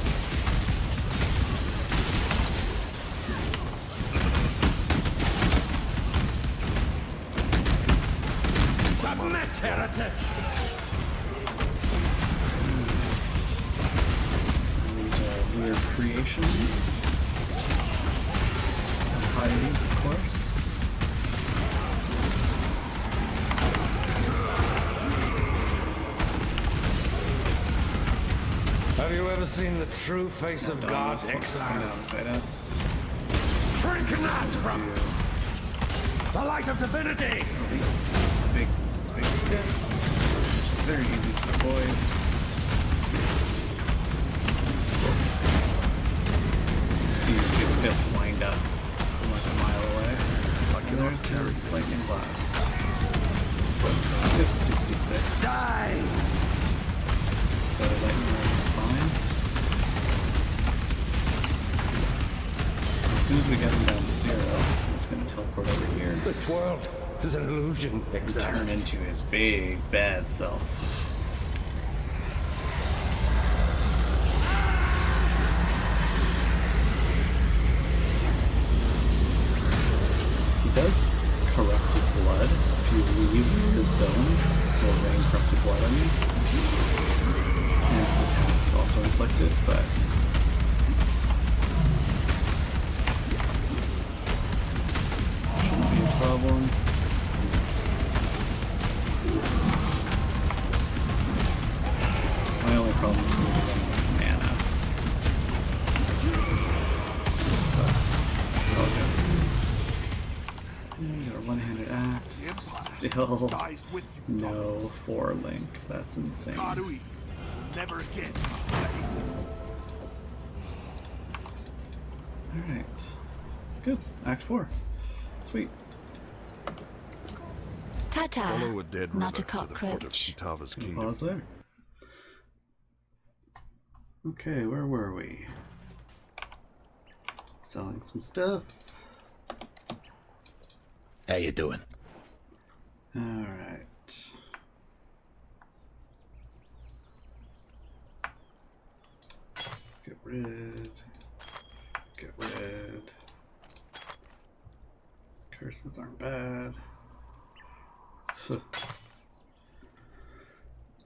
Submit, heretic! These are weird creations. Hades, of course. Have you ever seen the true face of God, Exile? Shrinking out from the light of divinity! Big fist, which is very easy to avoid. See your big fist wind up from like a mile away. There's his lightning blast. We have 66. Die! So lightning round is fine. As soon as we get him down to 0, he's going to teleport over here. This world is an illusion, And Exile. turn into his big bad self. He does corrupted blood. If you leave his zone, he'll rain corrupted blood on you. And his attacks also inflicted, but shouldn't be a problem. My only problem is moving them with mana. But all good. And we got a one-handed axe. Still no 4 link. That's insane. Never again, Alright. Good. Act 4. Sweet. Ta-ta, Follow a dead not a river to the foot of cockroach. Kitava's Can you kingdom. pause there? Okay, where were we? Selling some stuff. How you doing? Alright. Get rid. Get rid. Curses aren't bad.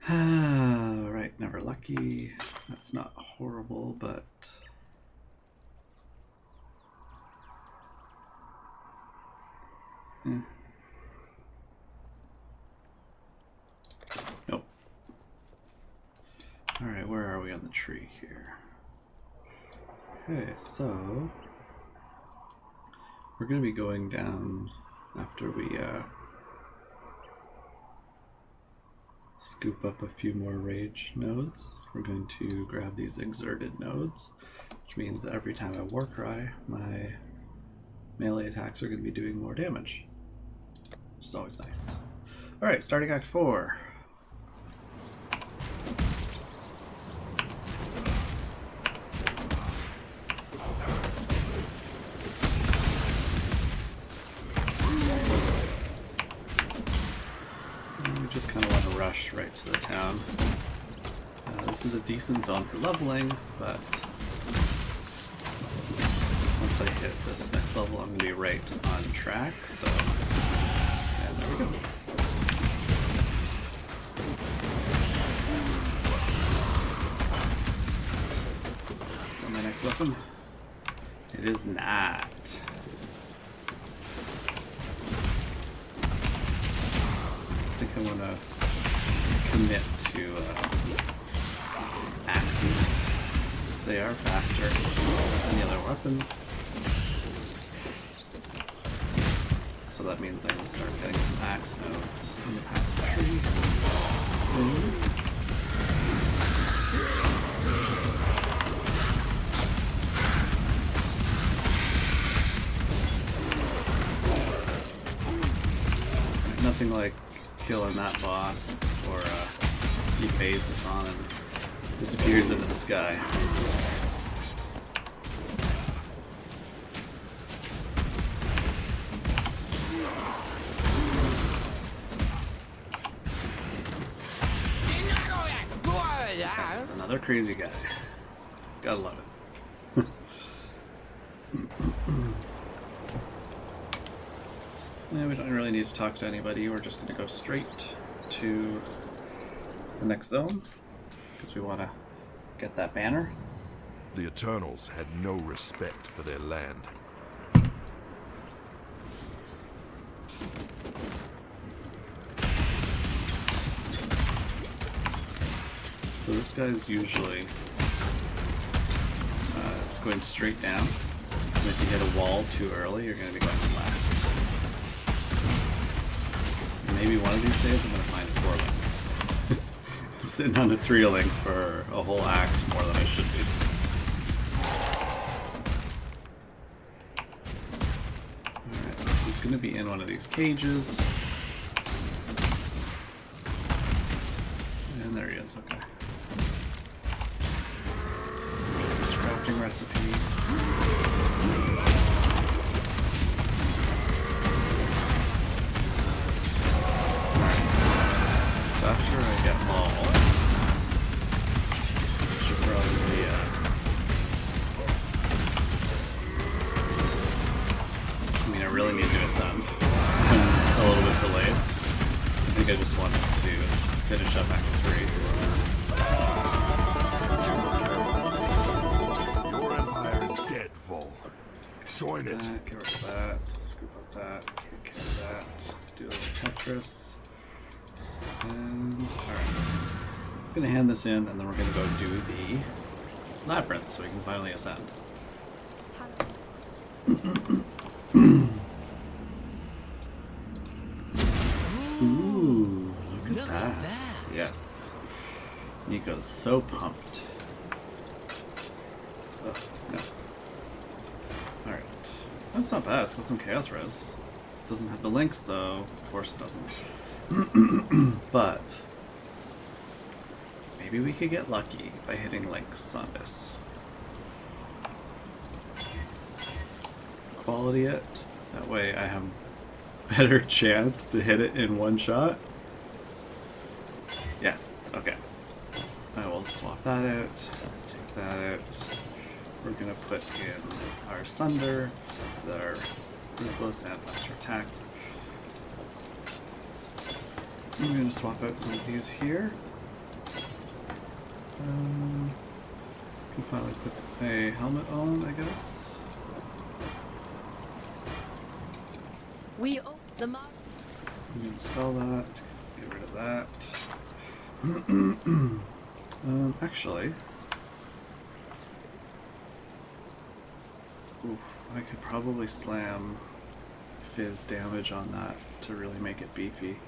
Right, never lucky. That's not horrible, but nope. Alright, where are we on the tree here? Okay, so we're going to be going down after we scoop up a few more rage nodes. We're going to grab these exerted nodes, which means that every time I Warcry, my melee attacks are going to be doing more damage, which is always nice. Alright, starting Act 4. We just kind of want to rush right to the town. This is a decent zone for leveling, but once I hit this next level, I'm going to be right on track, so, and there we go. Is that my next weapon? It is not. I think I want to commit to axes, because they are faster than any other weapon. So so that means I'm going to start getting some axe nodes in the passive tree soon. Nothing like killing that boss before he phases on and disappears into the sky. Yes, another crazy guy. Gotta love it. Yeah, we don't really need to talk to anybody. We're just going to go straight to the next zone because we want to get that banner. The Eternals had no respect for their land. So this guy's usually going straight down. And if you hit a wall too early, you're going to be going left. Maybe one of these days I'm going to find a 4-link. Sitting on a 3-link for a whole axe more than I should be. Alright, so he's going to be in one of these cages. And there he is, okay. This crafting recipe. After I get Maul, I should probably, I mean, I really need to ascend. I'm a little bit delayed. I think I just wanted to finish up Act 3. Your empire is dead, Vol. Join it. Get rid of that, scoop up that, can't carry that, do a little Tetris. And alright, I'm gonna hand this in and then we're gonna go do the labyrinth so we can finally ascend. Ooh, look at that. Yes. Nico's so pumped. Oh, no. Alright. That's not bad, it's got some chaos res. Doesn't have the links though. Of course it doesn't. But maybe we could get lucky by hitting links on this. Quality it. That way I have a better chance to hit it in one shot. Yes, okay. I will swap that out. Take that out. We're gonna put in our Sunder, our Ruthless and Lesser Attack. I'm going to swap out some of these here. Can finally put a helmet on, I guess. We owe the I'm going to sell that, get rid of that. Actually, I could probably slam fizz damage on that to really make it beefy.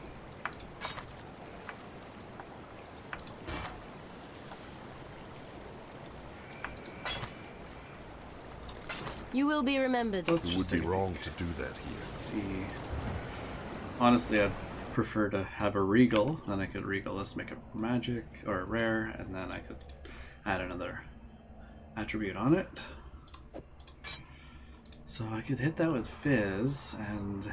You will be remembered. It would be wrong to do that here. See. Honestly, I'd prefer to have a regal. Then I could regal this, make it magic or rare, and then I could add another attribute on it. So I could hit that with fizz and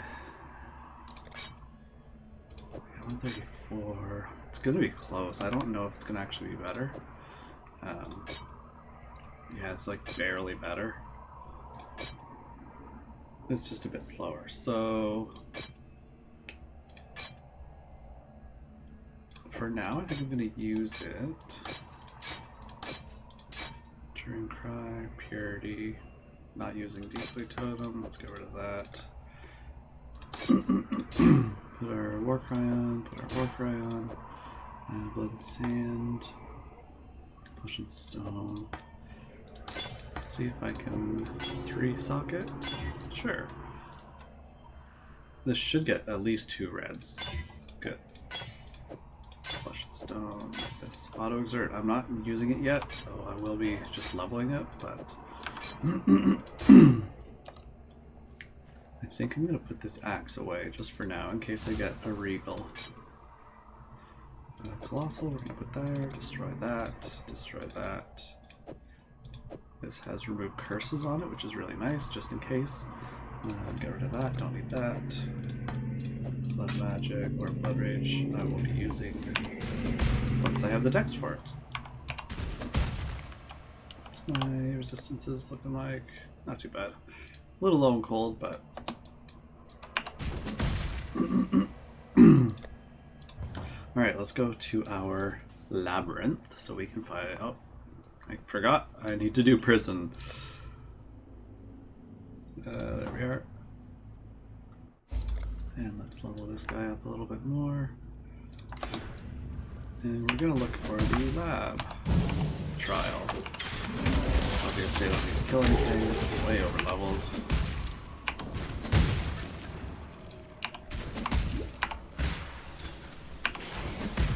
134. It's gonna be close. I don't know if it's gonna actually be better. Yeah, it's like barely better. It's just a bit slower. So for now, I think I'm going to use it. Dream Cry, Purity, not using Deeply Totem. Let's get rid of that. Put our War Cry on, Blood and Sand, Potion Stone. Let's see if I can 3 socket. Sure. This should get at least 2 reds. Good. Flesh and stone. This auto exert. I'm not using it yet, so I will be just leveling it, but I think I'm gonna put this axe away just for now in case I get a regal. Colossal, we're gonna put there. Destroy that. Destroy that. This has removed curses on it, which is really nice, just in case. Get rid of that, don't need that. Blood magic or blood rage I will be using once I have the dex for it. What's my resistances looking like? Not too bad. A little low and cold, but alright, let's go to our labyrinth so we can find out. I forgot, I need to do prison. There we are. And let's level this guy up a little bit more. And we're gonna look for the lab trial. Obviously I don't need to kill anything, this is way over leveled.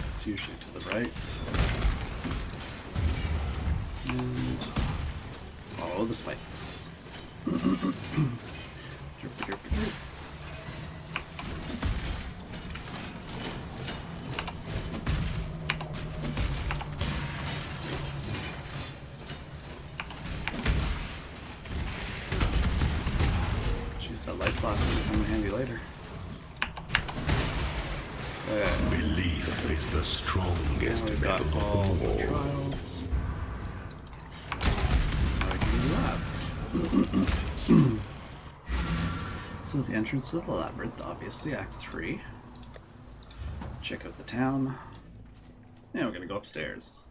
It's usually to the right. And follow the spikes. Jeez, that life blast will come in handy later. Belief is the strongest We've got metal all of the them all. trials. Now I can do the lab. So the entrance to the labyrinth, obviously, Act 3. Check out the town. And we're gonna go upstairs.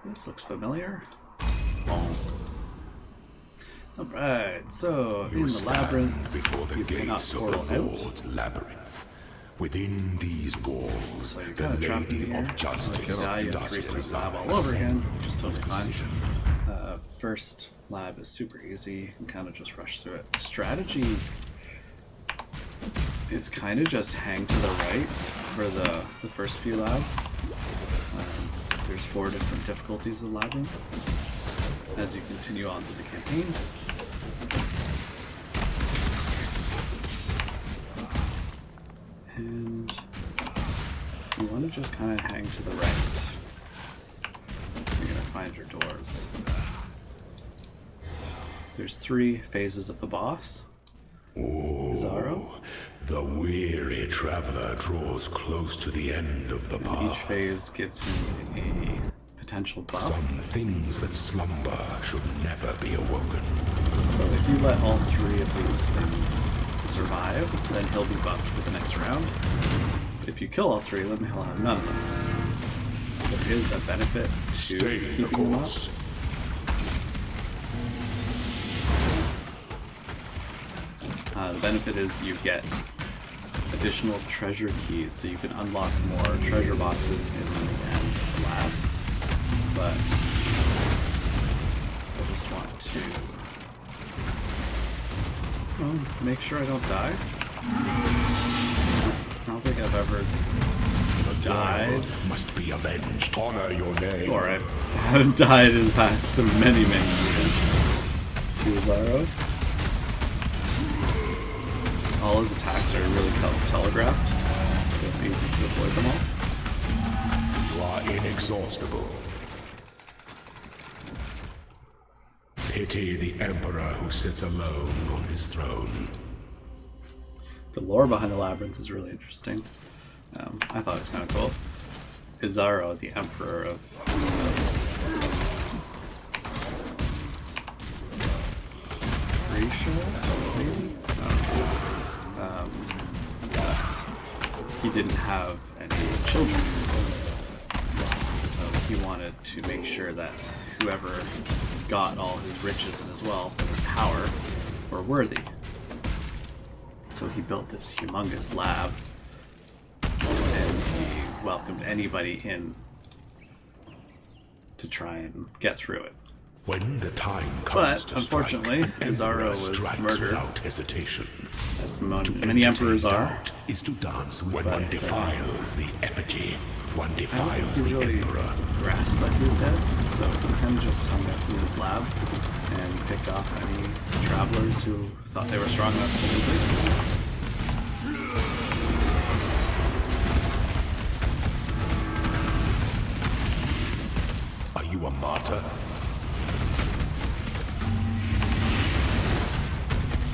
This looks familiar. Alright, so in the labyrinth, before the you cannot gates of portal the out. Lord's labyrinth. Within these walls, So you're the kind of trapped in Lady here. of Justice Die, you have to does restart the lab all reside over again, which is totally with fine. precision. First lab is super easy. You can kind of just rush through it. The strategy is kind of just hang to the right for the first few labs. There's 4 different difficulties of Labyrinth as you continue on through the campaign. And you want to just kind of hang to the right. You're going to find your doors. There's 3 phases of the boss. Zaro. The weary traveler draws close to the end of the And path. each phase gives him a potential buff. Some things that slumber should never be awoken. So if you let all 3 of these things survive, then he'll be buffed for the next round. But if you kill all 3 of them, he'll have none of them. There is a benefit to Stay the keeping them up. course. The benefit is you get additional treasure keys, so you can unlock more treasure boxes in the end of the lab. But I just want to make sure I don't die. I don't think I've ever died. Must be avenged. Honor your name. Or I haven't died in the past many years. To Zaro. All his attacks are really telegraphed, so it's easy to avoid them all. You are inexhaustible. Pity the Emperor who sits alone on his throne. The lore behind the labyrinth is really interesting. I thought it was kind of cool. Izaro, the Emperor of Thracia, maybe? But he didn't have any children, so he wanted to make sure that whoever got all his riches and his wealth and his power were worthy. So he built this humongous lab, and he welcomed anybody in to try and get through it. When the time comes But, to unfortunately, strike, an Pizarro emperor was strikes murdered. without hesitation. As To many emperors entertain are. doubt is to dance when But, one defiles the effigy. One I don't defiles think he the really emperor. grasped that he was dead, so he kind of just hung out in his lab and picked off any travelers who thought they were strong enough to complete. Are you a martyr?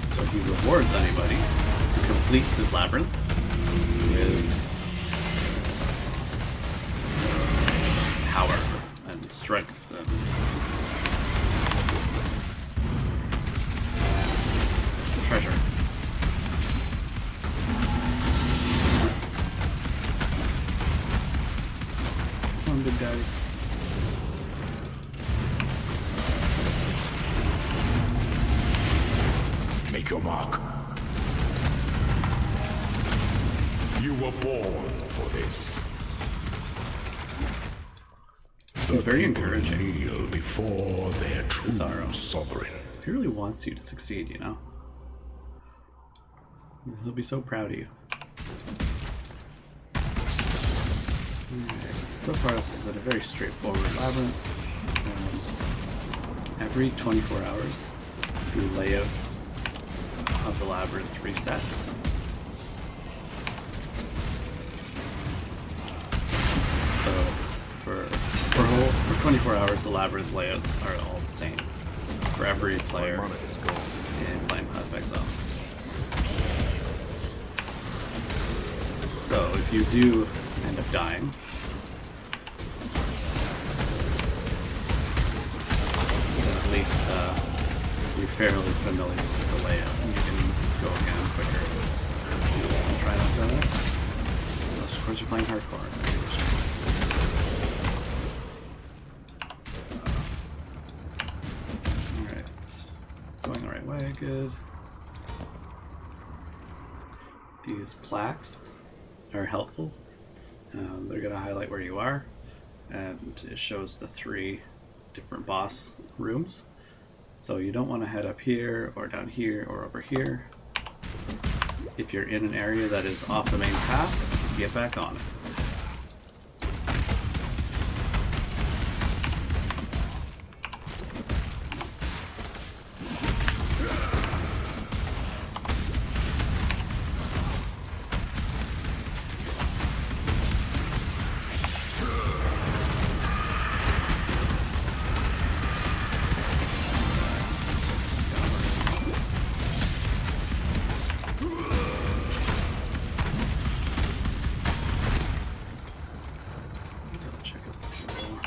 So he rewards anybody who completes his labyrinth with power and strength and treasure. Come on, big daddy. Make your mark. You were born for this. He's very The people encouraging. Kneel before their true Pizarro. sovereign. He really wants you to succeed, you know? He'll be so proud of you. Alright, so far this has been a very straightforward labyrinth. Every 24 hours, the layouts of the labyrinth resets. So for 24 hours, the labyrinth layouts are all the same for every player in playing Path of Exile. So if you do end up dying, at least you're fairly familiar with the layout and you can go again quicker and try not to die next time. Unless of course you're playing hardcore. Alright. Going the right way, good. These plaques are helpful. They're going to highlight where you are, and it shows the 3 different boss rooms. So you don't want to head up here or down here or over here. If you're in an area that is off the main path, get back on it. Check out the floor.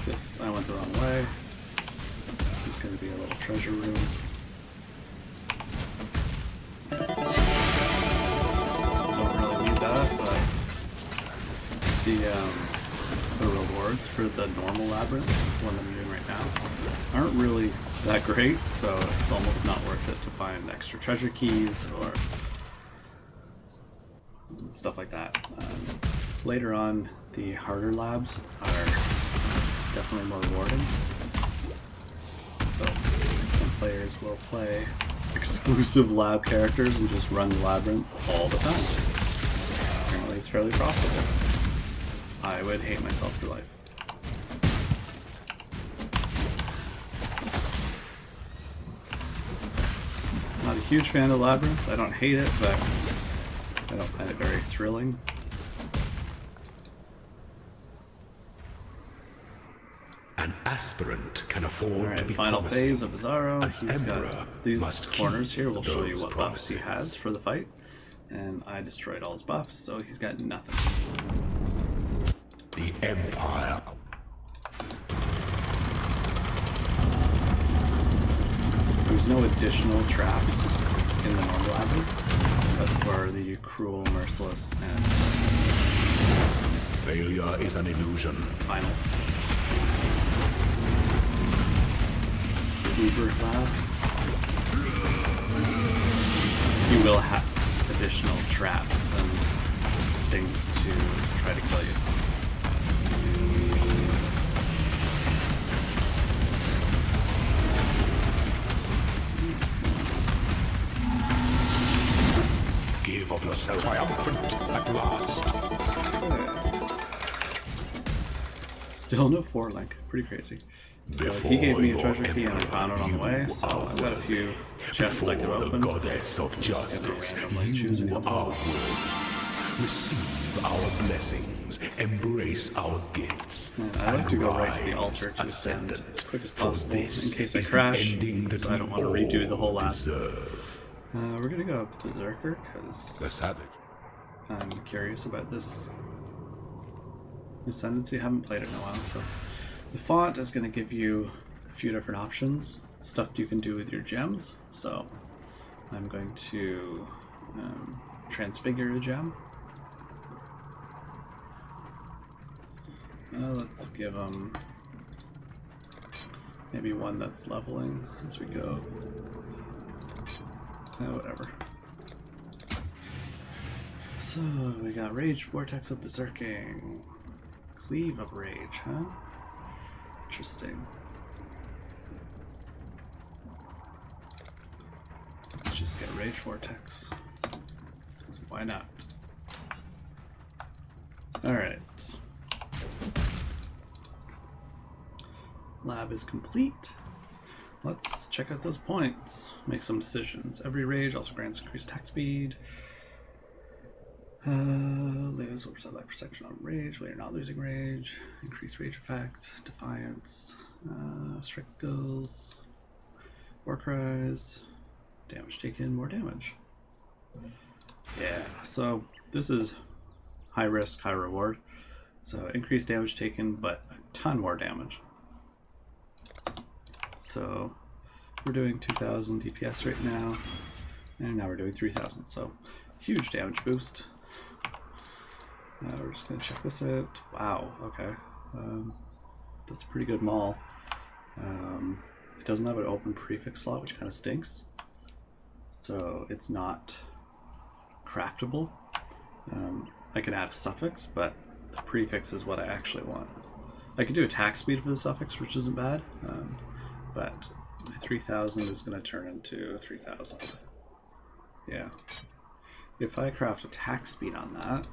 This, I went the wrong way. This is going to be a little treasure room. Don't really need that, but the rewards for the normal labyrinth, the one that I'm doing right now, aren't really that great, so it's almost not worth it to find extra treasure keys or stuff like that. Later on, the harder labs are definitely more rewarding. So some players will play exclusive lab characters and just run the labyrinth all the time. Apparently it's fairly profitable. I would hate myself for life. Not a huge fan of Labyrinth. I don't hate it, but I don't find it very thrilling. An aspirant can afford to Alright, be final promising. phase of Pizarro. An He's emperor got these must corners keep here will show you those what buffs he promises. has for the fight. And I destroyed all his buffs, so he's got nothing. The Empire. There's no additional traps in the normal labyrinth, but for the cruel, merciless, and Failure is an illusion. final Uber lab, you will have additional traps and things to try to kill you. Give of yourself triumphant at last. Still no 4-link. Pretty crazy. So he gave me a treasure key and I found it on the way, so I've got a few chests I can open. Goddess of justice, choosing you a are worthy. Receive our blessings, embrace our gifts. I like to go right to the altar to ascend as quick as possible in case I crash, because I don't want to redo the whole last. We're gonna go Berserker because the savage. I'm curious about this Ascendancy. I haven't played it in a while, so the font is going to give you a few different options, stuff you can do with your gems. So I'm going to transfigure a gem. Let's give them maybe one that's leveling as we go. Whatever. So we got Rage, Vortex of Berserking, Cleave of Rage, huh? Interesting. Let's just get Rage Vortex. 'Cause why not? Alright. Lab is complete. Let's check out those points. Make some decisions. Every rage also grants increased attack speed. Lose 1% life perception on rage while you're not losing rage. Increased rage effect. Defiance. Strict goals. War cries. Damage taken. More damage. Yeah, so this is high risk, high reward. So increased damage taken, but a ton more damage. So we're doing 2000 DPS right now, and now we're doing 3000, so huge damage boost. We're just going to check this out. Wow, okay. That's a pretty good maul. It doesn't have an open prefix slot, which kind of stinks. So it's not craftable. I can add a suffix, but the prefix is what I actually want. I could do attack speed for the suffix, which isn't bad. But my 3000 is going to turn into 3000. Yeah. If I craft attack speed on that,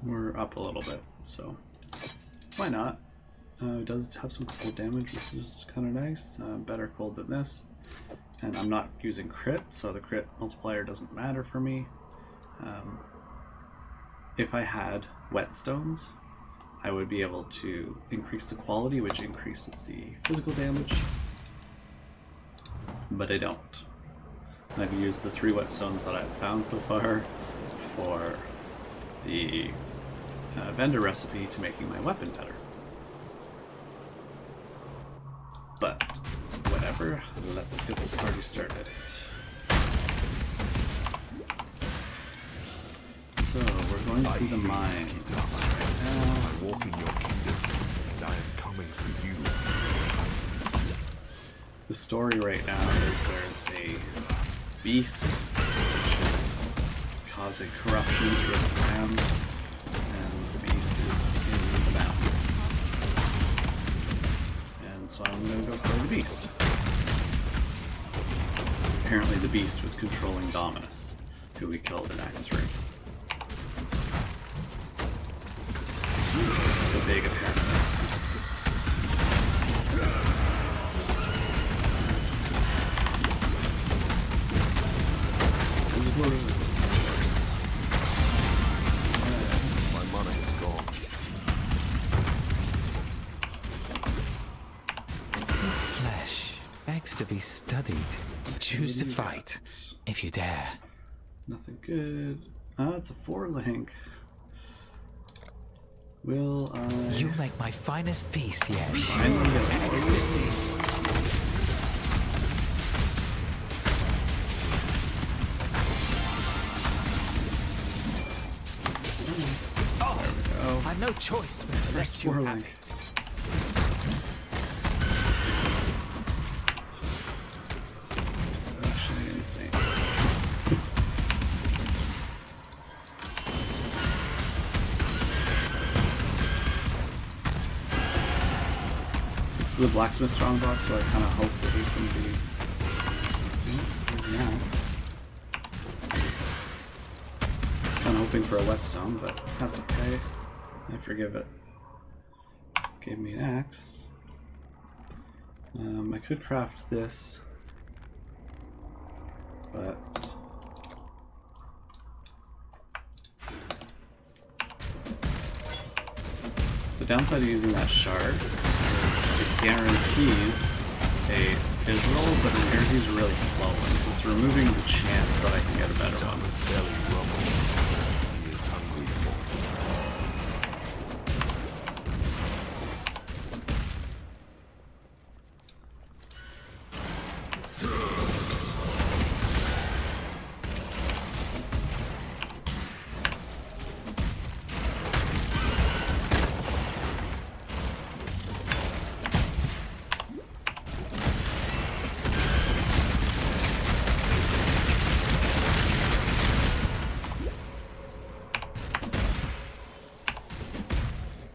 we're up a little bit, so why not? It does have some cold damage, which is kind of nice. Better cold than this. And I'm not using crit, so the crit multiplier doesn't matter for me. If I had whetstones, I would be able to increase the quality, which increases the physical damage. But I don't. I've used the 3 whetstones that I've found so far for the vendor recipe to making my weapon better. But whatever, let's get this party started. So we're going through the mines right now. I walk in your kingdom, and I am coming for you. The story right now is there's a beast which is causing corruption through the lands, and the beast is in the mountain. And so I'm going to go slay the beast. Apparently the beast was controlling Dominus, who we killed in Act 3. It's a big apparent. Physical resistance, of course. My mana is gone. Flesh begs to be studied. Choose to fight, if you dare. Nothing good. Ah, it's a 4-link. Will I... You make my finest piece yet. Finally get a Ecstasy. no choice but to let you have it. It's actually insane. So this is a blacksmith strongbox, so I kind of hope that he's going to be. There's an axe. Kind of hoping for a whetstone, but that's okay. I forgive it. Gave me an axe. I could craft this, but the downside of using that shard is it guarantees a fizz roll, but it guarantees really slow one, so it's removing the chance that I can get a better one.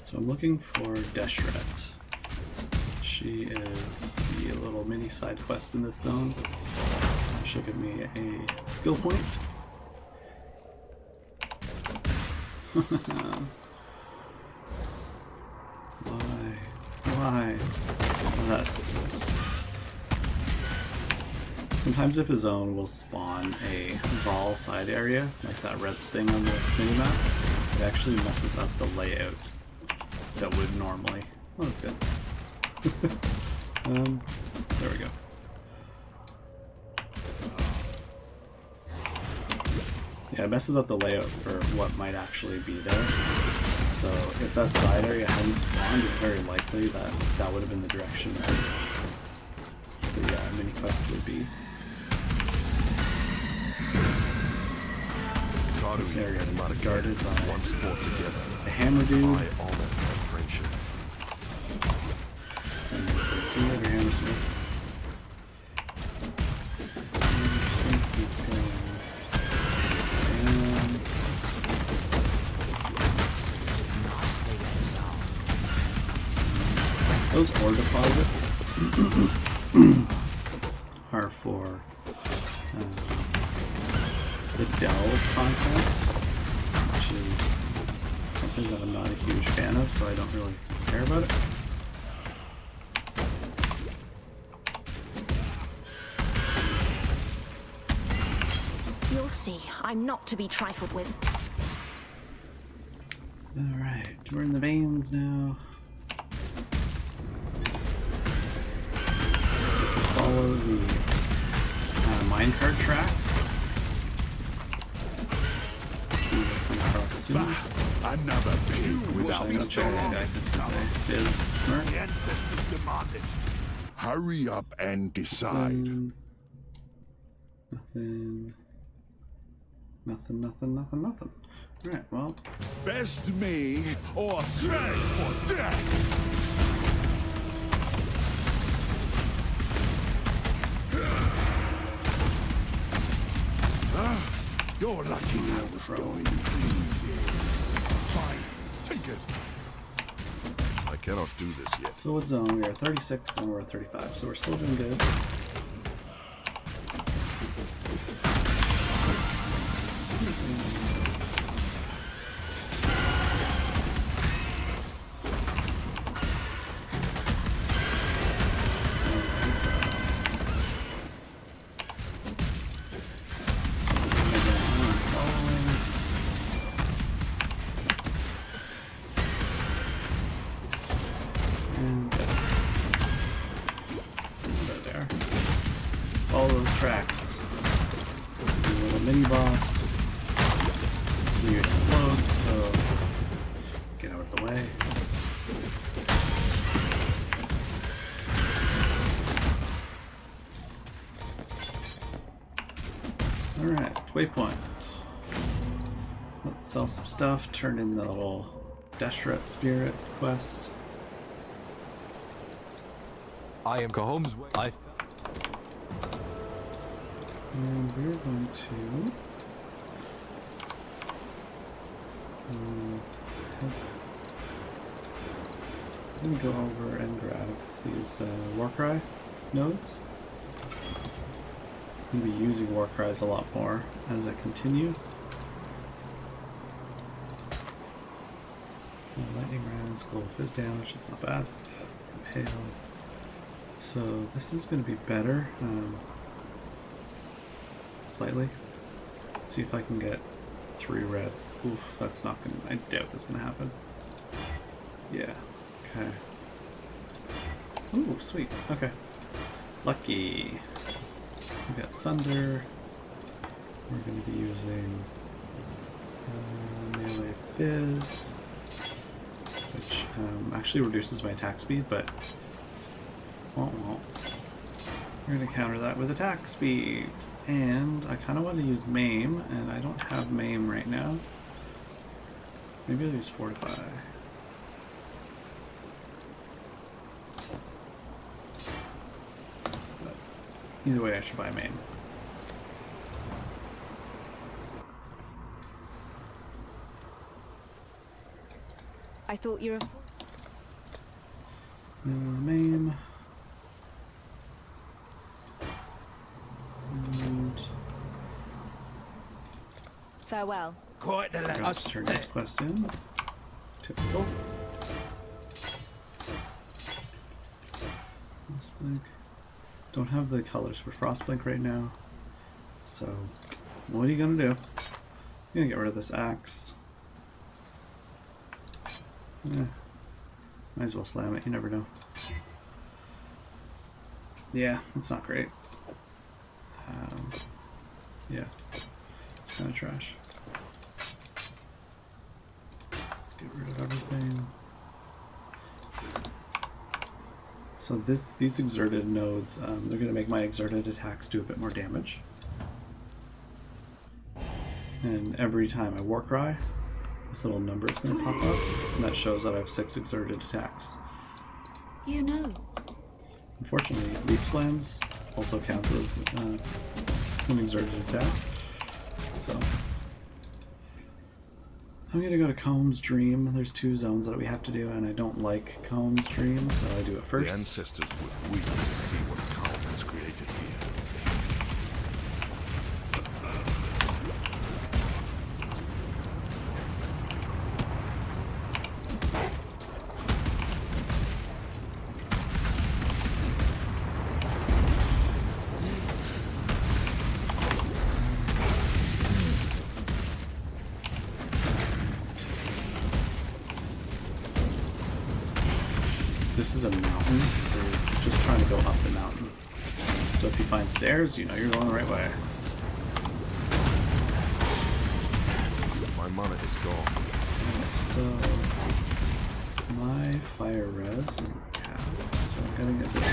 So I'm looking for Deshret. She is the little mini side quest in this zone. She'll give me a skill point. Why? Thus. Sometimes if a zone will spawn a Vol side area, like that red thing on the minimap, it actually messes up the layout that would normally. Oh, that's good. There we go. Yeah, it messes up the layout for what might actually be there. So if that side area hadn't spawned, it's very likely that that would have been the direction that the mini quest would be. This area is guarded by the hammer dude. So I'm going to say, see you later, Hammersmith. I'm just going to keep going. Those ore deposits are for the delve content, which is something that I'm not a huge fan of, so I don't really care about it. You'll see, I'm not to be trifled with. Alright, we're in the veins now. Follow the minecart tracks, which we will come across soon. Another pig without I'm gonna check this guy. This is a fizz merc. The ancestors demand it. Hurry up and decide. Nothing. Alright, well. Best me or send for death. You're lucky I was going easy. Fine, take it. I cannot do this yet. So what zone? We are 36 and we're at 35, so we're still doing good. Follow those tracks. This is a little mini boss. He explodes, so get out of the way. Alright, waypoint. Let's sell some stuff, turn in the little Deshret Spirit quest. I am Cahome's way. And we're going to I'm going to go over and grab these Warcry nodes. I'm going to be using Warcries a lot more as I continue. Lightning rounds, global fizz damage, that's not bad. Hail. So this is going to be better. Slightly. Let's see if I can get 3 reds. Oof, that's not gonna. I doubt that's gonna happen. Yeah. Okay. Ooh, sweet. Okay. Lucky. We got Sunder. We're gonna be using melee fizz, which actually reduces my attack speed, but we're gonna counter that with attack speed. And I kind of want to use Maim, and I don't have Maim right now. Maybe I'll use Fortify. But either way, I should buy Maim. I thought you were. Maim. Farewell. Quite the Let's turn this quest in. Typical. Frostblink. Don't have the colors for Frostblink right now. So, what are you gonna do? I'm gonna get rid of this axe. Might as well slam it, you never know. Yeah, that's not great. Yeah, it's kind of trash. Let's get rid of everything. So these exerted nodes, they're going to make my exerted attacks do a bit more damage. And every time I Warcry, this little number is going to pop up, and that shows that I have 6 exerted attacks. You know. Unfortunately, leap slams also counts as an exerted attack. So I'm gonna go to Comb's Dream. There's 2 zones that we have to do, and I don't like Comb's Dream, so I do it first. The ancestors would weep to see what Calm has created here. This is a mountain, so you're just trying to go up the mountain. So if you find stairs, you know you're going the right way. My mana is gone. Okay, so my fire res isn't capped, so I'm getting a bit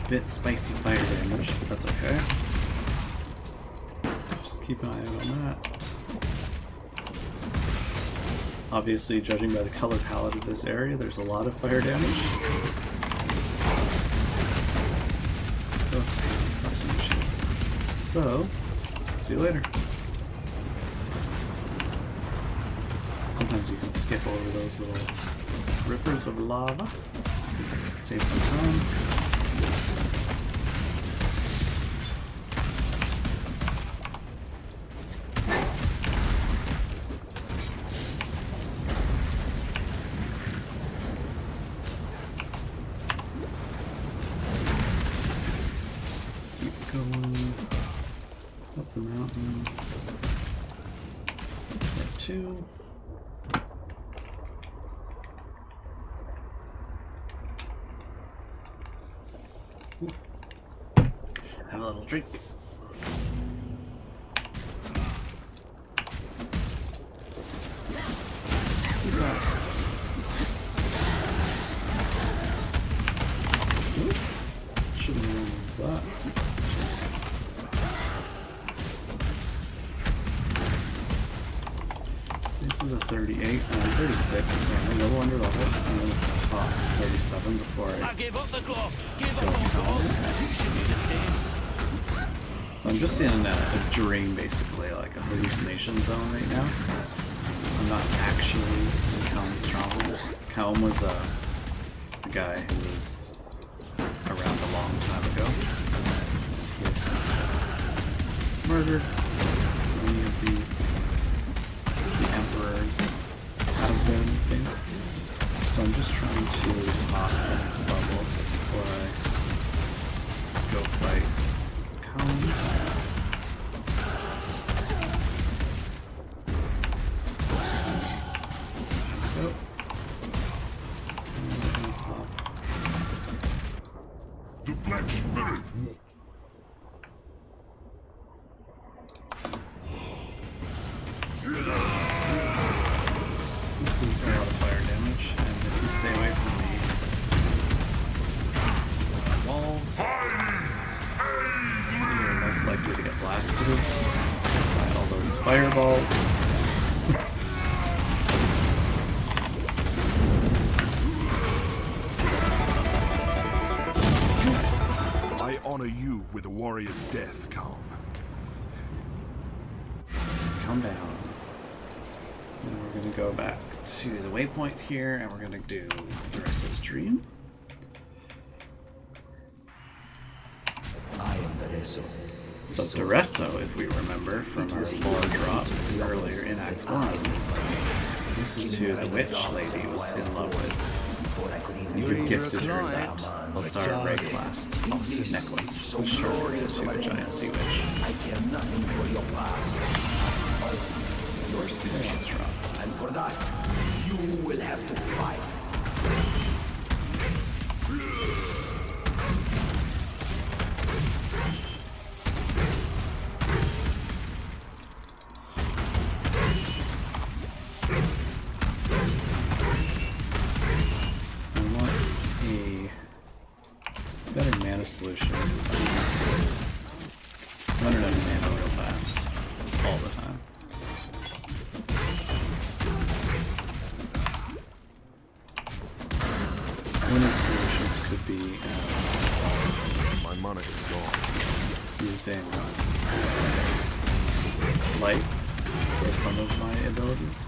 more, spicy fire damage, but that's okay. Just keep an eye out on that. Obviously, judging by the color palette of this area, there's a lot of fire damage. Oh, so, see you later. Sometimes you can skip over those little rippers of lava. Save some time. Going up the mountain. Get 2. Ooh. Have a little drink. Who's that? Shouldn't have done that. is a 38 and I'm 36, so I'm a little under level. I'm going to pop 37 before I gave up the glove. Give go calendar. So I'm just in a dream, basically, like a hallucination zone right now. I'm not actually in Calum's stronghold. Calum was a guy who was around a long time ago. He has since been murdered. Many of the emperors have been in this game. So I'm just trying to pop the next level before I go fight Calum. The Black Spirit. This is a lot of fire damage, and if you stay away from the walls, you're less likely to get blasted by all those fireballs. I honor you with a warrior's death, Calm. Calm down. And we're going to go back to the waypoint here, and we're going to do Duresso's Dream. I am Duresso. So Duresso, if we remember from our lore drop earlier in Act 1, this is who the witch lady was in love with. And you gifted her that Star Ray Blast necklace, which turned her into a giant sea witch. I care nothing for your past. Where's the last drop? And for that, you will have to fight. I want a better mana solution. I'm running out of mana real fast all the time. One of the solutions could be my mana is gone. Using light for some of my abilities.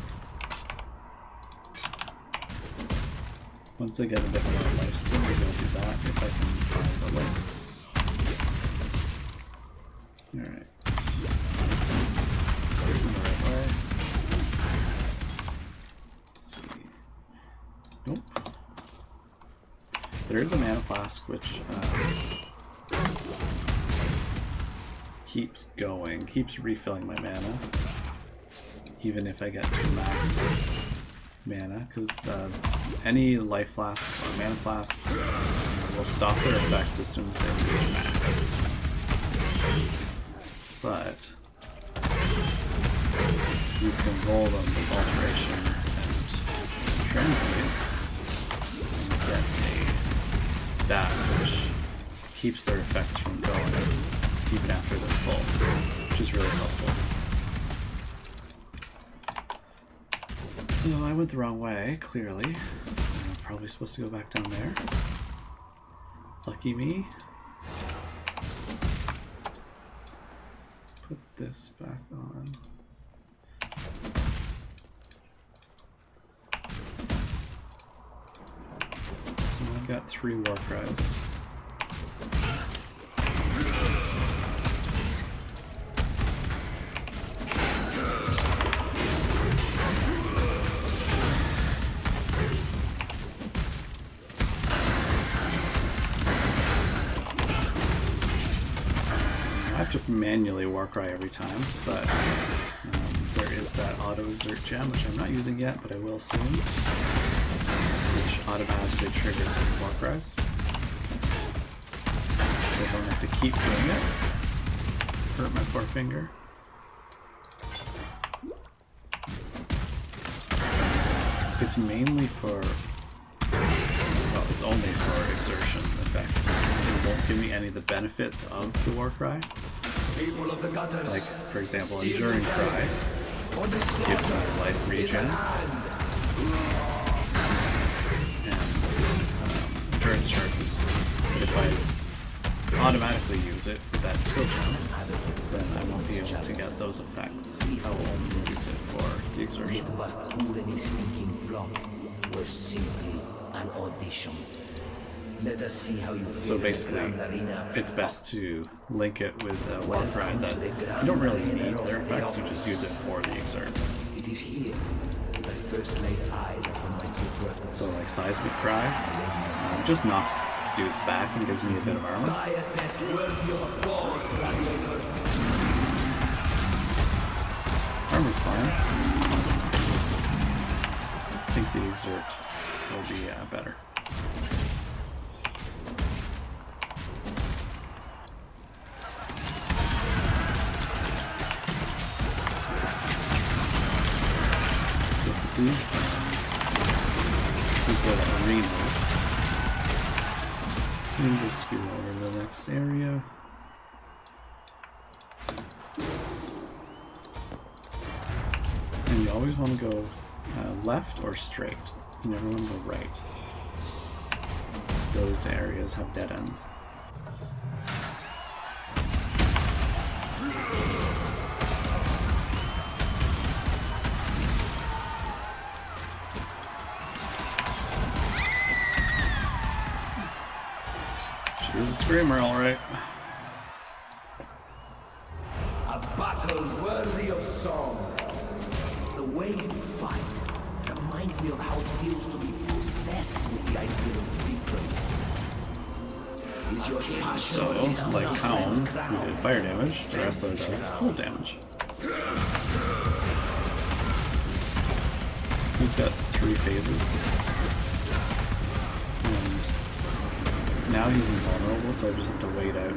Once I get a bit more lifesteal, maybe I'll do that if I can find the links. Alright. Is this in the right way? Let's see. Nope. There is a mana flask which keeps going, keeps refilling my mana, even if I get to max mana, because any life flasks or mana flasks will stop their effects as soon as they reach max. But you can roll them with alterations and transmutes and get a stat which keeps their effects from going even after they're full, which is really helpful. So I went the wrong way, clearly. I'm probably supposed to go back down there. Lucky me. Let's put this back on. So I've got 3 war cries. I have to manually warcry every time, but there is that auto exert gem, which I'm not using yet, but I will soon, which automatically triggers warcries. So I don't have to keep doing it. Hurt my poor finger. It's mainly for, well, it's only for exertion effects. It won't give me any of the benefits of the war cry. Like, for example, Enduring Cry gives me life regen. And endurance charges. But if I automatically use it with that skill gem, then I won't be able to get those effects. I will only use it for the exertions. We're simply an audition. Let us see how you feel. So basically, it's best to link it with Warcry that you don't really need their effects, you just use it for the exerts. It is here that I first laid eyes upon my true purpose. So like Seismic Cry, just knocks dudes back and gives me a bit of armor. Armor's fine. I think the exert will be better. So for these little arenas, and just scoot over to the next area. And you always want to go left or straight. You never want to go right. Those areas have dead ends. She is a screamer, alright. A battle worthy of song. The way you fight reminds me of how it feels to be possessed with the idea of victory. Is your passion So, like Kaon, who did fire damage, the wrestler does cold damage. He's got 3 phases. And now he's invulnerable, so I just have to wait out.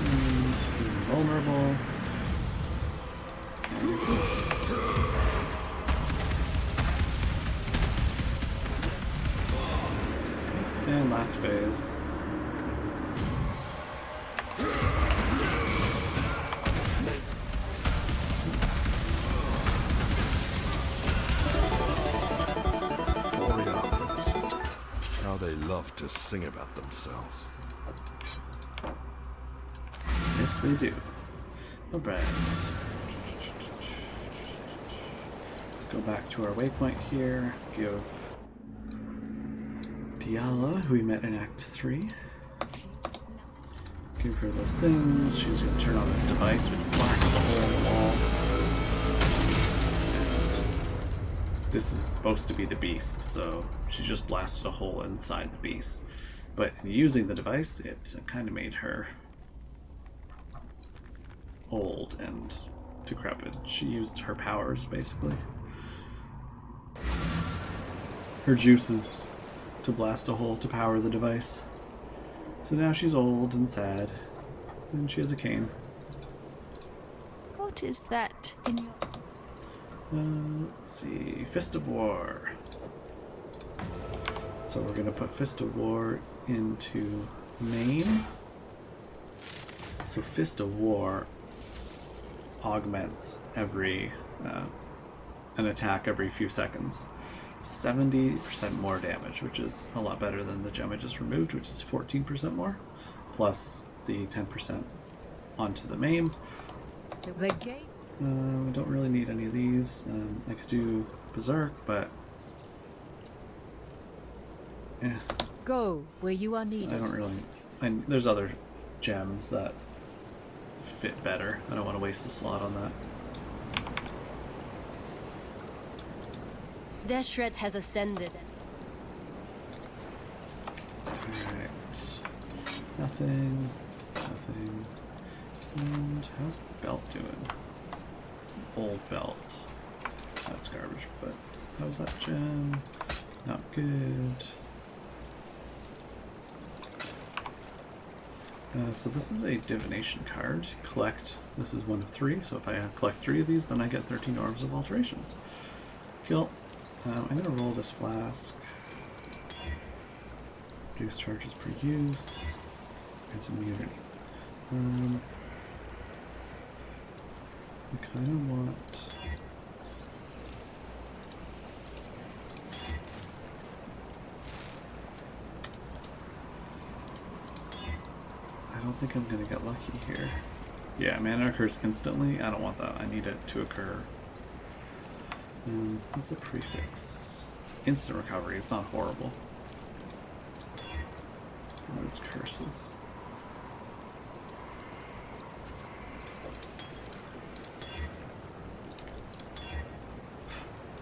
And he's invulnerable. And he's and last phase. How they love to sing about themselves. Yes, they do. Alright. Let's go back to our waypoint here. Give Diala, who we met in Act 3. Give her those things. She's going to turn on this device, which blasts a hole in the wall. And this is supposed to be the beast, so she just blasted a hole inside the beast. But using the device, it kind of made her old and decrepit. She used her powers, basically. Her juices to blast a hole to power the device. So now she's old and sad, and she has a cane. What is that in your... Let's see, Fist of War. So we're gonna put Fist of War into main. So Fist of War augments every an attack every few seconds. 70% more damage, which is a lot better than the gem I just removed, which is 14% more, plus the 10% onto the main. The gate? We don't really need any of these. I could do Berserk, but yeah. Go where you are needed. I don't really. And there's other gems that fit better. I don't want to waste a slot on that. Deshret has ascended. Alright. Nothing. Nothing. And how's belt doing? It's an old belt. That's garbage, but how's that gem? Not good. So this is a divination card. Collect. This is 1 of 3, so if I collect 3 of these, then I get 13 Orbs of Alterations. Kill. I'm going to roll this flask. Reduce charges per use. It's immunity. I kind of want... I don't think I'm going to get lucky here. Yeah, mana occurs instantly. I don't want that. I need it to occur. What's a prefix? Instant recovery. It's not horrible. Removes curses.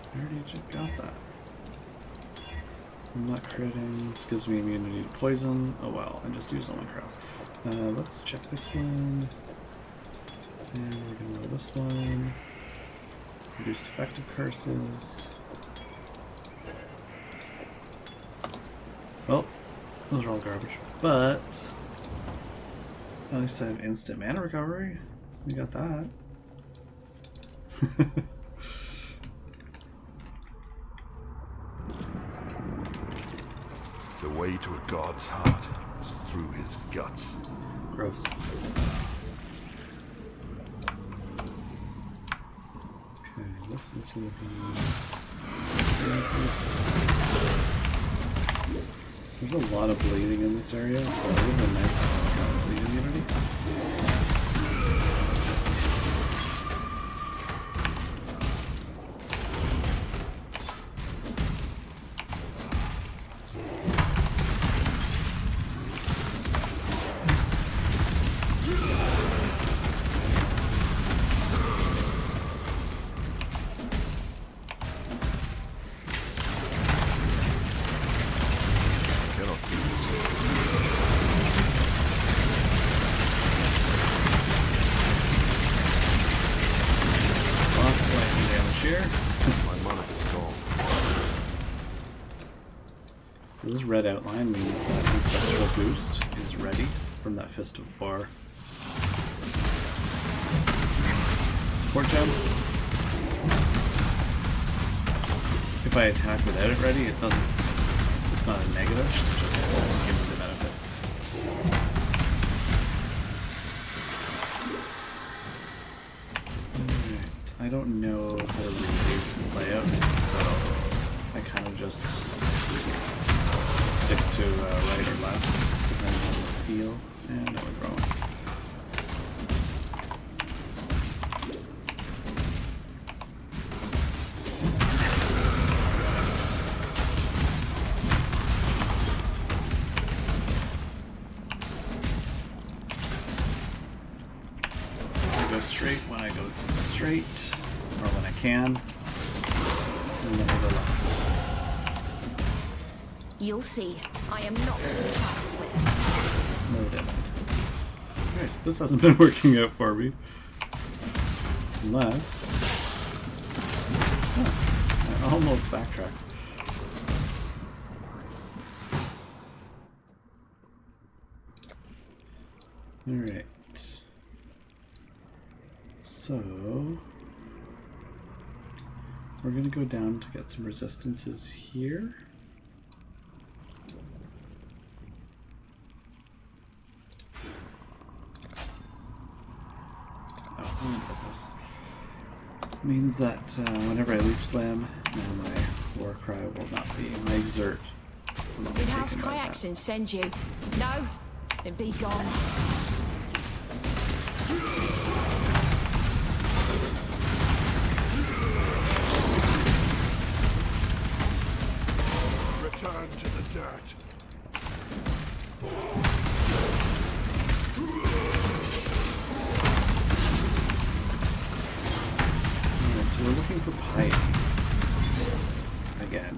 I already just got that. I'm not critting. This gives me immunity to poison. Oh well, I just used all my crap. Let's check this one. And we're gonna roll this one. Reduced effective curses. Well, those are all garbage. But at least I have instant mana recovery. We got that. The way to a god's heart is through his guts. Gross. Okay, this is gonna be... There's a lot of bleeding in this area, so it would have been nice to have bleed immunity. So this red outline means that Ancestral Boost is ready from that Fist of War. Support gem. If I attack without it ready, it doesn't. It's not a negative. It just doesn't give me the benefit. Alright. I don't know how to read these layouts, so I kind of just stick to right or left, depending on the feel. And now we're growing. Straight when I go straight, or when I can, and then I go left. You'll see, I am not to be toughed with. No dead. Okay, so this hasn't been working out for me. Unless... I almost backtracked. Alright. So, we're going to go down to get some resistances here. Oh, I'm going to put this. It means that whenever I leap slam, my war cry will not be, my exert will not be Did taken House by that. Kayakson send you? No? Then be gone. Return to the dirt. Alright, so we're looking for pipe. Again.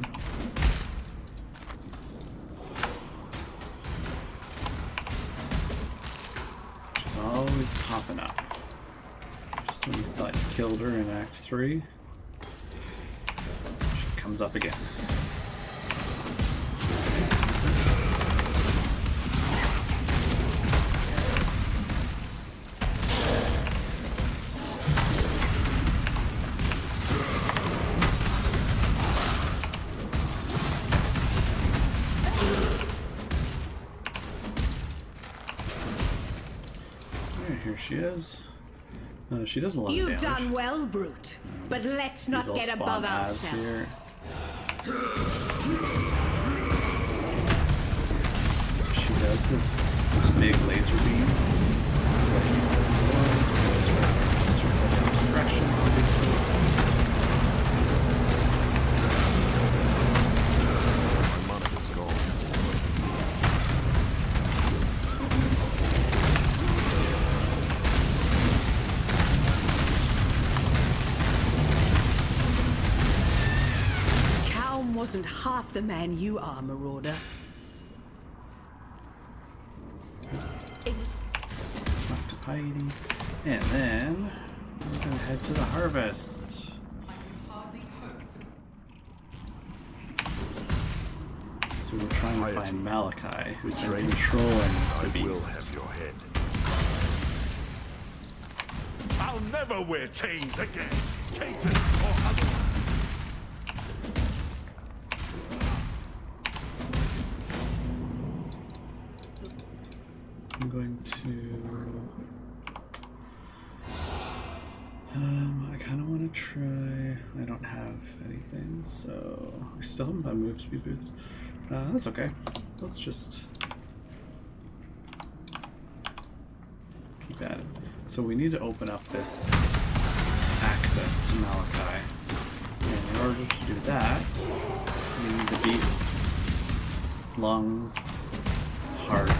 She's always popping up. Just when you thought you killed her in Act 3, she comes up again. There she is. She does a lot of You've damage. done well, Brute. But let's not These all get spawn above ads ourselves. She does this big laser beam. Direction, obviously. My money is gone. Calm wasn't half the man you are, Marauder. Talk to Piety. And then we're gonna head to the harvest. So we're trying to find Malachi, who's been controlling the beast. I will have your head. I'll never wear chains again, Caton or otherwise. I'm going to... I kind of want to try... I don't have anything, so... I still haven't got move speed boots. That's okay. Let's just... keep at it. So we need to open up this access to Malachi. And in order to do that, we need the beast's lungs, heart,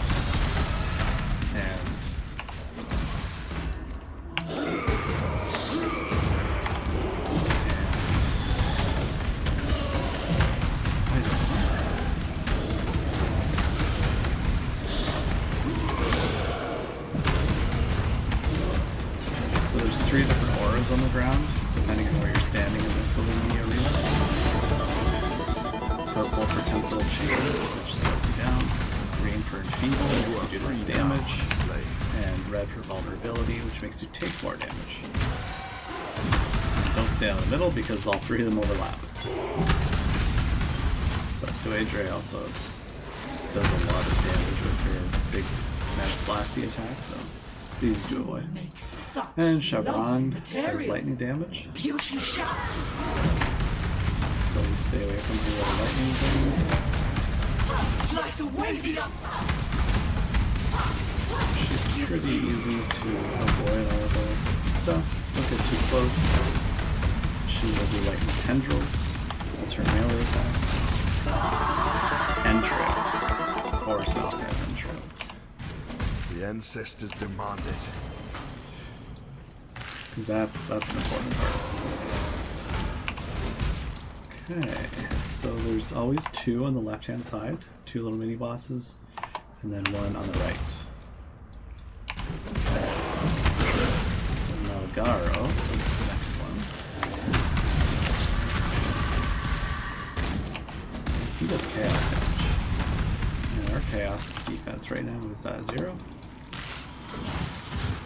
and so there's 3 different auras on the ground, depending on where you're standing in this little mini arena. Purple for temporal changes, which slows you down. Green for enfeeble, which makes you do less damage. And red for vulnerability, which makes you take more damage. And don't stay in the middle because all 3 of them overlap. But Dwayne also does a lot of damage with her big magic blasty attack, so it's easy to avoid. And Chevron does lightning damage. Beauty shot. So you stay away from the lightning things. Light away the She's pretty easy to avoid all the stuff. Don't get too close. She will do lightning tendrils. That's her melee attack. Entrails. Or Smalk has entrails. The ancestors demanded. Because that's an important part. Okay, so there's always 2 on the left-hand side, 2 little mini bosses, and then 1 on the right. So Malgaro is the next one. He does chaos damage. And our chaos defense right now is at 0.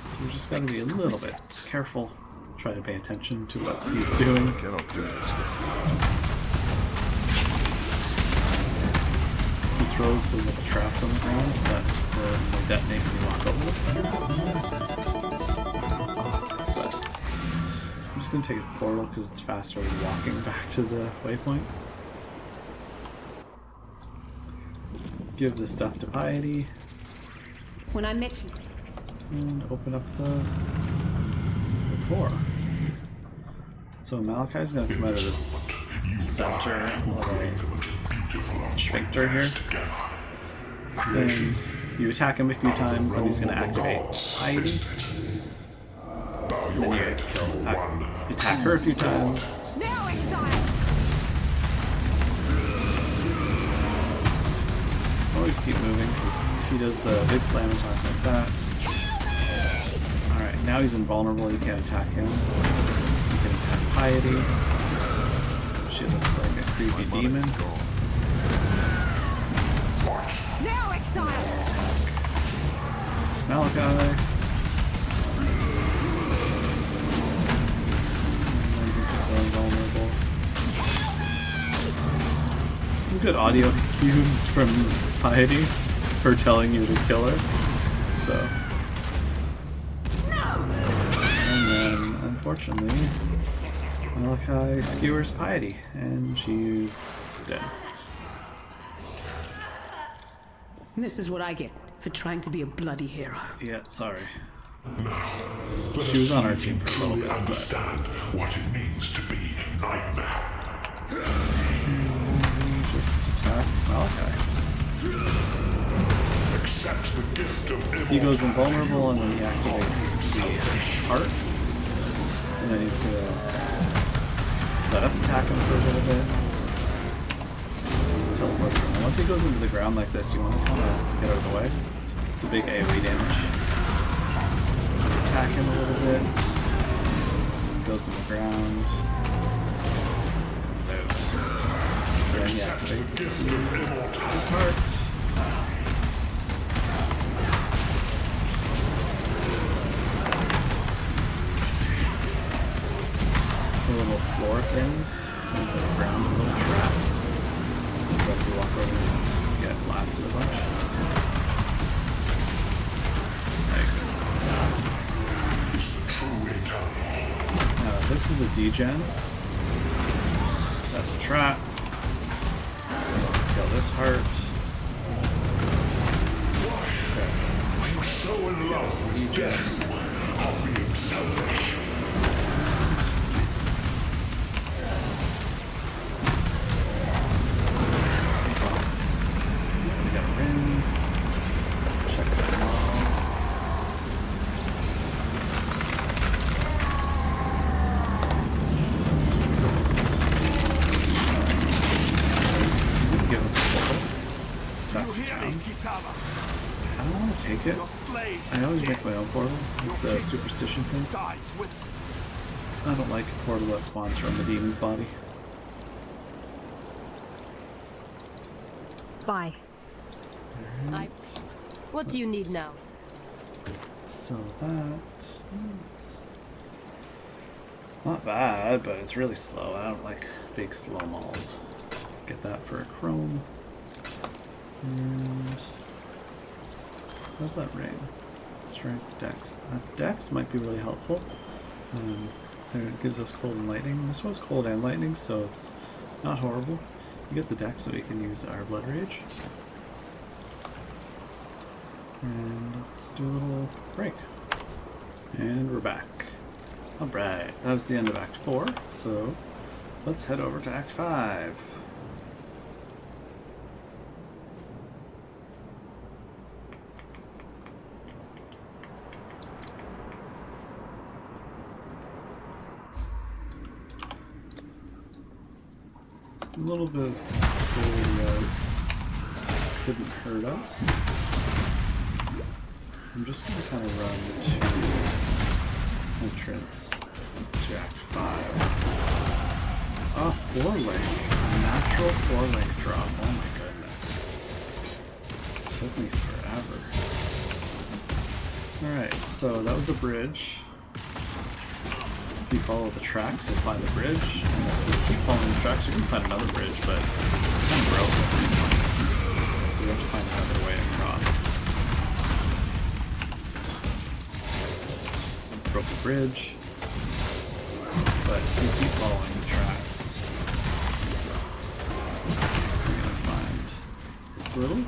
So we just gotta be a little bit careful. Try to pay attention to what he's doing. I cannot do this. He throws those little traps on the ground that will detonate when you walk over them. But I'm just going to take a portal because it's faster than walking back to the waypoint. Give the stuff to Piety. When I met you. And open up the door. So Malachi's going to come out of this center little sphincter here. Then you attack him a few times, and he's going to activate Piety. Then you attack her a few times. Now, Exile! Always keep moving, because if he does a big slam attack like that. Alright, now he's invulnerable, you can't attack him. You can attack Piety. She looks like a creepy demon. Now, Exile! Attack Malachi. And he's invulnerable. Some good audio cues from Piety for telling you to kill her. So unfortunately, Malachi skewers piety, and she's dead. This is what I get for trying to be a bloody hero. Yeah, sorry. Let She was us on our see if team you for a little truly bit, understand what it means to be Nightmare. Just attack Malachi. Accept the gift of He goes immortality. invulnerable and then he activates the heart. And then he's gonna let us attack him for a little bit. Teleport him. And once he goes into the ground like this, you want to kind of get out of the way. It's a big AoE damage. Attack him a little bit. Goes in the ground. Comes out. Then he activates his heart. The little floor things into the ground, the little traps. So if you walk over them, you just get blasted a bunch. This is a degen. That's a trap. Kill this heart. Why are you so in love with death or being selfish? We got a ring. Check them all. Give us a portal. Back to town. I don't want to take it. I always make my own portal. It's a superstition thing. I don't like a portal that spawns from the demon's body. Bye. What do you need now? So that's not bad, but it's really slow. I don't like big slow malls. Get that for a chrome. And how's that ring? Strength, dex. That dex might be really helpful. It gives us cold and lightning. This one's cold and lightning, so it's not horrible. You get the dex so we can use our blood rage. And let's do a little break. And we're back. Alright, that was the end of Act 4, so let's head over to Act 5. A little bit of videos couldn't hurt us. I'm just going to kind of run to entrance to Act 5. Ah, 4-link. Natural 4-link drop. Oh my goodness. It took me forever. Alright, so that was a bridge. If you follow the tracks, you'll find the bridge. And if you keep following the tracks, you can find another bridge, but it's kind of broken at this point. So we have to find another way across. Broke the bridge, but if you keep following the tracks, we're gonna find this little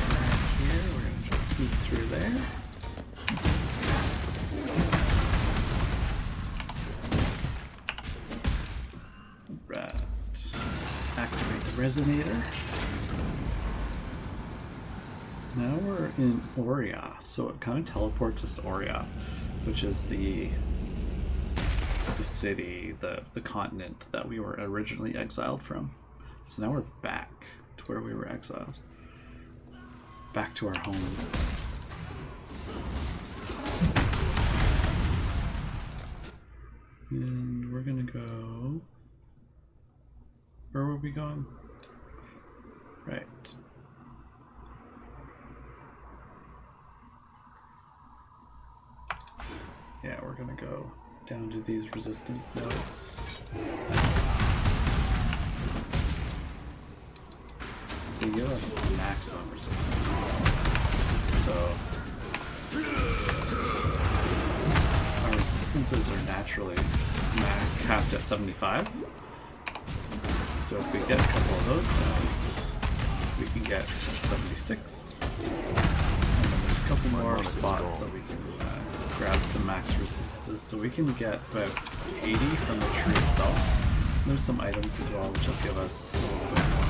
track here. We're gonna just sneak through there. Right. Activate the resonator. Now we're in Orioth, so it kind of teleports us to Orioth, which is the city, the continent that we were originally exiled from. So now we're back to where we were exiled. Back to our home. And we're gonna go... Where were we going? Right. Yeah, we're gonna go down to these resistance nodes. They give us maximum resistances. So our resistances are naturally capped at 75. So if we get a couple of those nodes, we can get 76. And then there's a couple more spots that we can grab some max resistances. So we can get about 80 from the tree itself. And there's some items as well which will give us a little bit more.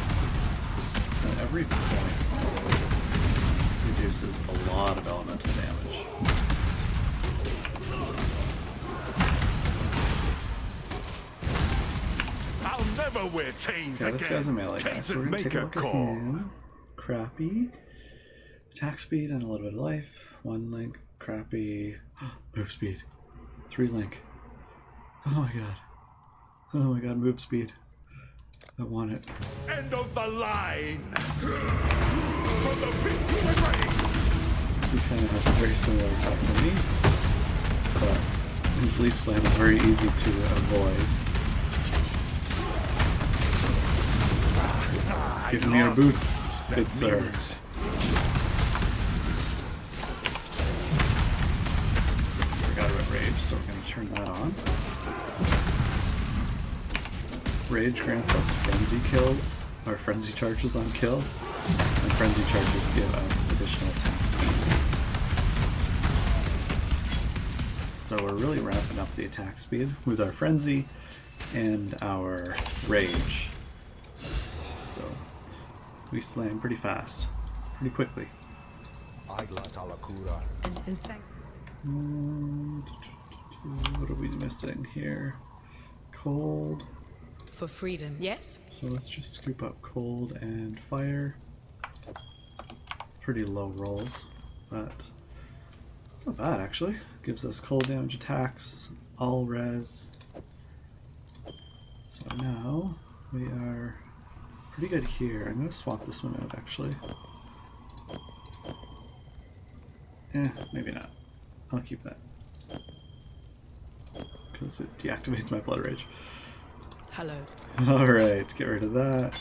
And every point of resistances reduces a lot of elemental damage. I'll never wear chains again. This guy's a melee guy, so we're gonna take a look at him. Crappy. Attack speed and a little bit of life. 1 link. Crappy. Move speed. 3 link. Oh my god. Oh my god, move speed. I want it. End of the line! From the pit to the grave! He kind of has a very similar attack to me, but his leap slam is very easy to avoid. Give me your boots, good sir. Forgot about rage, so we're going to turn that on. Rage grants us frenzy kills, or frenzy charges on kill, and frenzy charges give us additional attack speed. So we're really ramping up the attack speed with our frenzy and our rage. So we slam pretty fast, pretty quickly. What are we missing here? Cold. For freedom, yes? So let's just scoop up cold and fire. Pretty low rolls, but it's not bad actually. Gives us cold damage attacks, all res. So now we are pretty good here. I'm going to swap this one out actually. Maybe not. I'll keep that. Because it deactivates my blood rage. Hello. Alright, get rid of that.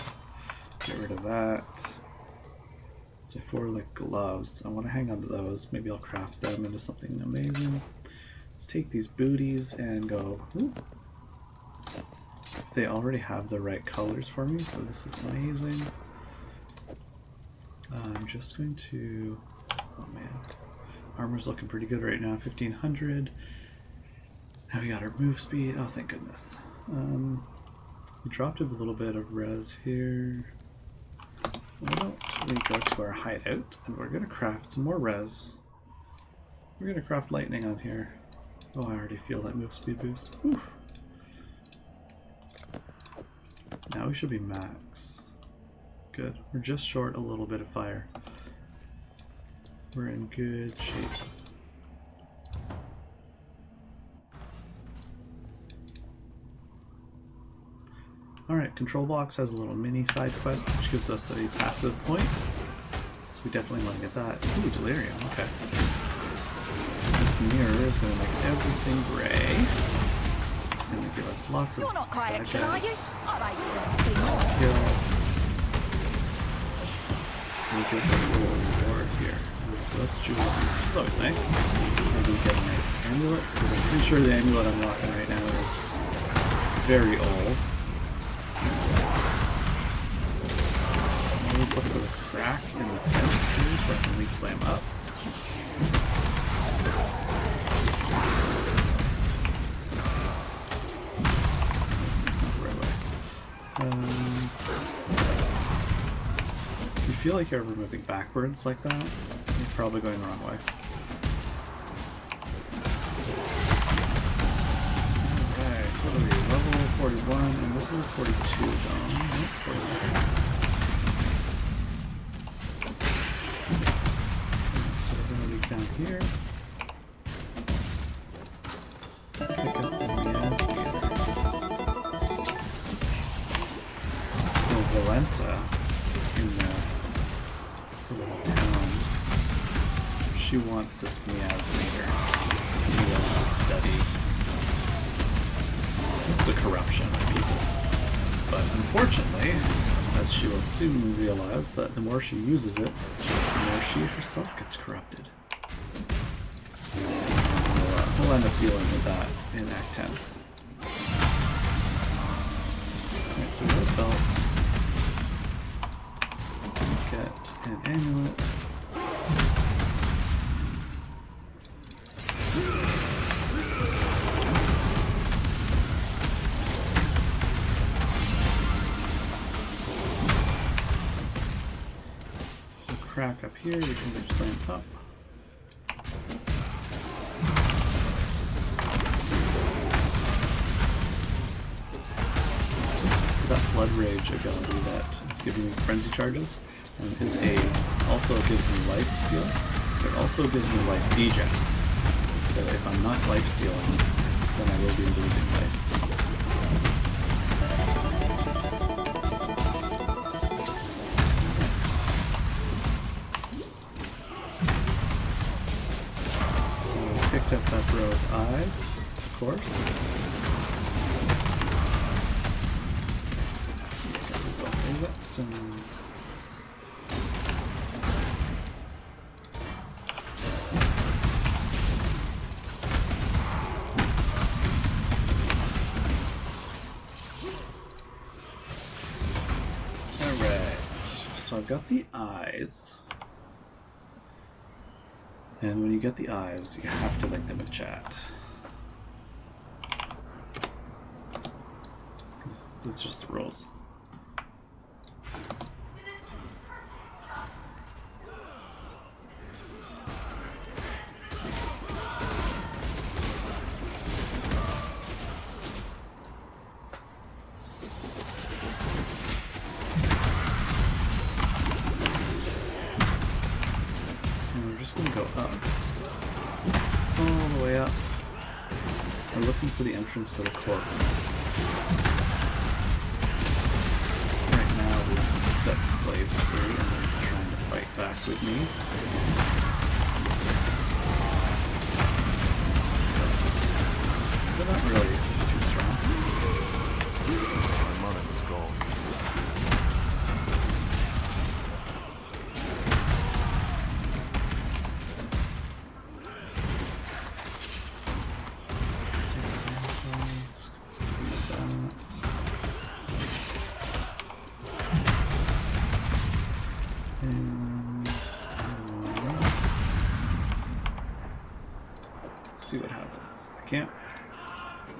Get rid of that. So 4 like gloves. I want to hang on to those. Maybe I'll craft them into something amazing. Let's take these booties and go. Ooh. They already have the right colors for me, so this is amazing. I'm just going to... Oh man. Armor's looking pretty good right now, 1500. Now we got our move speed. Oh, thank goodness. We dropped a little bit of res here. Why don't we go to our hideout and we're going to craft some more res. We're going to craft lightning on here. Oh, I already feel that move speed boost. Whew. Now we should be max. Good. We're just short a little bit of fire. We're in good shape. Alright, Control Box has a little mini side quest which gives us a passive point. So we definitely want to get that. Ooh, Delirium, okay. This mirror is going to make everything gray. It's going to give us lots of You're not quite excellent, are you? badges. I'd hate to be more. Kill. And it gives us a little reward here. So that's jewelry. It's always nice. Maybe get a nice amulet, because I'm pretty sure the amulet I'm rocking right now is very old. Always look for the crack in the fence here so I can leap slam up. This is not the right way. If you feel like you're ever moving backwards like that, you're probably going the wrong way. Alright, what are we? Level 41, and this is a 42 zone. So we're going to leap down here. Pick up the Miasmeter. So Valenta, in the little town, she wants this Miasmeter to be able to study the corruption of people. But unfortunately, as she will soon realize, that the more she uses it, the more she herself gets corrupted. We'll I'll end up dealing with that in Act 10. Alright, so we have a belt. Get an amulet. Crack up here, we can just slam up. So that Blood Rage ability that is giving me frenzy charges, and his A also gives me life steal. It also gives me life degen. So if I'm not life stealing, then I will be losing life. Picked up that bro's eyes, of course. Got myself a whetstone. Alright, so I've got the eyes. And when you get the eyes, you have to link them in chat. It's just the rules. For the entrance to the corpse. Right now we've set the slaves free and they're trying to fight back with me. But they're not really too strong. My money is gone.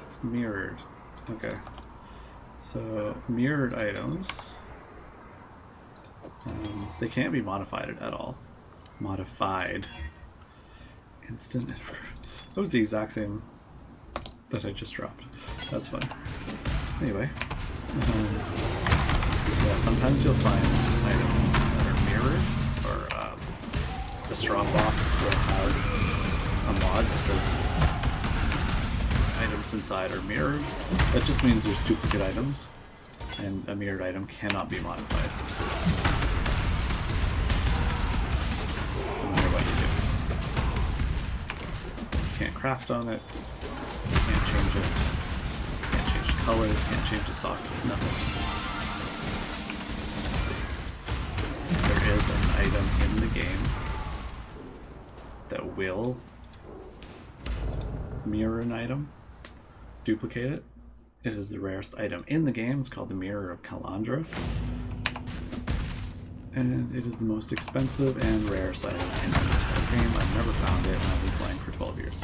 It's mirrored. Okay. So, mirrored items. They can't be modified at all. Modified. Instant. That was the exact same that I just dropped. That's fine. Anyway. Yeah, sometimes you'll find items that are mirrored, or the straw box will have a mod that says items inside are mirrored. That just means there's duplicate items, and a mirrored item cannot be modified. No matter what you do. You can't craft on it, you can't change it, can't change the colors, can't change the sockets, nothing. There is an item in the game that will mirror an item, duplicate it. It is the rarest item in the game. It's called the Mirror of Kalandra. And it is the most expensive and rarest item in the entire game. I've never found it, and I've been playing for 12 years.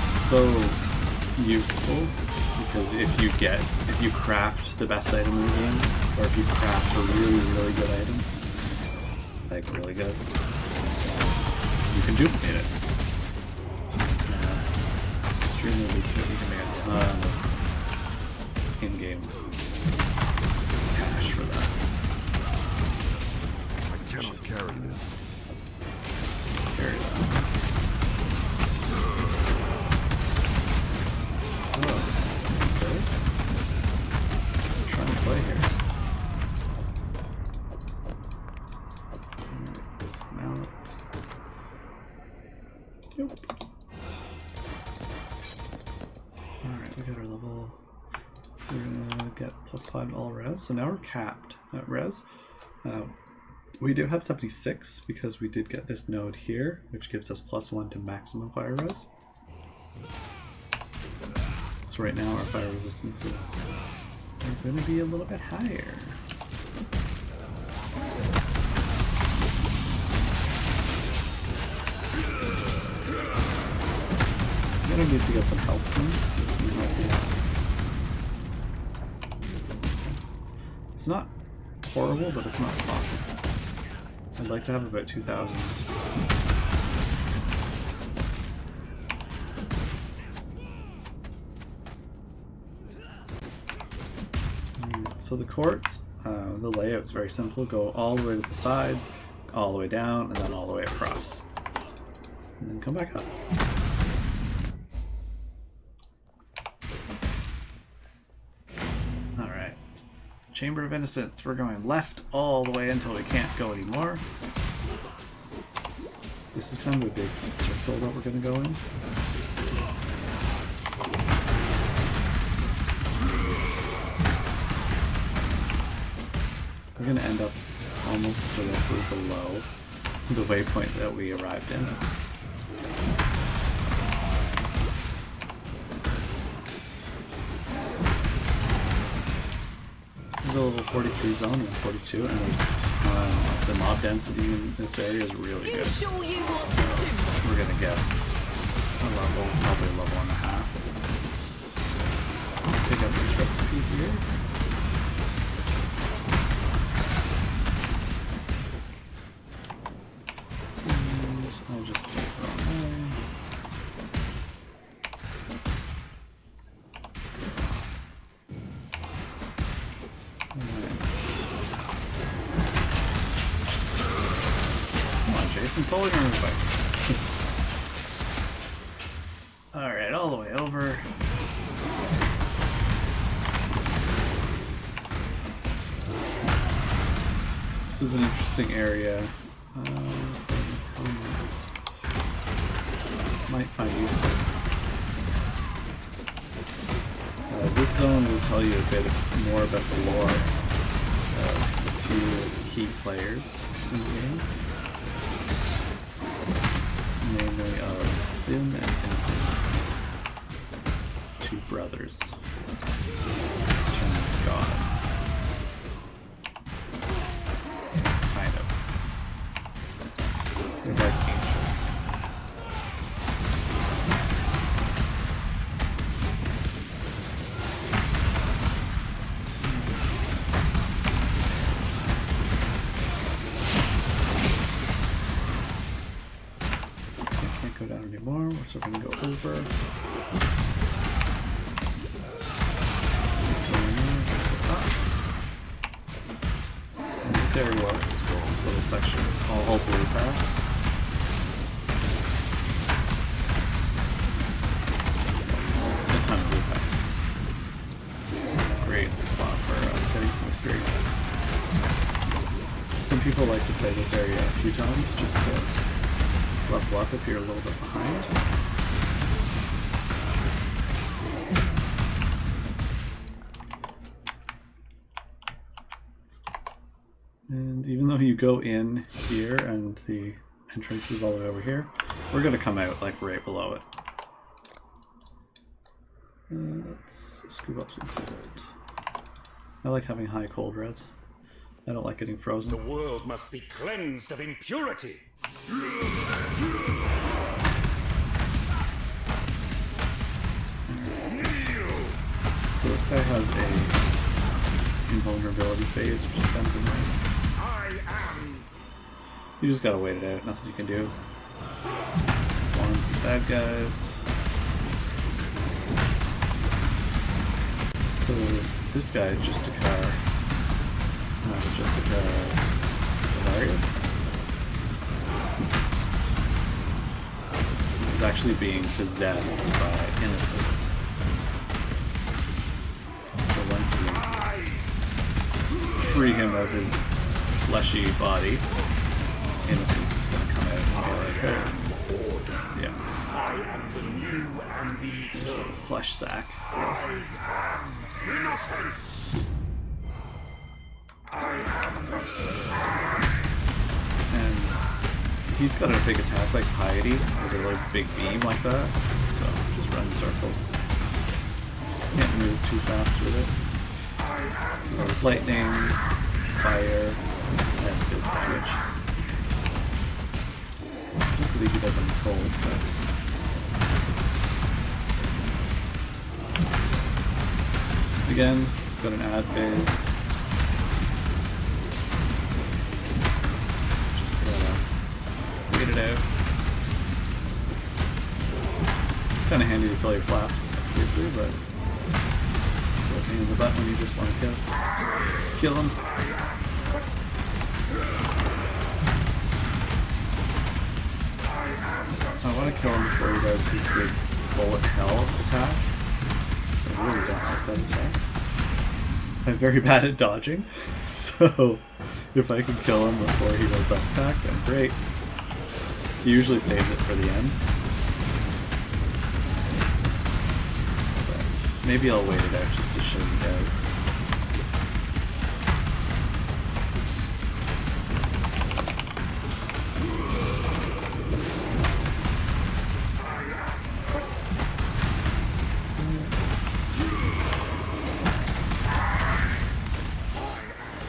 So useful, because if you craft the best item in the game, or if you craft a really, really good item, like really good, you can duplicate it. And that's extremely good. You can make a ton of in-game cash for that. I cannot carry this. Carry that. Oh, okay. I'm trying to play here. Mallet. Nope. Alright, we got our level. We're gonna get +5 all res. So now we're capped at res. We do have 76 because we did get this node here, which gives us +1 to maximum fire res. So right now our fire resistances are going to be a little bit higher. I'm going to need to get some health soon. It's not horrible, but it's not possible. I'd like to have about 2,000. So the courts, the layout's very simple. Go all the way to the side, all the way down, and then all the way across. And then come back up. Alright. Chamber of Innocence. We're going left all the way until we can't go anymore. This is kind of a big circle that we're going to go in. We're going to end up almost directly below the waypoint that we arrived in. This is a level 43 zone and 42, and there's a ton. The mob density in this area is really good. So we're going to get a level, probably a level and a half. Pick up these recipes here. I'll just take it on there. Come on, Jason, pull your device. Alright, all the way over. This is an interesting area. Might find useful. This zone will tell you a bit more about the lore of the few key players in the game, namely of Sin and Innocence, two brothers turned gods. Kind of. They're like angels. Can't go down anymore, so we're going to go over. And this area, this little section is all blue paths. A ton of blue paths. Great spot for getting some experience. Some people like to play this area a few times just to level up if you're a little bit behind. And even though you go in here and the entrance is all the way over here, we're going to come out like right below it. Let's scoop up some cold. I like having high cold reds. I don't like getting frozen. The world must be cleansed of impurity. So this guy has a invulnerability phase, which is kind of annoying. You just gotta wait it out, nothing you can do. Spawns the bad guys. So this guy, Justica Valarius, is actually being possessed by Innocence. So once we free him of his fleshy body, Innocence is going to come out and be like, hey. Yeah. I am the new and the eternal. Flesh sack. I am Innocence. I And he's got a big attack like Piety, with a like big beam like that, so just run circles. Can't move too fast with it. There's lightning, fire, and fizz damage. Hopefully he doesn't cold, but... Again, it's got an ad phase. Just gotta wait it out. It's kind of handy to fill your flasks, obviously, but still a pain in the butt when you just want to kill him. I want to kill him before he does his big bullet hell attack. So I really don't like that attack. I'm very bad at dodging, so if I can kill him before he does that attack, then great. He usually saves it for the end. But maybe I'll wait it out just to show you guys.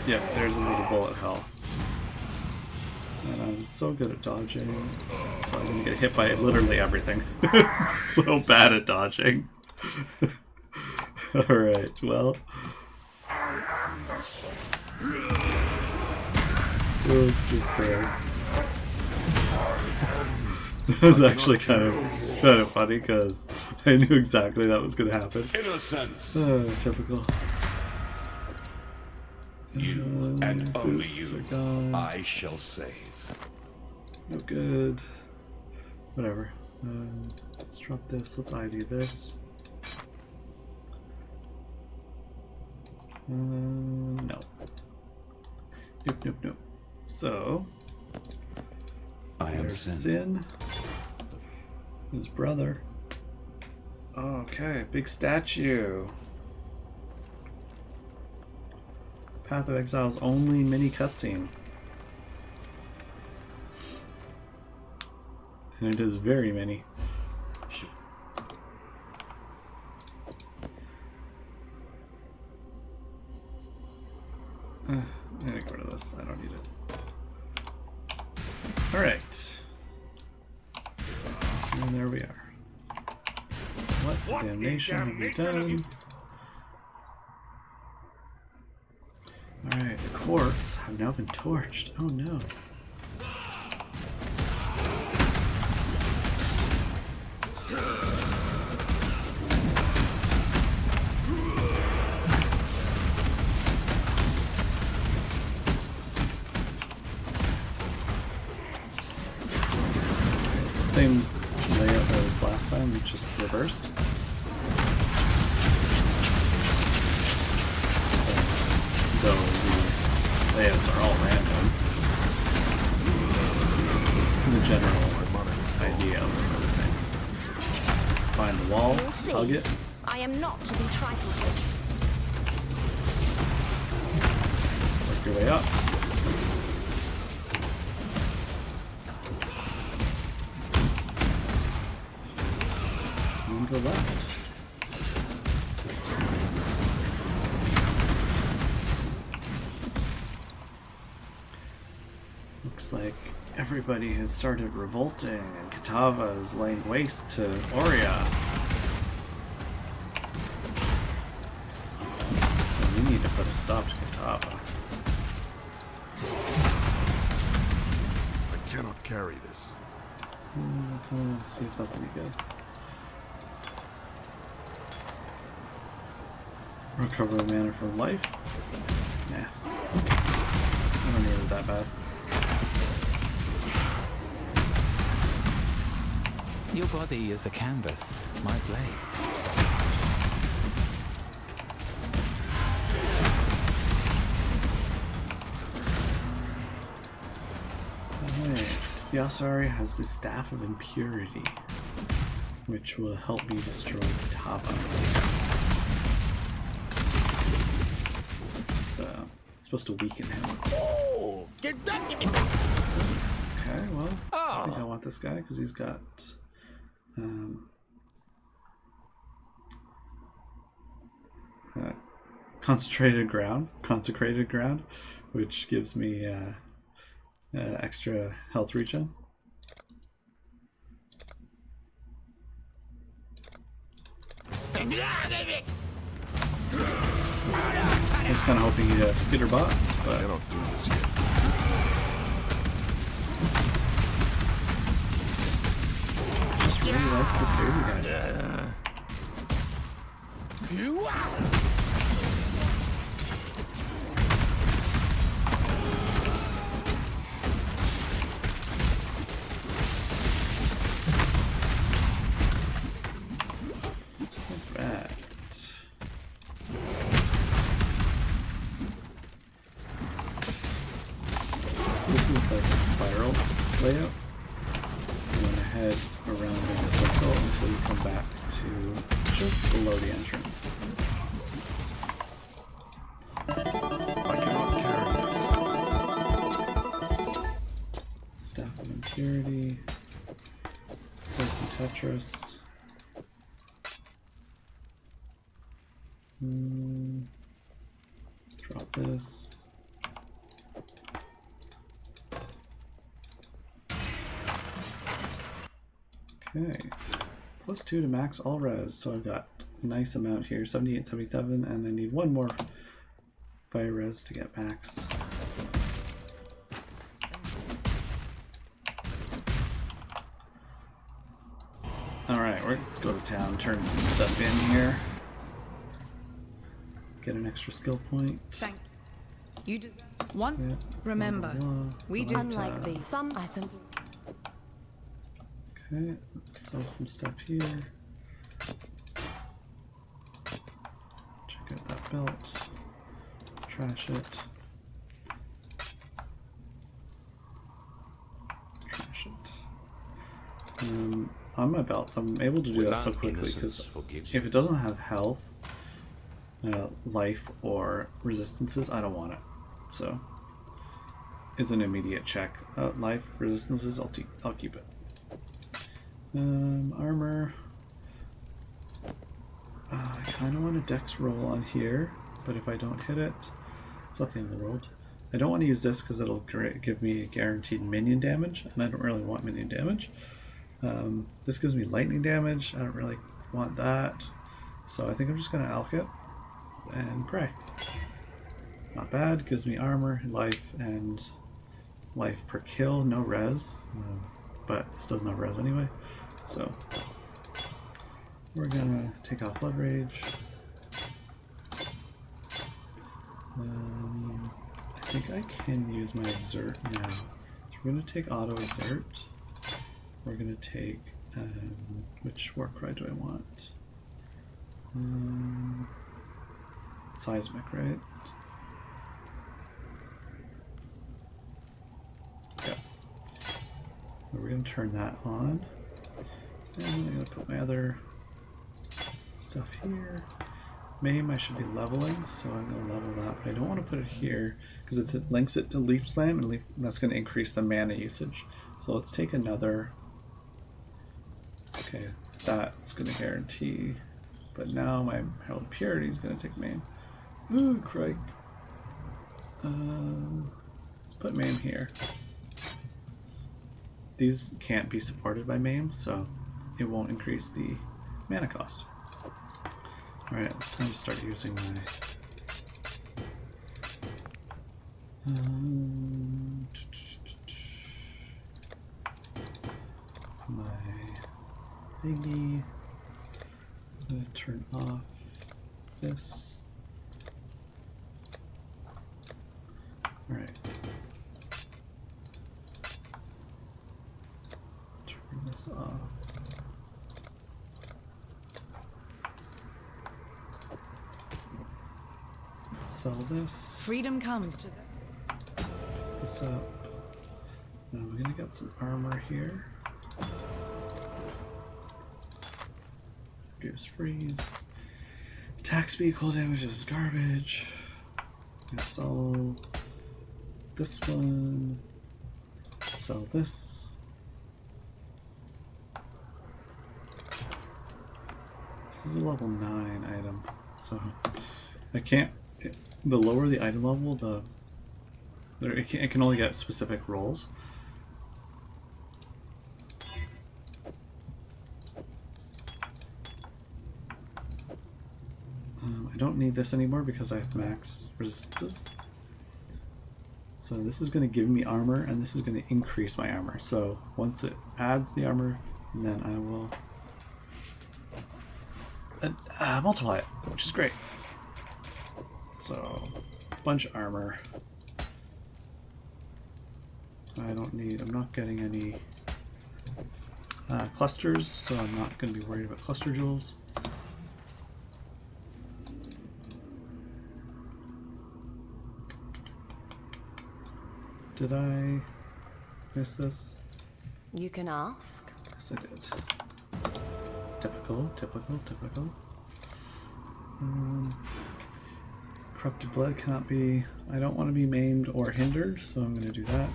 Yep, there's his little bullet hell. And I'm so good at dodging, so I'm gonna get hit by literally everything. So bad at dodging. Alright, well. Let's just go. That was actually kind of funny because I knew exactly that was gonna happen. Innocence. Typical. You and only you I shall save. No good. Whatever. Let's drop this. Let's ID this. No. Nope, nope, nope. So, I am Sin. His brother. Okay, big statue. Path of Exile's only mini cutscene. And it is very many. I'm gonna get rid of this. I don't need it. Alright. And there we are. What damnation have we done? Alright, the courts have now been torched. Oh no. It's the same layout as last time, it's just reversed. Though the layouts are all random, the general idea of them are the same. Find the wall, hug it. I am not to be trifled with. Work your way up. And go left. Looks like everybody has started revolting and Kitava is laying waste to Oriath. So we need to put a stop to Kitava. I cannot carry this. Let's see if that's any good. Recover mana from life? Nah. I don't need it that bad. Your body is the canvas, my blade. Alright, the Asari has the Staff of Impurity, which will help me destroy Kitava. Let's supposed to weaken him. Oh, get back! Okay, well, I think I want this guy because he's got consecrated ground, which gives me extra health regen. I was kind of hoping he'd have skitter bots, but I don't do this yet. Just really like the crazy guys. This is like a spiral layout. You want to head around in a circle until you come back to just below the entrance. I cannot carry this. Staff of Impurity. Play some Tetris. Drop this. Okay, +2 to max all res, so I've got a nice amount here, 78, 77, and I need one more fire res to get max. Alright, let's go to town, turn some stuff in here. Get an extra skill point. Thank you. You deserve once. Yeah. Remember, we do Unlike these, some I simply. Okay, let's sell some stuff here. Check out that belt. Trash it. Trash it. On my belts, I'm able to do that so quickly because if it doesn't have health, life, or resistances, I don't want it. So it's an immediate check. Life, resistances, I'll keep it. Armor. I kind of want a dex roll on here, but if I don't hit it, it's not the end of the world. I don't want to use this because it'll give me a guaranteed minion damage, and I don't really want minion damage. This gives me lightning damage. I don't really want that, so I think I'm just going to alch it and pray. Not bad. Gives me armor, life, and life per kill. No res, but this doesn't have res anyway. So we're gonna take off Blood Rage. I think I can use my Exert now. So we're gonna take Auto Exert. We're gonna take which Warcry do I want? Seismic, right? Yep. We're gonna turn that on. And I'm going to put my other stuff here. Maim I should be leveling, so I'm going to level that, but I don't want to put it here because it links it to Leaf Slam, and that's going to increase the mana usage. So let's take another. Okay, that's going to guarantee, but now my Herald Purity is going to take Maim. Ooh, crike. Let's put Maim here. These can't be supported by Maim, so it won't increase the mana cost. Alright, it's time to start using my thingy. I'm going to turn off this. Alright. Turn this off. Sell this. Freedom comes to This up. Now we're gonna get some armor here. Gives freeze. Attack speed, cold damage is garbage. I sell this one, sell this. This is a level 9 item, so I can't. The lower the item level, it can only get specific rolls. I don't need this anymore because I have max resistances. So this is going to give me armor, and this is going to increase my armor. So once it adds the armor, then I will multiply it, which is great. So bunch of armor. I'm not getting any clusters, so I'm not going to be worried about cluster jewels. Did I miss this? You can ask. Yes, I did. Typical. Corrupted blood cannot be... I don't want to be maimed or hindered, so I'm going to do that.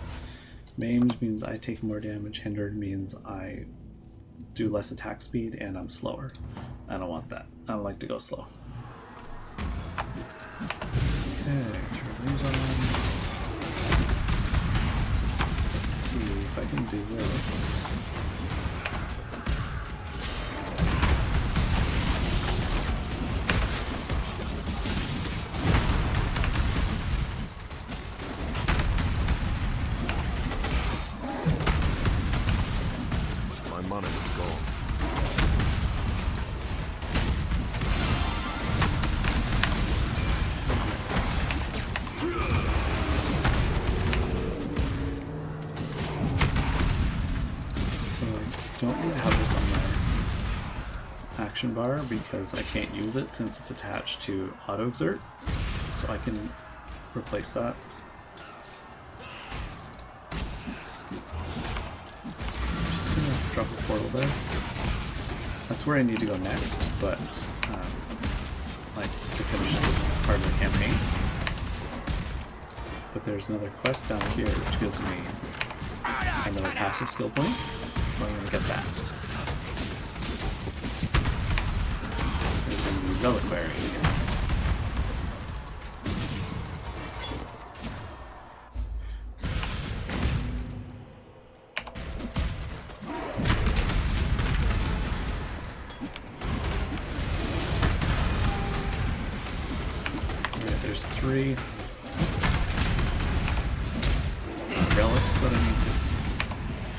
Maimed means I take more damage. Hindered means I do less attack speed and I'm slower. I don't want that. I don't like to go slow. Okay, turn these on. Let's see if I can do this. My money is gone. Don't really have this on my action bar because I can't use it since it's attached to auto exert, so I can replace that. Just gonna drop a portal there. That's where I need to go next, but like to finish this part of the campaign. But there's another quest down here which gives me another passive skill point. So I'm going to get that. There's a new reliquary here. Alright, there's 3 relics that I need to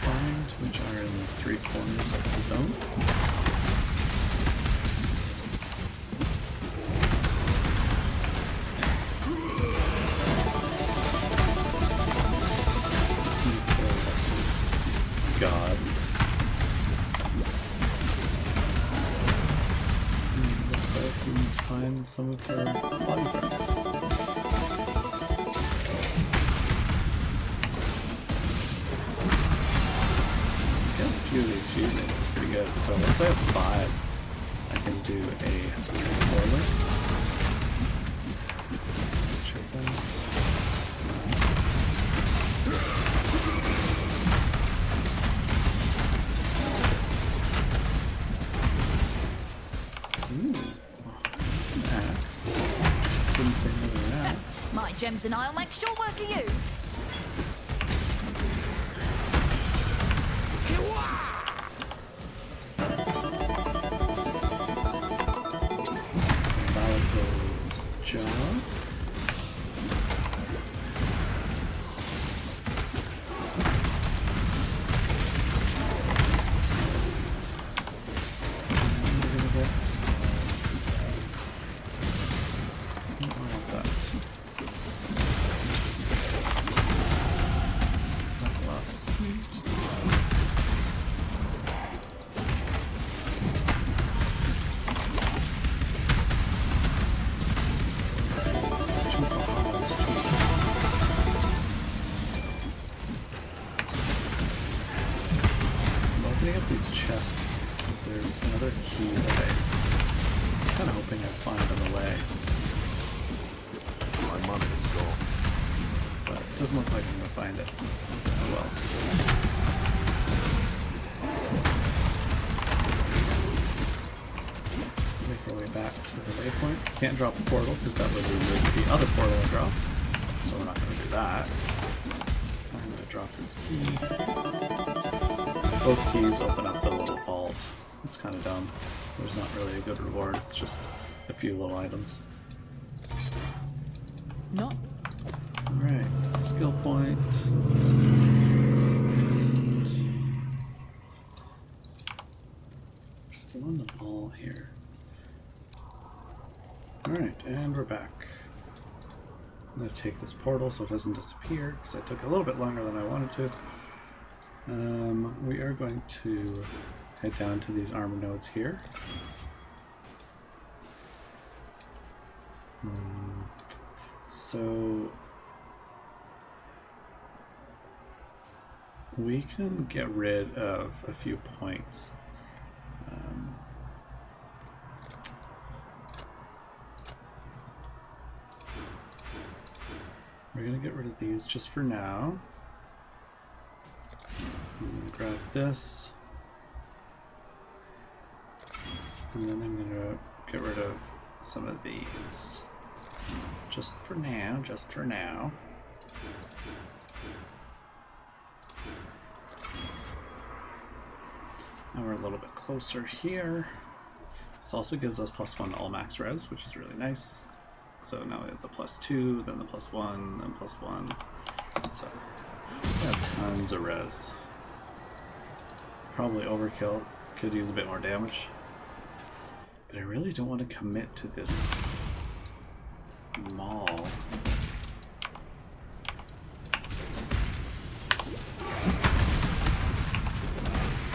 find, which are in the 3 corners of the zone. God. Looks like we need to find some of her body parts. Few of these fusions is pretty good. So once I have 5, I can do a boiler. Check that. Ooh, there's an axe. Didn't say another axe. My gems and I'll make short work of you. Opening up these chests because there's another key that I was kind of hoping I'd find on the way. My money is But it doesn't look like I'm going to find it. Oh well. Let's make our way back to the waypoint. Can't drop a portal because that would remove the other portal I dropped. So we're not going to do that. I'm going to drop this key. Both keys open up the little vault. It's kind of dumb. There's not really a good reward. It's just a few little items. Not. Alright, skill point. We're still on the ball here. Alright, and we're back. I'm going to take this portal so it doesn't disappear, because I took a little bit longer than I wanted to. We are going to head down to these armor nodes here. So we can get rid of a few points. We're going to get rid of these just for now. I'm going to grab this. And then I'm going to get rid of some of these. Just for now, just for now. Now we're a little bit closer here. This also gives us +1 to all max res, which is really nice. So now we have the +2, then the +1, then +1. So we have tons of res. Probably overkill. Could use a bit more damage. But I really don't want to commit to this mall.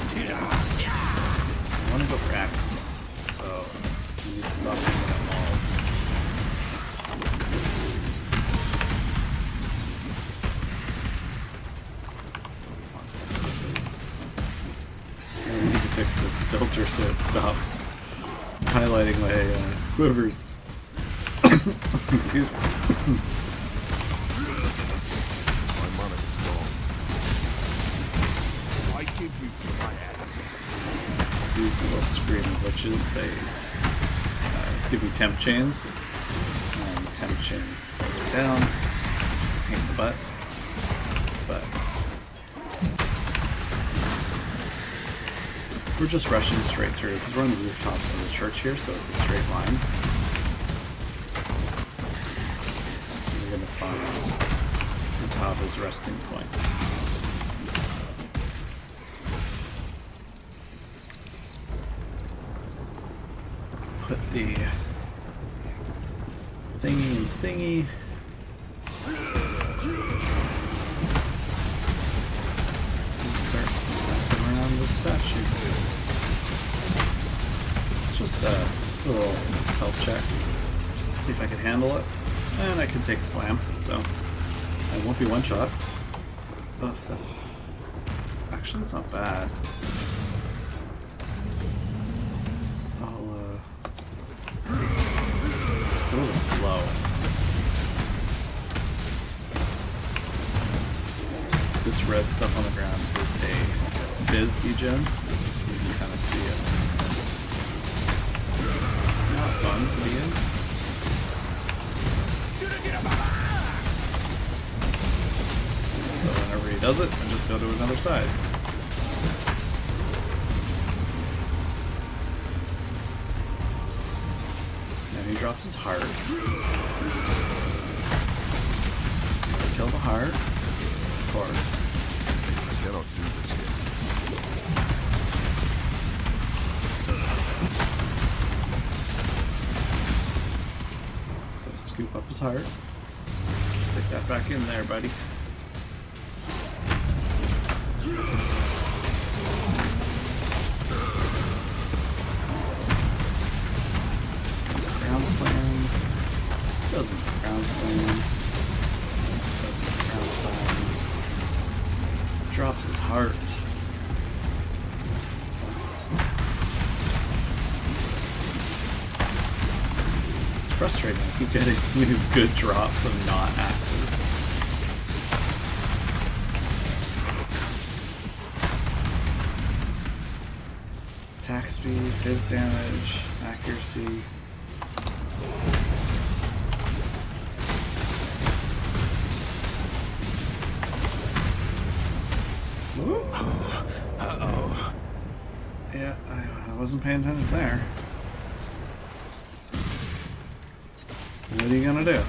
I want to go for axes, so I need to stop aiming at malls. I need to fix this filter so it stops highlighting my quivers. Excuse me. My mana is gone. I give you to my ancestors. These little screen glitches, they give you temp chains. And temp chains slows me down. It's a pain in the butt. But we're just rushing straight through because we're on the rooftops of the church here, so it's a straight line. We're going to find Tava's resting point. Put the thingy and thingy. And start smacking around the statue. It's just a little health check. Just to see if I can handle it. And I can take a slam, so I won't be one shot. Oh, that's actually it's not bad. It's a little slow. This red stuff on the ground is a Viz degen. You can kind of see it's not fun to be in. So whenever he does it, I just go to another side. And he drops his heart. Kill the heart, of course. I cannot do this yet. Let's go scoop up his heart. Stick that back in there, buddy. Ground slam. Doesn't ground slam. Doesn't ground slam. Drops his heart. Let's frustrating. I keep getting these good drops of not axes. Attack speed, phase damage, accuracy. Uh-oh. Yeah, I wasn't paying attention there. What are you gonna do?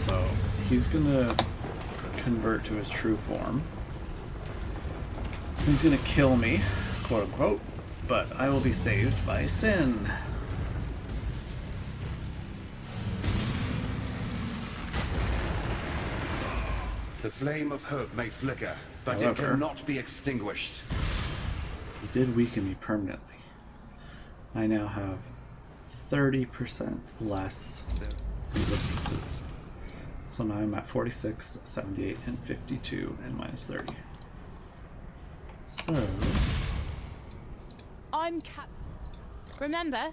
So, he's gonna convert to his true form. He's gonna kill me, quote unquote, but I will be saved by Sin. The flame of hope may flicker, but However, it cannot be extinguished. He did weaken me permanently. I now have 30% less resistances. So now I'm at 46, 78, and 52, and minus 30. So... I'm Remember,